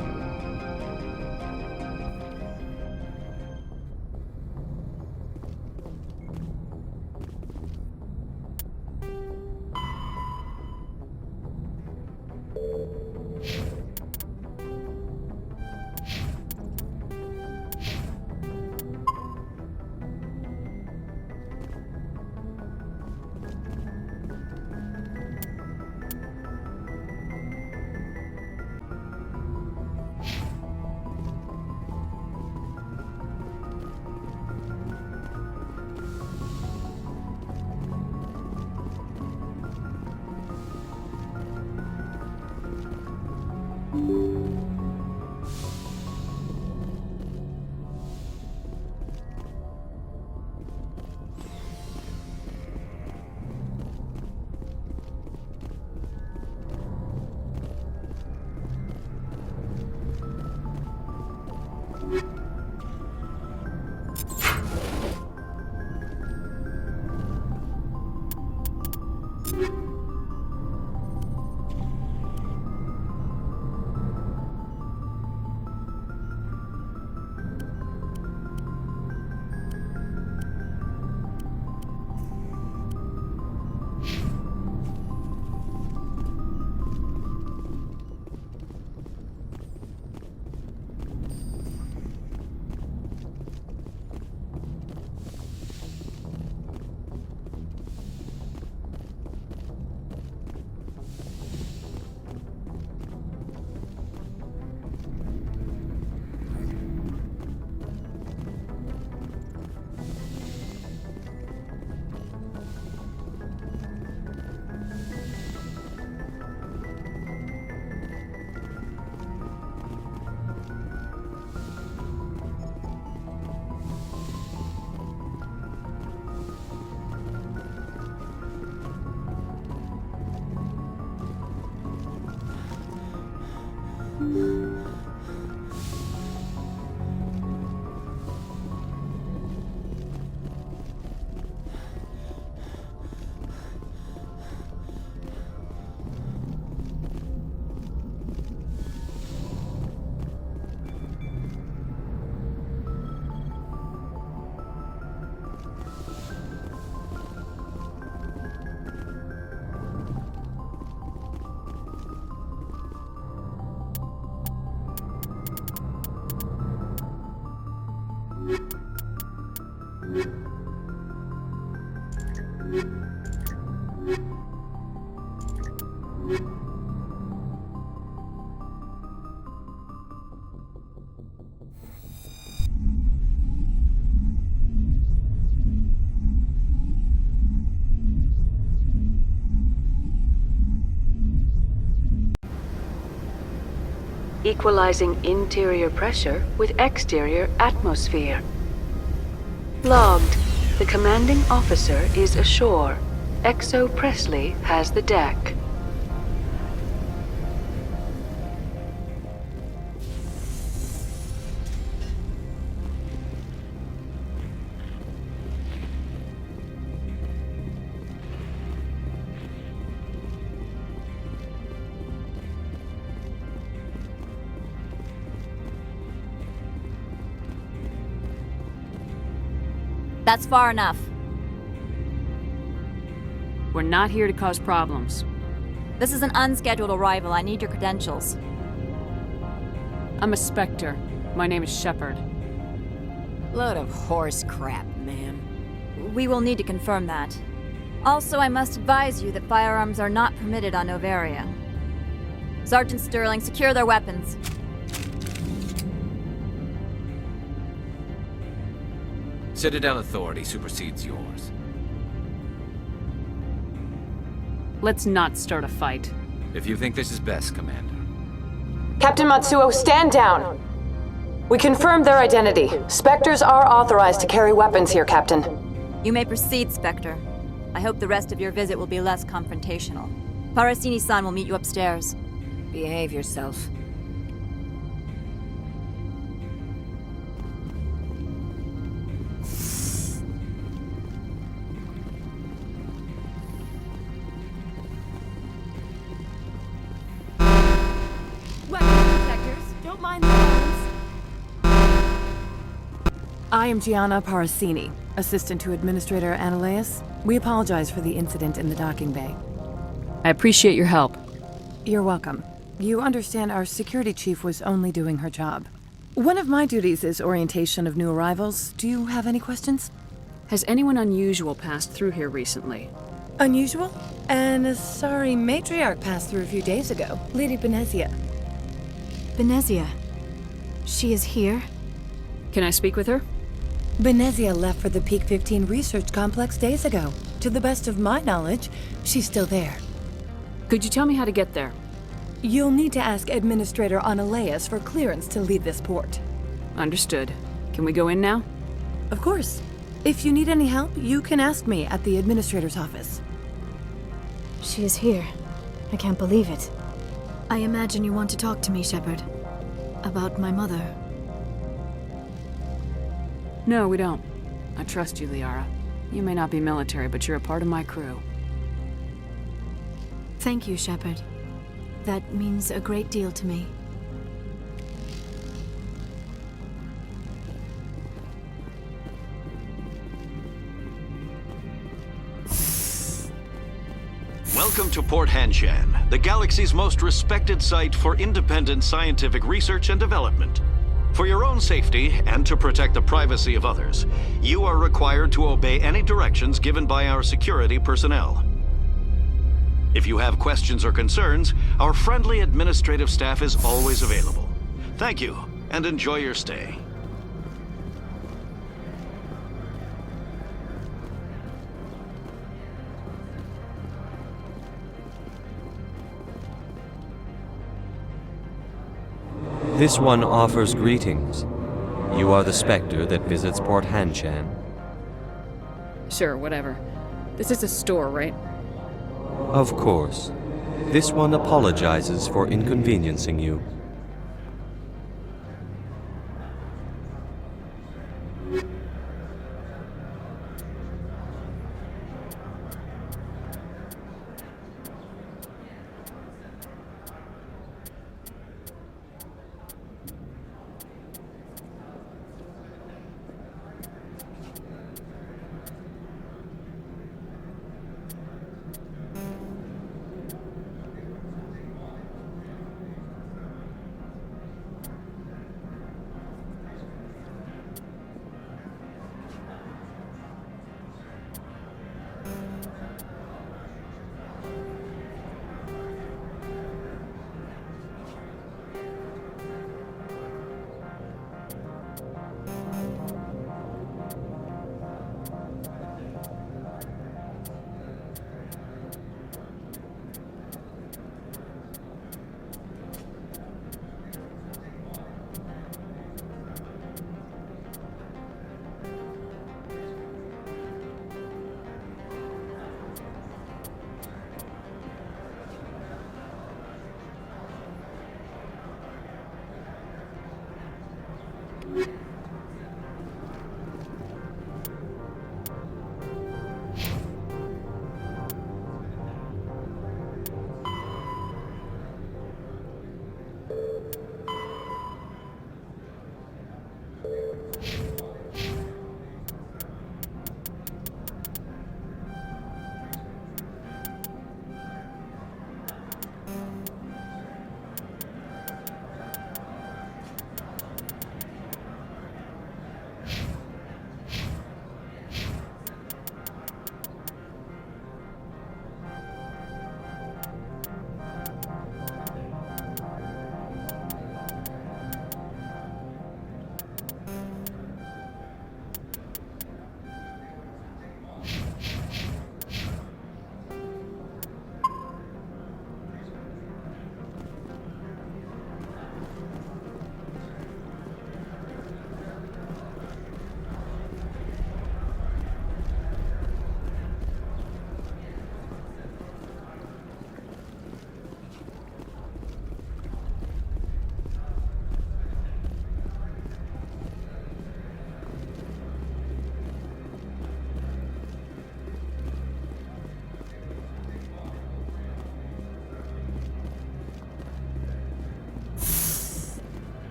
[SPEAKER 5] Equalizing interior pressure with exterior atmosphere. Logged. The commanding officer is ashore. Exo Presley has the deck.
[SPEAKER 7] That's far enough.
[SPEAKER 21] We're not here to cause problems.
[SPEAKER 7] This is an unscheduled arrival. I need your credentials.
[SPEAKER 21] I'm a Spectre. My name is Shepard.
[SPEAKER 7] Load of horse crap, ma'am. We will need to confirm that. Also, I must advise you that firearms are not permitted on Novaria. Sergeant Sterling, secure their weapons.
[SPEAKER 20] Citadel authority supersedes yours.
[SPEAKER 21] Let's not start a fight.
[SPEAKER 20] If you think this is best, Commander.
[SPEAKER 15] Captain Matsuo, stand down! We confirmed their identity. Spectres are authorized to carry weapons here, Captain.
[SPEAKER 7] You may proceed, Spectre. I hope the rest of your visit will be less confrontational. Parasini-san will meet you upstairs.
[SPEAKER 18] Behave yourself.
[SPEAKER 21] Don't mind the bones. I am Gianna Parasini, assistant to Administrator Ananias. We apologize for the incident in the docking bay. I appreciate your help. You're welcome. You understand our security chief was only doing her job. One of my duties is orientation of new arrivals. Do you have any questions? Has anyone unusual passed through here recently? Unusual? An Asari matriarch passed through a few days ago. Lady Benezia.
[SPEAKER 9] Benezia. She is here?
[SPEAKER 21] Can I speak with her? Benezia left for the Peak 15 research complex days ago. To the best of my knowledge, she's still there. Could you tell me how to get there? You'll need to ask Administrator Ananias for clearance to leave this port. Understood. Can we go in now? Of course. If you need any help, you can ask me at the Administrator's office.
[SPEAKER 9] She is here. I can't believe it. I imagine you want to talk to me, Shepard. About my mother.
[SPEAKER 21] No, we don't. I trust you, Liara. You may not be military, but you're a part of my crew.
[SPEAKER 9] Thank you, Shepard. That means a great deal to me.
[SPEAKER 6] Welcome to Port Hanshan, the galaxy's most respected site for independent scientific research and development. For your own safety and to protect the privacy of others, you are required to obey any directions given by our security personnel. If you have questions or concerns, our friendly administrative staff is always available. Thank you, and enjoy your stay.
[SPEAKER 17] This one offers greetings. You are the Spectre that visits Port Hanshan.
[SPEAKER 21] Sure, whatever. This is a store, right?
[SPEAKER 17] Of course. This one apologizes for inconveniencing you.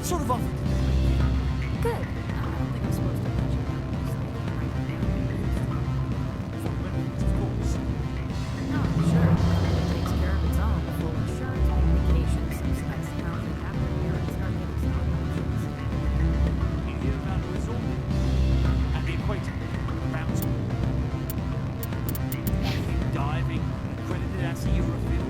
[SPEAKER 12] sort of off.
[SPEAKER 7] Good. I don't think I'm supposed to mention that.
[SPEAKER 12] Of course.
[SPEAKER 7] No, sure. It takes care of its own. Full insurance, vacations, subsidized housing, after years, starting stock options.
[SPEAKER 12] You hear about the resort? And the equator? Bouncing. Diving, accredited as a Eurofield.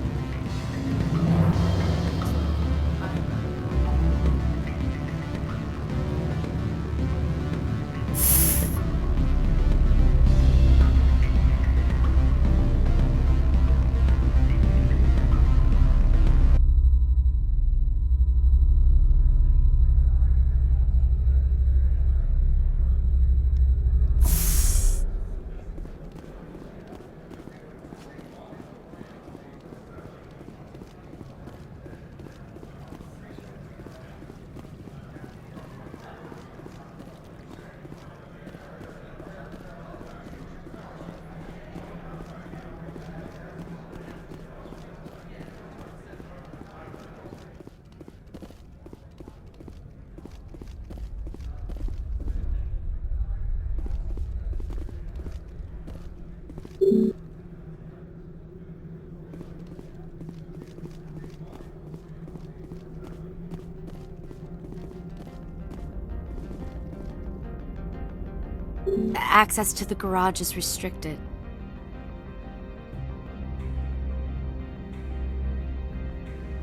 [SPEAKER 10] Access to the garage is restricted.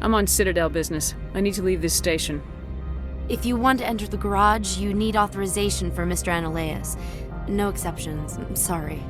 [SPEAKER 1] I'm on Citadel business. I need to leave this station.
[SPEAKER 10] If you want to enter the garage, you need authorization for Mr. Analaeus. No exceptions. I'm sorry.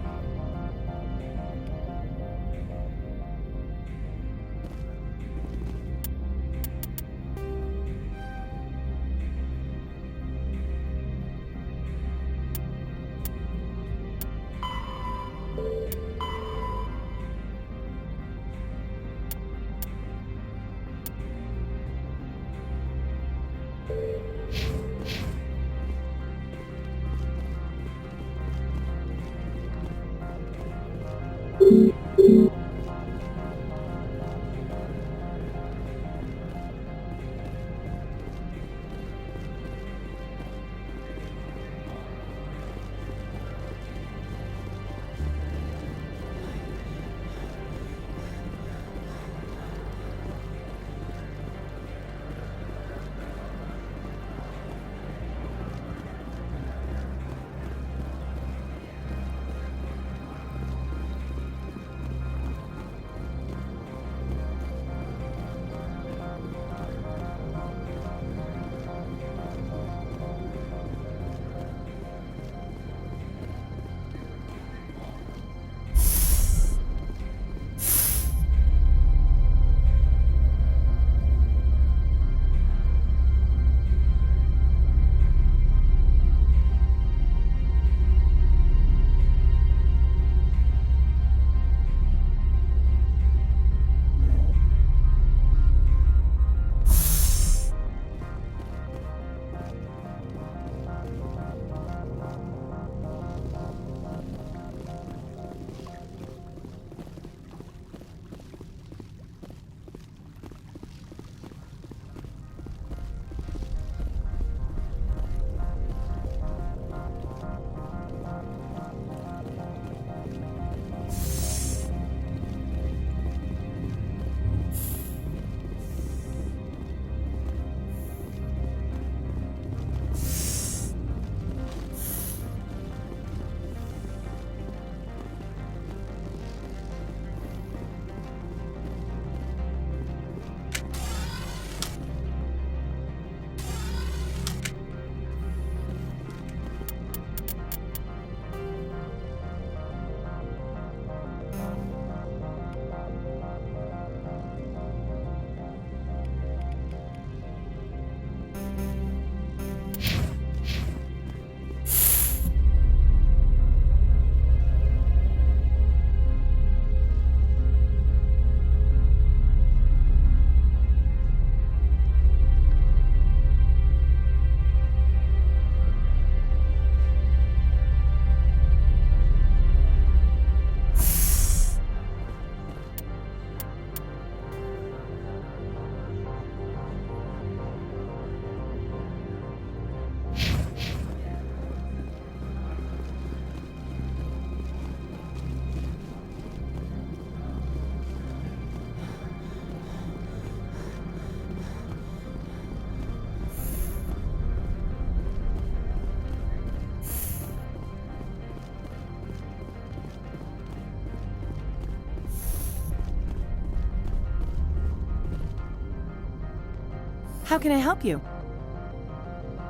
[SPEAKER 21] How can I help you?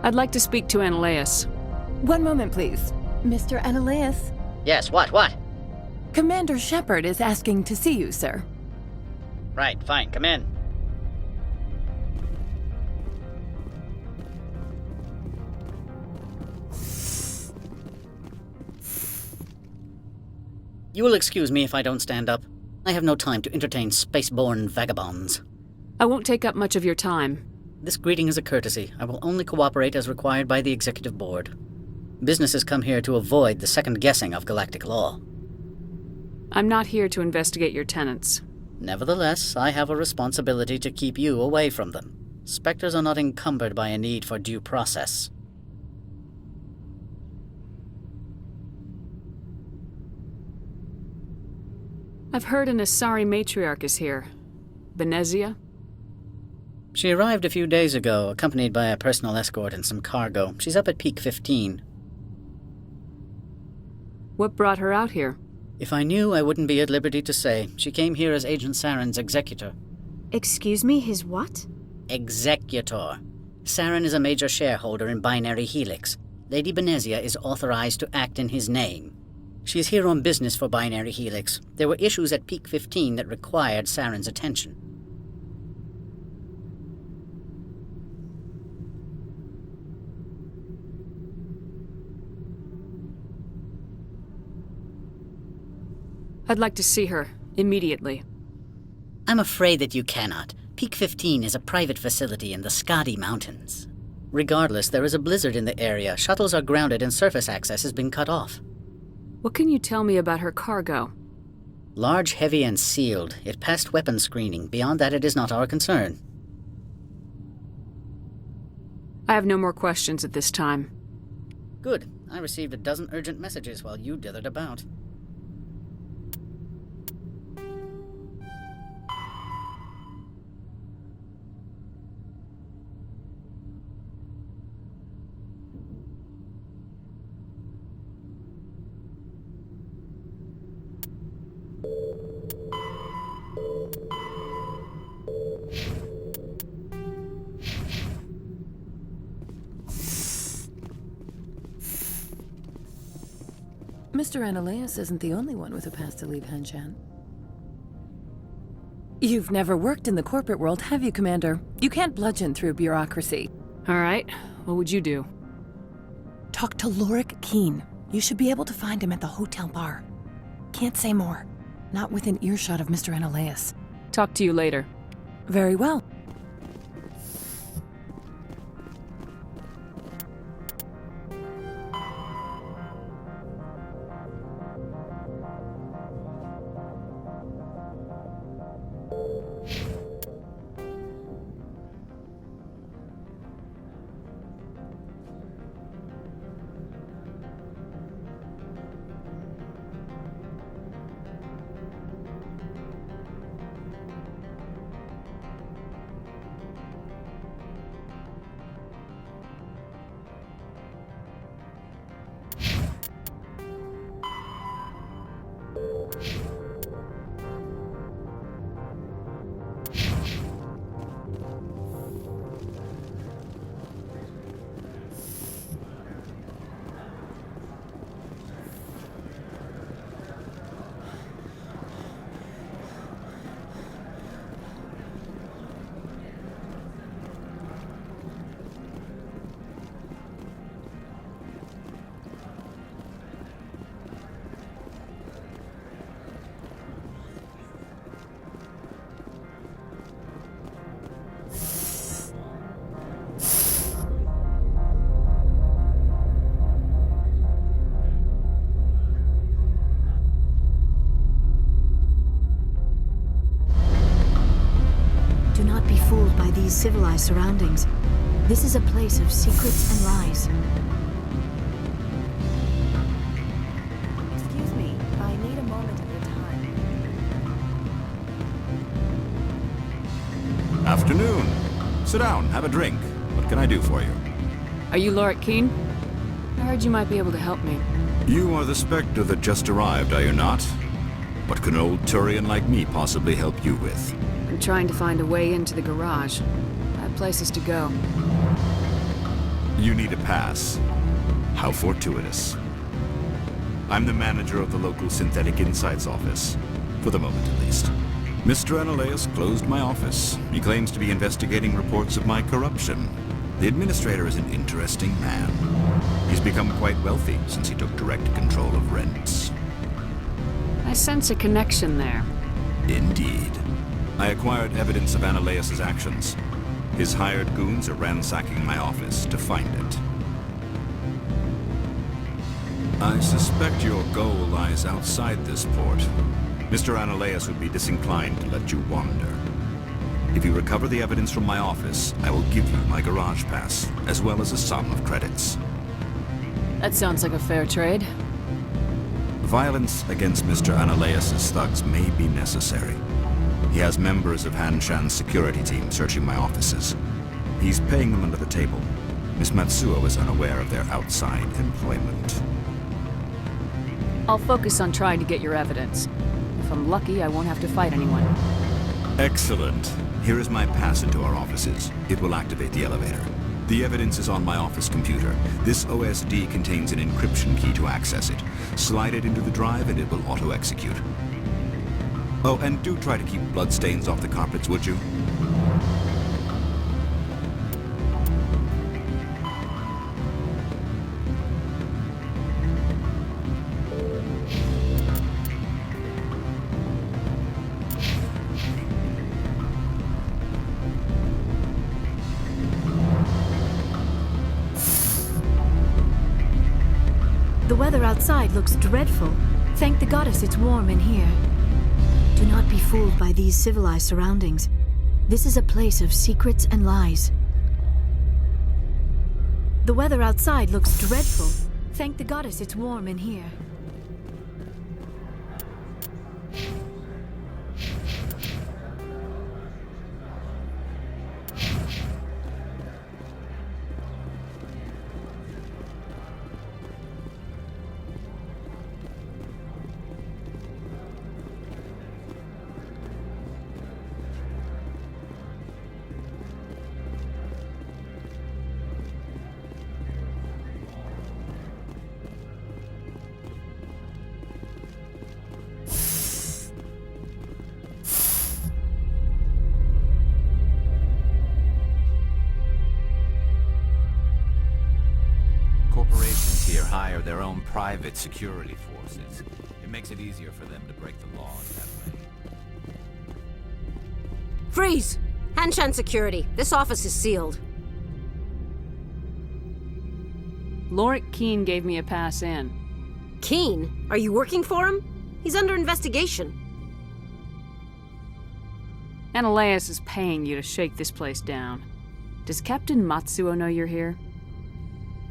[SPEAKER 3] I'd like to speak to Analaeus.
[SPEAKER 21] One moment, please. Mr. Analaeus?
[SPEAKER 16] Yes, what?
[SPEAKER 21] Commander Shepard is asking to see you, sir.
[SPEAKER 16] Right, fine, come in. You will excuse me if I don't stand up. I have no time to entertain spaceborne vagabonds.
[SPEAKER 3] I won't take up much of your time.
[SPEAKER 16] This greeting is a courtesy. I will only cooperate as required by the Executive Board. Businesses come here to avoid the second guessing of galactic law.
[SPEAKER 3] I'm not here to investigate your tenants.
[SPEAKER 16] Nevertheless, I have a responsibility to keep you away from them. Spectres are not encumbered by a need for due process.
[SPEAKER 3] I've heard an Asari matriarch is here. Benezia?
[SPEAKER 16] She arrived a few days ago, accompanied by a personal escort and some cargo. She's up at Peak 15.
[SPEAKER 3] What brought her out here?
[SPEAKER 16] If I knew, I wouldn't be at liberty to say. She came here as Agent Saren's executor.
[SPEAKER 2] Excuse me, his what?
[SPEAKER 16] Executor. Saren is a major shareholder in Binary Helix. Lady Benezia is authorized to act in his name. She is here on business for Binary Helix. There were issues at Peak 15 that required Saren's attention.
[SPEAKER 3] I'd like to see her, immediately.
[SPEAKER 16] I'm afraid that you cannot. Peak 15 is a private facility in the Skadi Mountains. Regardless, there is a blizzard in the area. Shuttles are grounded and surface access has been cut off.
[SPEAKER 3] What can you tell me about her cargo?
[SPEAKER 16] Large, heavy, and sealed. It passed weapons screening. Beyond that, it is not our concern.
[SPEAKER 3] I have no more questions at this time.
[SPEAKER 16] Good. I received a dozen urgent messages while you dithered about.
[SPEAKER 21] Mr. Analaeus isn't the only one with a pass to leave Henshan. You've never worked in the corporate world, have you, Commander? You can't bludgeon through bureaucracy.
[SPEAKER 3] All right. What would you do?
[SPEAKER 21] Talk to Lorik Keen. You should be able to find him at the hotel bar. Can't say more. Not within earshot of Mr. Analaeus.
[SPEAKER 3] Talk to you later.
[SPEAKER 21] Very well.
[SPEAKER 2] These civilized surroundings. This is a place of secrets and lies.
[SPEAKER 21] Excuse me, I need a moment of your time.
[SPEAKER 22] Afternoon. Sit down, have a drink. What can I do for you?
[SPEAKER 3] Are you Lorik Keen? I heard you might be able to help me.
[SPEAKER 22] You are the Spectre that just arrived, are you not? What can an old Turian like me possibly help you with?
[SPEAKER 3] I'm trying to find a way into the garage. I've places to go.
[SPEAKER 22] You need a pass. How fortuitous. I'm the manager of the local Synthetic Insights office. For the moment, at least. Mr. Analaeus closed my office. He claims to be investigating reports of my corruption. The administrator is an interesting man. He's become quite wealthy since he took direct control of rents.
[SPEAKER 3] I sense a connection there.
[SPEAKER 22] Indeed. I acquired evidence of Analaeus' actions. His hired goons are ransacking my office to find it. I suspect your goal lies outside this port. Mr. Analaeus would be disinclined to let you wander. If you recover the evidence from my office, I will give you my garage pass, as well as a sum of credits.
[SPEAKER 3] That sounds like a fair trade.
[SPEAKER 22] Violence against Mr. Analaeus' thugs may be necessary. He has members of Han-Shan's security team searching my offices. He's paying them under the table. Miss Matsuo is unaware of their outside employment.
[SPEAKER 3] I'll focus on trying to get your evidence. If I'm lucky, I won't have to fight anyone.
[SPEAKER 22] Excellent. Here is my pass into our offices. It will activate the elevator. The evidence is on my office computer. This OSD contains an encryption key to access it. Slide it into the drive and it will auto-execute. Oh, and do try to keep bloodstains off the carpets, would you?
[SPEAKER 9] The weather outside looks dreadful. Thank the goddess it's warm in here. Do not be fooled by these civilized surroundings. This is a place of secrets and lies. The weather outside looks dreadful. Thank the goddess it's warm in here.
[SPEAKER 20] Corporations here hire their own private security forces. It makes it easier for them to break the law that way.
[SPEAKER 8] Freeze! Han-Shan Security. This office is sealed.
[SPEAKER 3] Lorik Keene gave me a pass in.
[SPEAKER 8] Keene? Are you working for him? He's under investigation.
[SPEAKER 3] Analaeus is paying you to shake this place down. Does Captain Matsuo know you're here?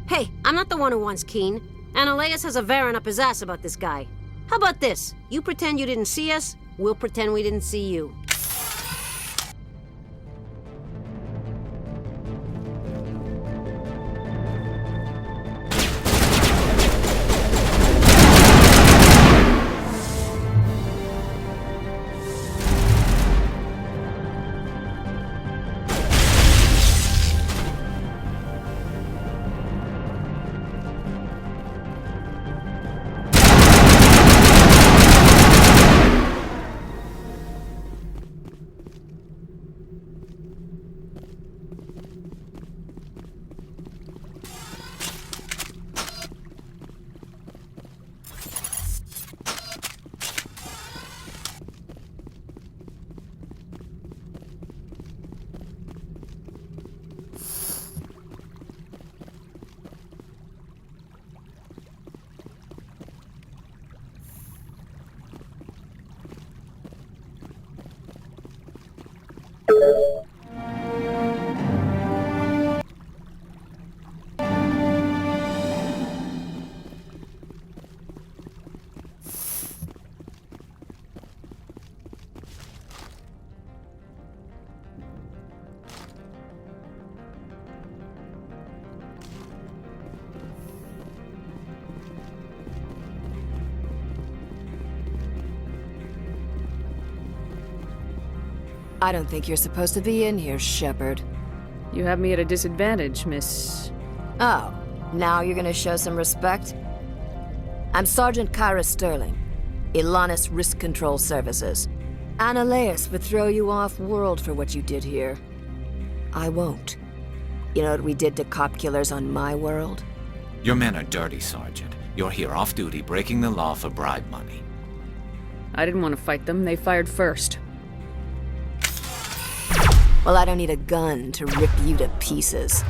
[SPEAKER 8] Hey, I'm not the one who wants Keene. Analaeus has a Varen up his ass about this guy. How about this? You pretend you didn't see us, we'll pretend we didn't see you.
[SPEAKER 11] I don't think you're supposed to be in here, Shepard.
[SPEAKER 3] You have me at a disadvantage, Miss...
[SPEAKER 11] Oh, now you're gonna show some respect? I'm Sergeant Kyra Sterling, Ilanis Risk Control Services. Analeas would throw you off-world for what you did here. I won't. You know what we did to cop killers on my world?
[SPEAKER 20] Your men are dirty, Sergeant. You're here off-duty, breaking the law for bribe money.
[SPEAKER 3] I didn't want to fight them. They fired first.
[SPEAKER 11] Well, I don't need a gun to rip you to pieces.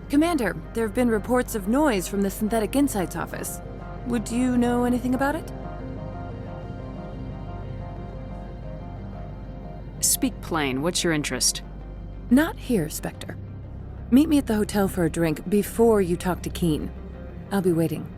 [SPEAKER 21] Commander, there have been reports of noise from the Synthetic Insights office. Would you know anything about it?
[SPEAKER 3] Speak plain. What's your interest?
[SPEAKER 21] Not here, Spectre. Meet me at the hotel for a drink before you talk to Keen. I'll be waiting.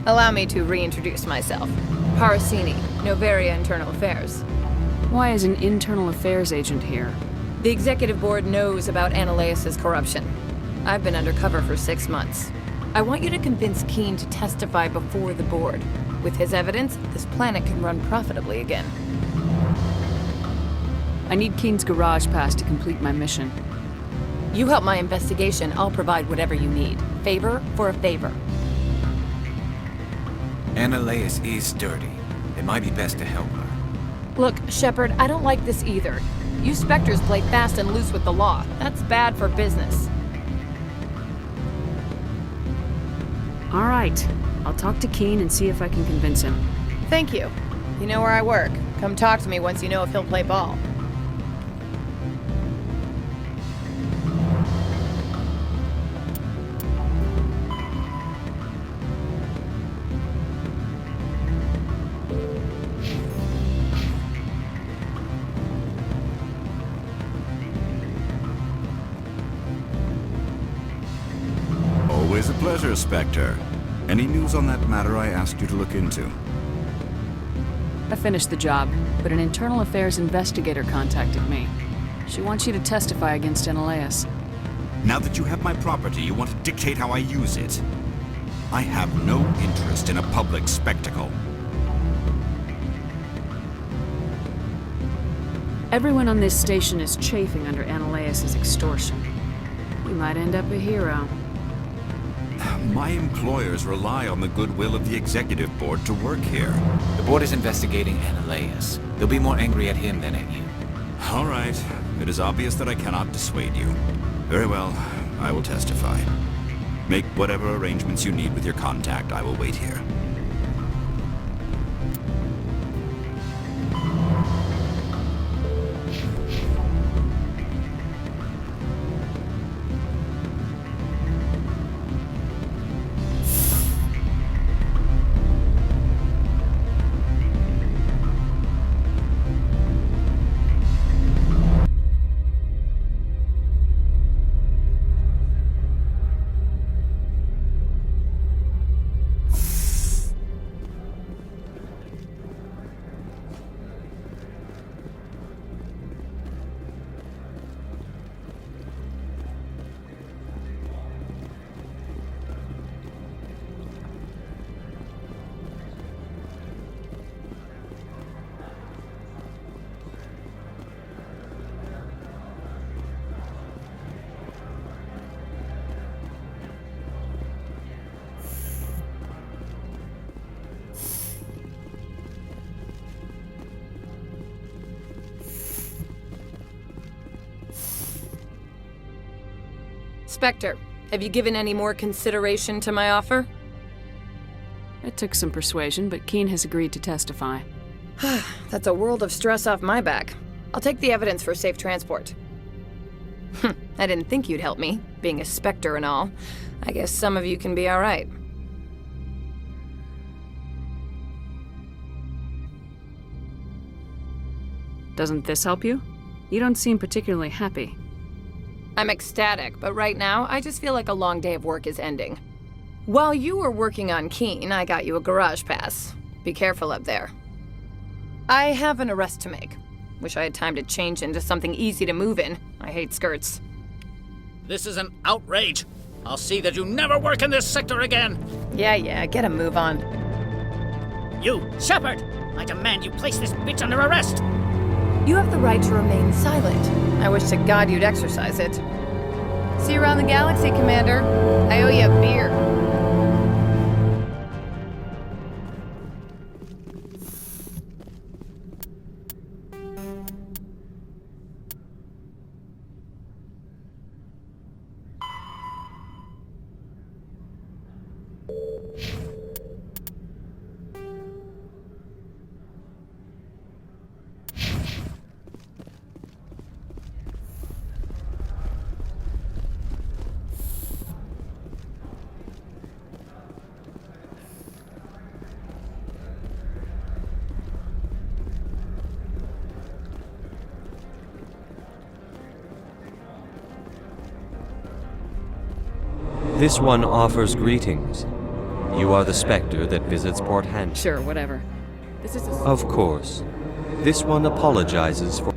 [SPEAKER 14] Allow me to reintroduce myself. Parasini, Novaria Internal Affairs.
[SPEAKER 3] Why is an internal affairs agent here?
[SPEAKER 14] The executive board knows about Analaeus' corruption. I've been undercover for 6 months. I want you to convince Keen to testify before the board. With his evidence, this planet can run profitably again.
[SPEAKER 3] I need Keen's garage pass to complete my mission.
[SPEAKER 14] You help my investigation, I'll provide whatever you need. Favor for a favor.
[SPEAKER 20] Analaeus is dirty. It might be best to help her.
[SPEAKER 14] Look, Shepard, I don't like this either. You Spectres play fast and loose with the law. That's bad for business.
[SPEAKER 3] All right. I'll talk to Keen and see if I can convince him.
[SPEAKER 14] Thank you. You know where I work. Come talk to me once you know if he'll play ball.
[SPEAKER 22] Always a pleasure, Spectre. Any news on that matter I asked you to look into?
[SPEAKER 3] I finished the job, but an internal affairs investigator contacted me. She wants you to testify against Analaeus.
[SPEAKER 22] Now that you have my property, you want to dictate how I use it. I have no interest in a public spectacle.
[SPEAKER 3] Everyone on this station is chafing under Analaeus' extortion. You might end up a hero.
[SPEAKER 22] My employers rely on the goodwill of the executive board to work here.
[SPEAKER 20] The board is investigating Analaeus. They'll be more angry at him than at you.
[SPEAKER 22] All right. It is obvious that I cannot dissuade you. Very well. I will testify. Make whatever arrangements you need with your contact. I will wait here.
[SPEAKER 14] Spectre, have you given any more consideration to my offer?
[SPEAKER 3] It took some persuasion, but Keen has agreed to testify.
[SPEAKER 14] That's a world of stress off my back. I'll take the evidence for safe transport. I didn't think you'd help me, being a Spectre and all. I guess some of you can be alright.
[SPEAKER 3] Doesn't this help you? You don't seem particularly happy.
[SPEAKER 14] I'm ecstatic, but right now, I just feel like a long day of work is ending. While you were working on Keen, I got you a garage pass. Be careful up there. I have an arrest to make. Wish I had time to change into something easy to move in. I hate skirts.
[SPEAKER 16] This is an outrage. I'll see that you never work in this sector again.
[SPEAKER 14] Yeah, get a move on.
[SPEAKER 16] You, Shepard! I demand you place this bitch under arrest!
[SPEAKER 14] You have the right to remain silent. I wish to God you'd exercise it. See you around the galaxy, Commander. I owe you a beer.
[SPEAKER 17] This one offers greetings. You are the Spectre that visits Port Hand.
[SPEAKER 3] Sure, whatever. This is a...
[SPEAKER 17] Of course. This one apologizes for...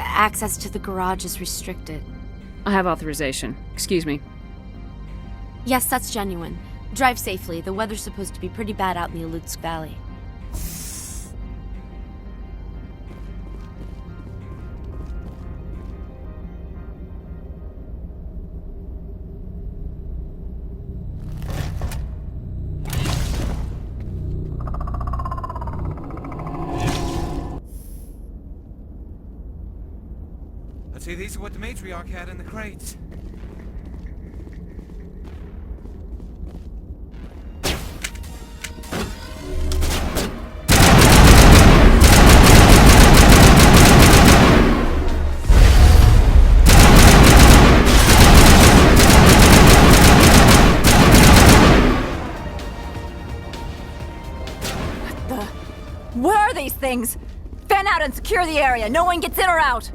[SPEAKER 10] Access to the garage is restricted.
[SPEAKER 3] I have authorization. Excuse me.
[SPEAKER 10] Yes, that's genuine. Drive safely. The weather's supposed to be pretty bad out in the Alutsk Valley.
[SPEAKER 4] I'd say these are what the matriarch had in the crates.
[SPEAKER 7] What are these things? Fan out and secure the area. No one gets in or out.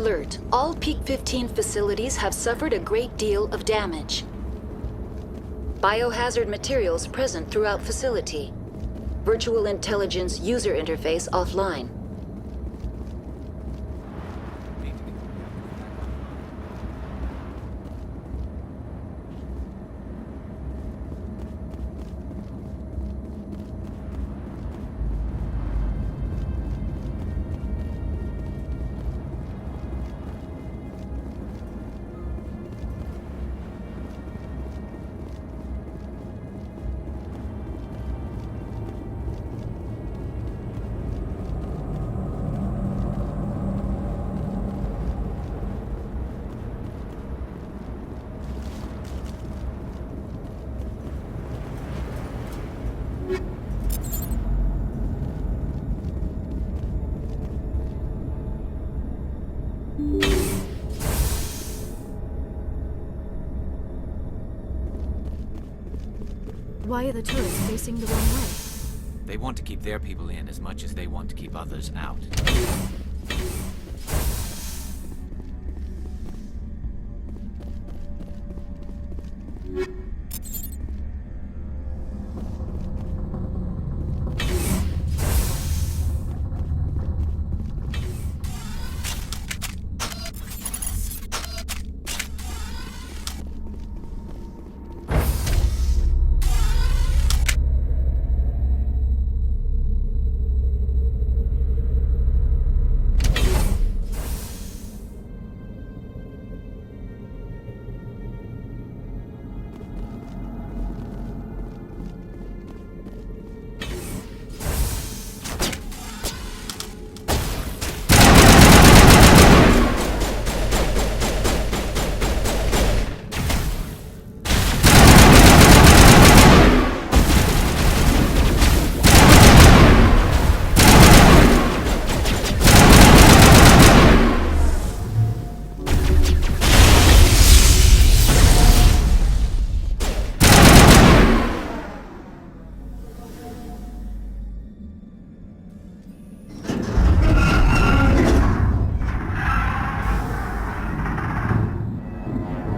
[SPEAKER 13] Alert. All Peak 15 facilities have suffered a great deal of damage. Biohazard materials present throughout facility. Virtual intelligence user interface offline.
[SPEAKER 9] Why are the turrets facing the wrong way?
[SPEAKER 20] They want to keep their people in as much as they want to keep others out.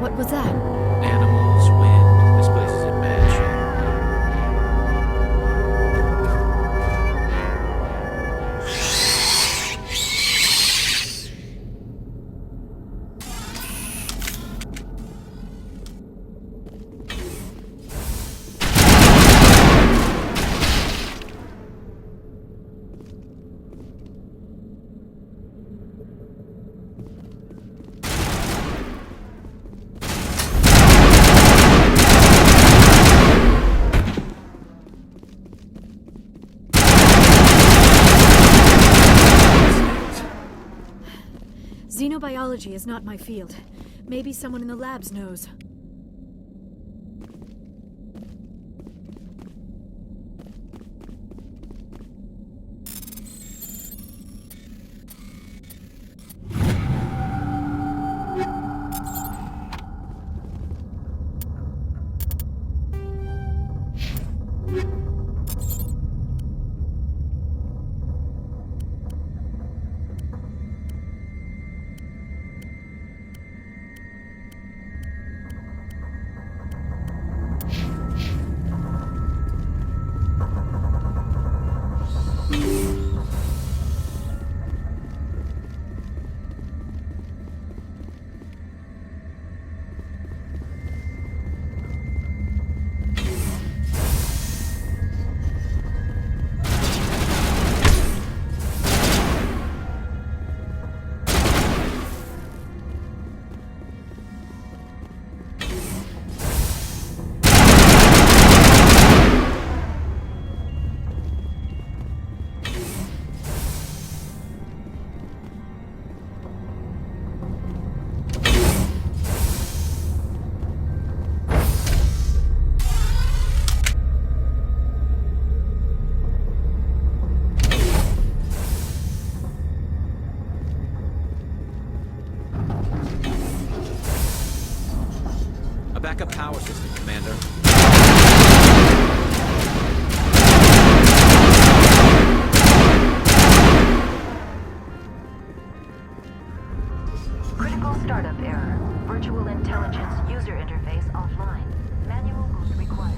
[SPEAKER 9] What was that?
[SPEAKER 20] Animals, wind. This place is in bad shape.
[SPEAKER 9] Xenobiology is not my field. Maybe someone in the labs knows. Backup power system, Commander.
[SPEAKER 13] Startup error. Virtual intelligence user interface offline. Manual boot required.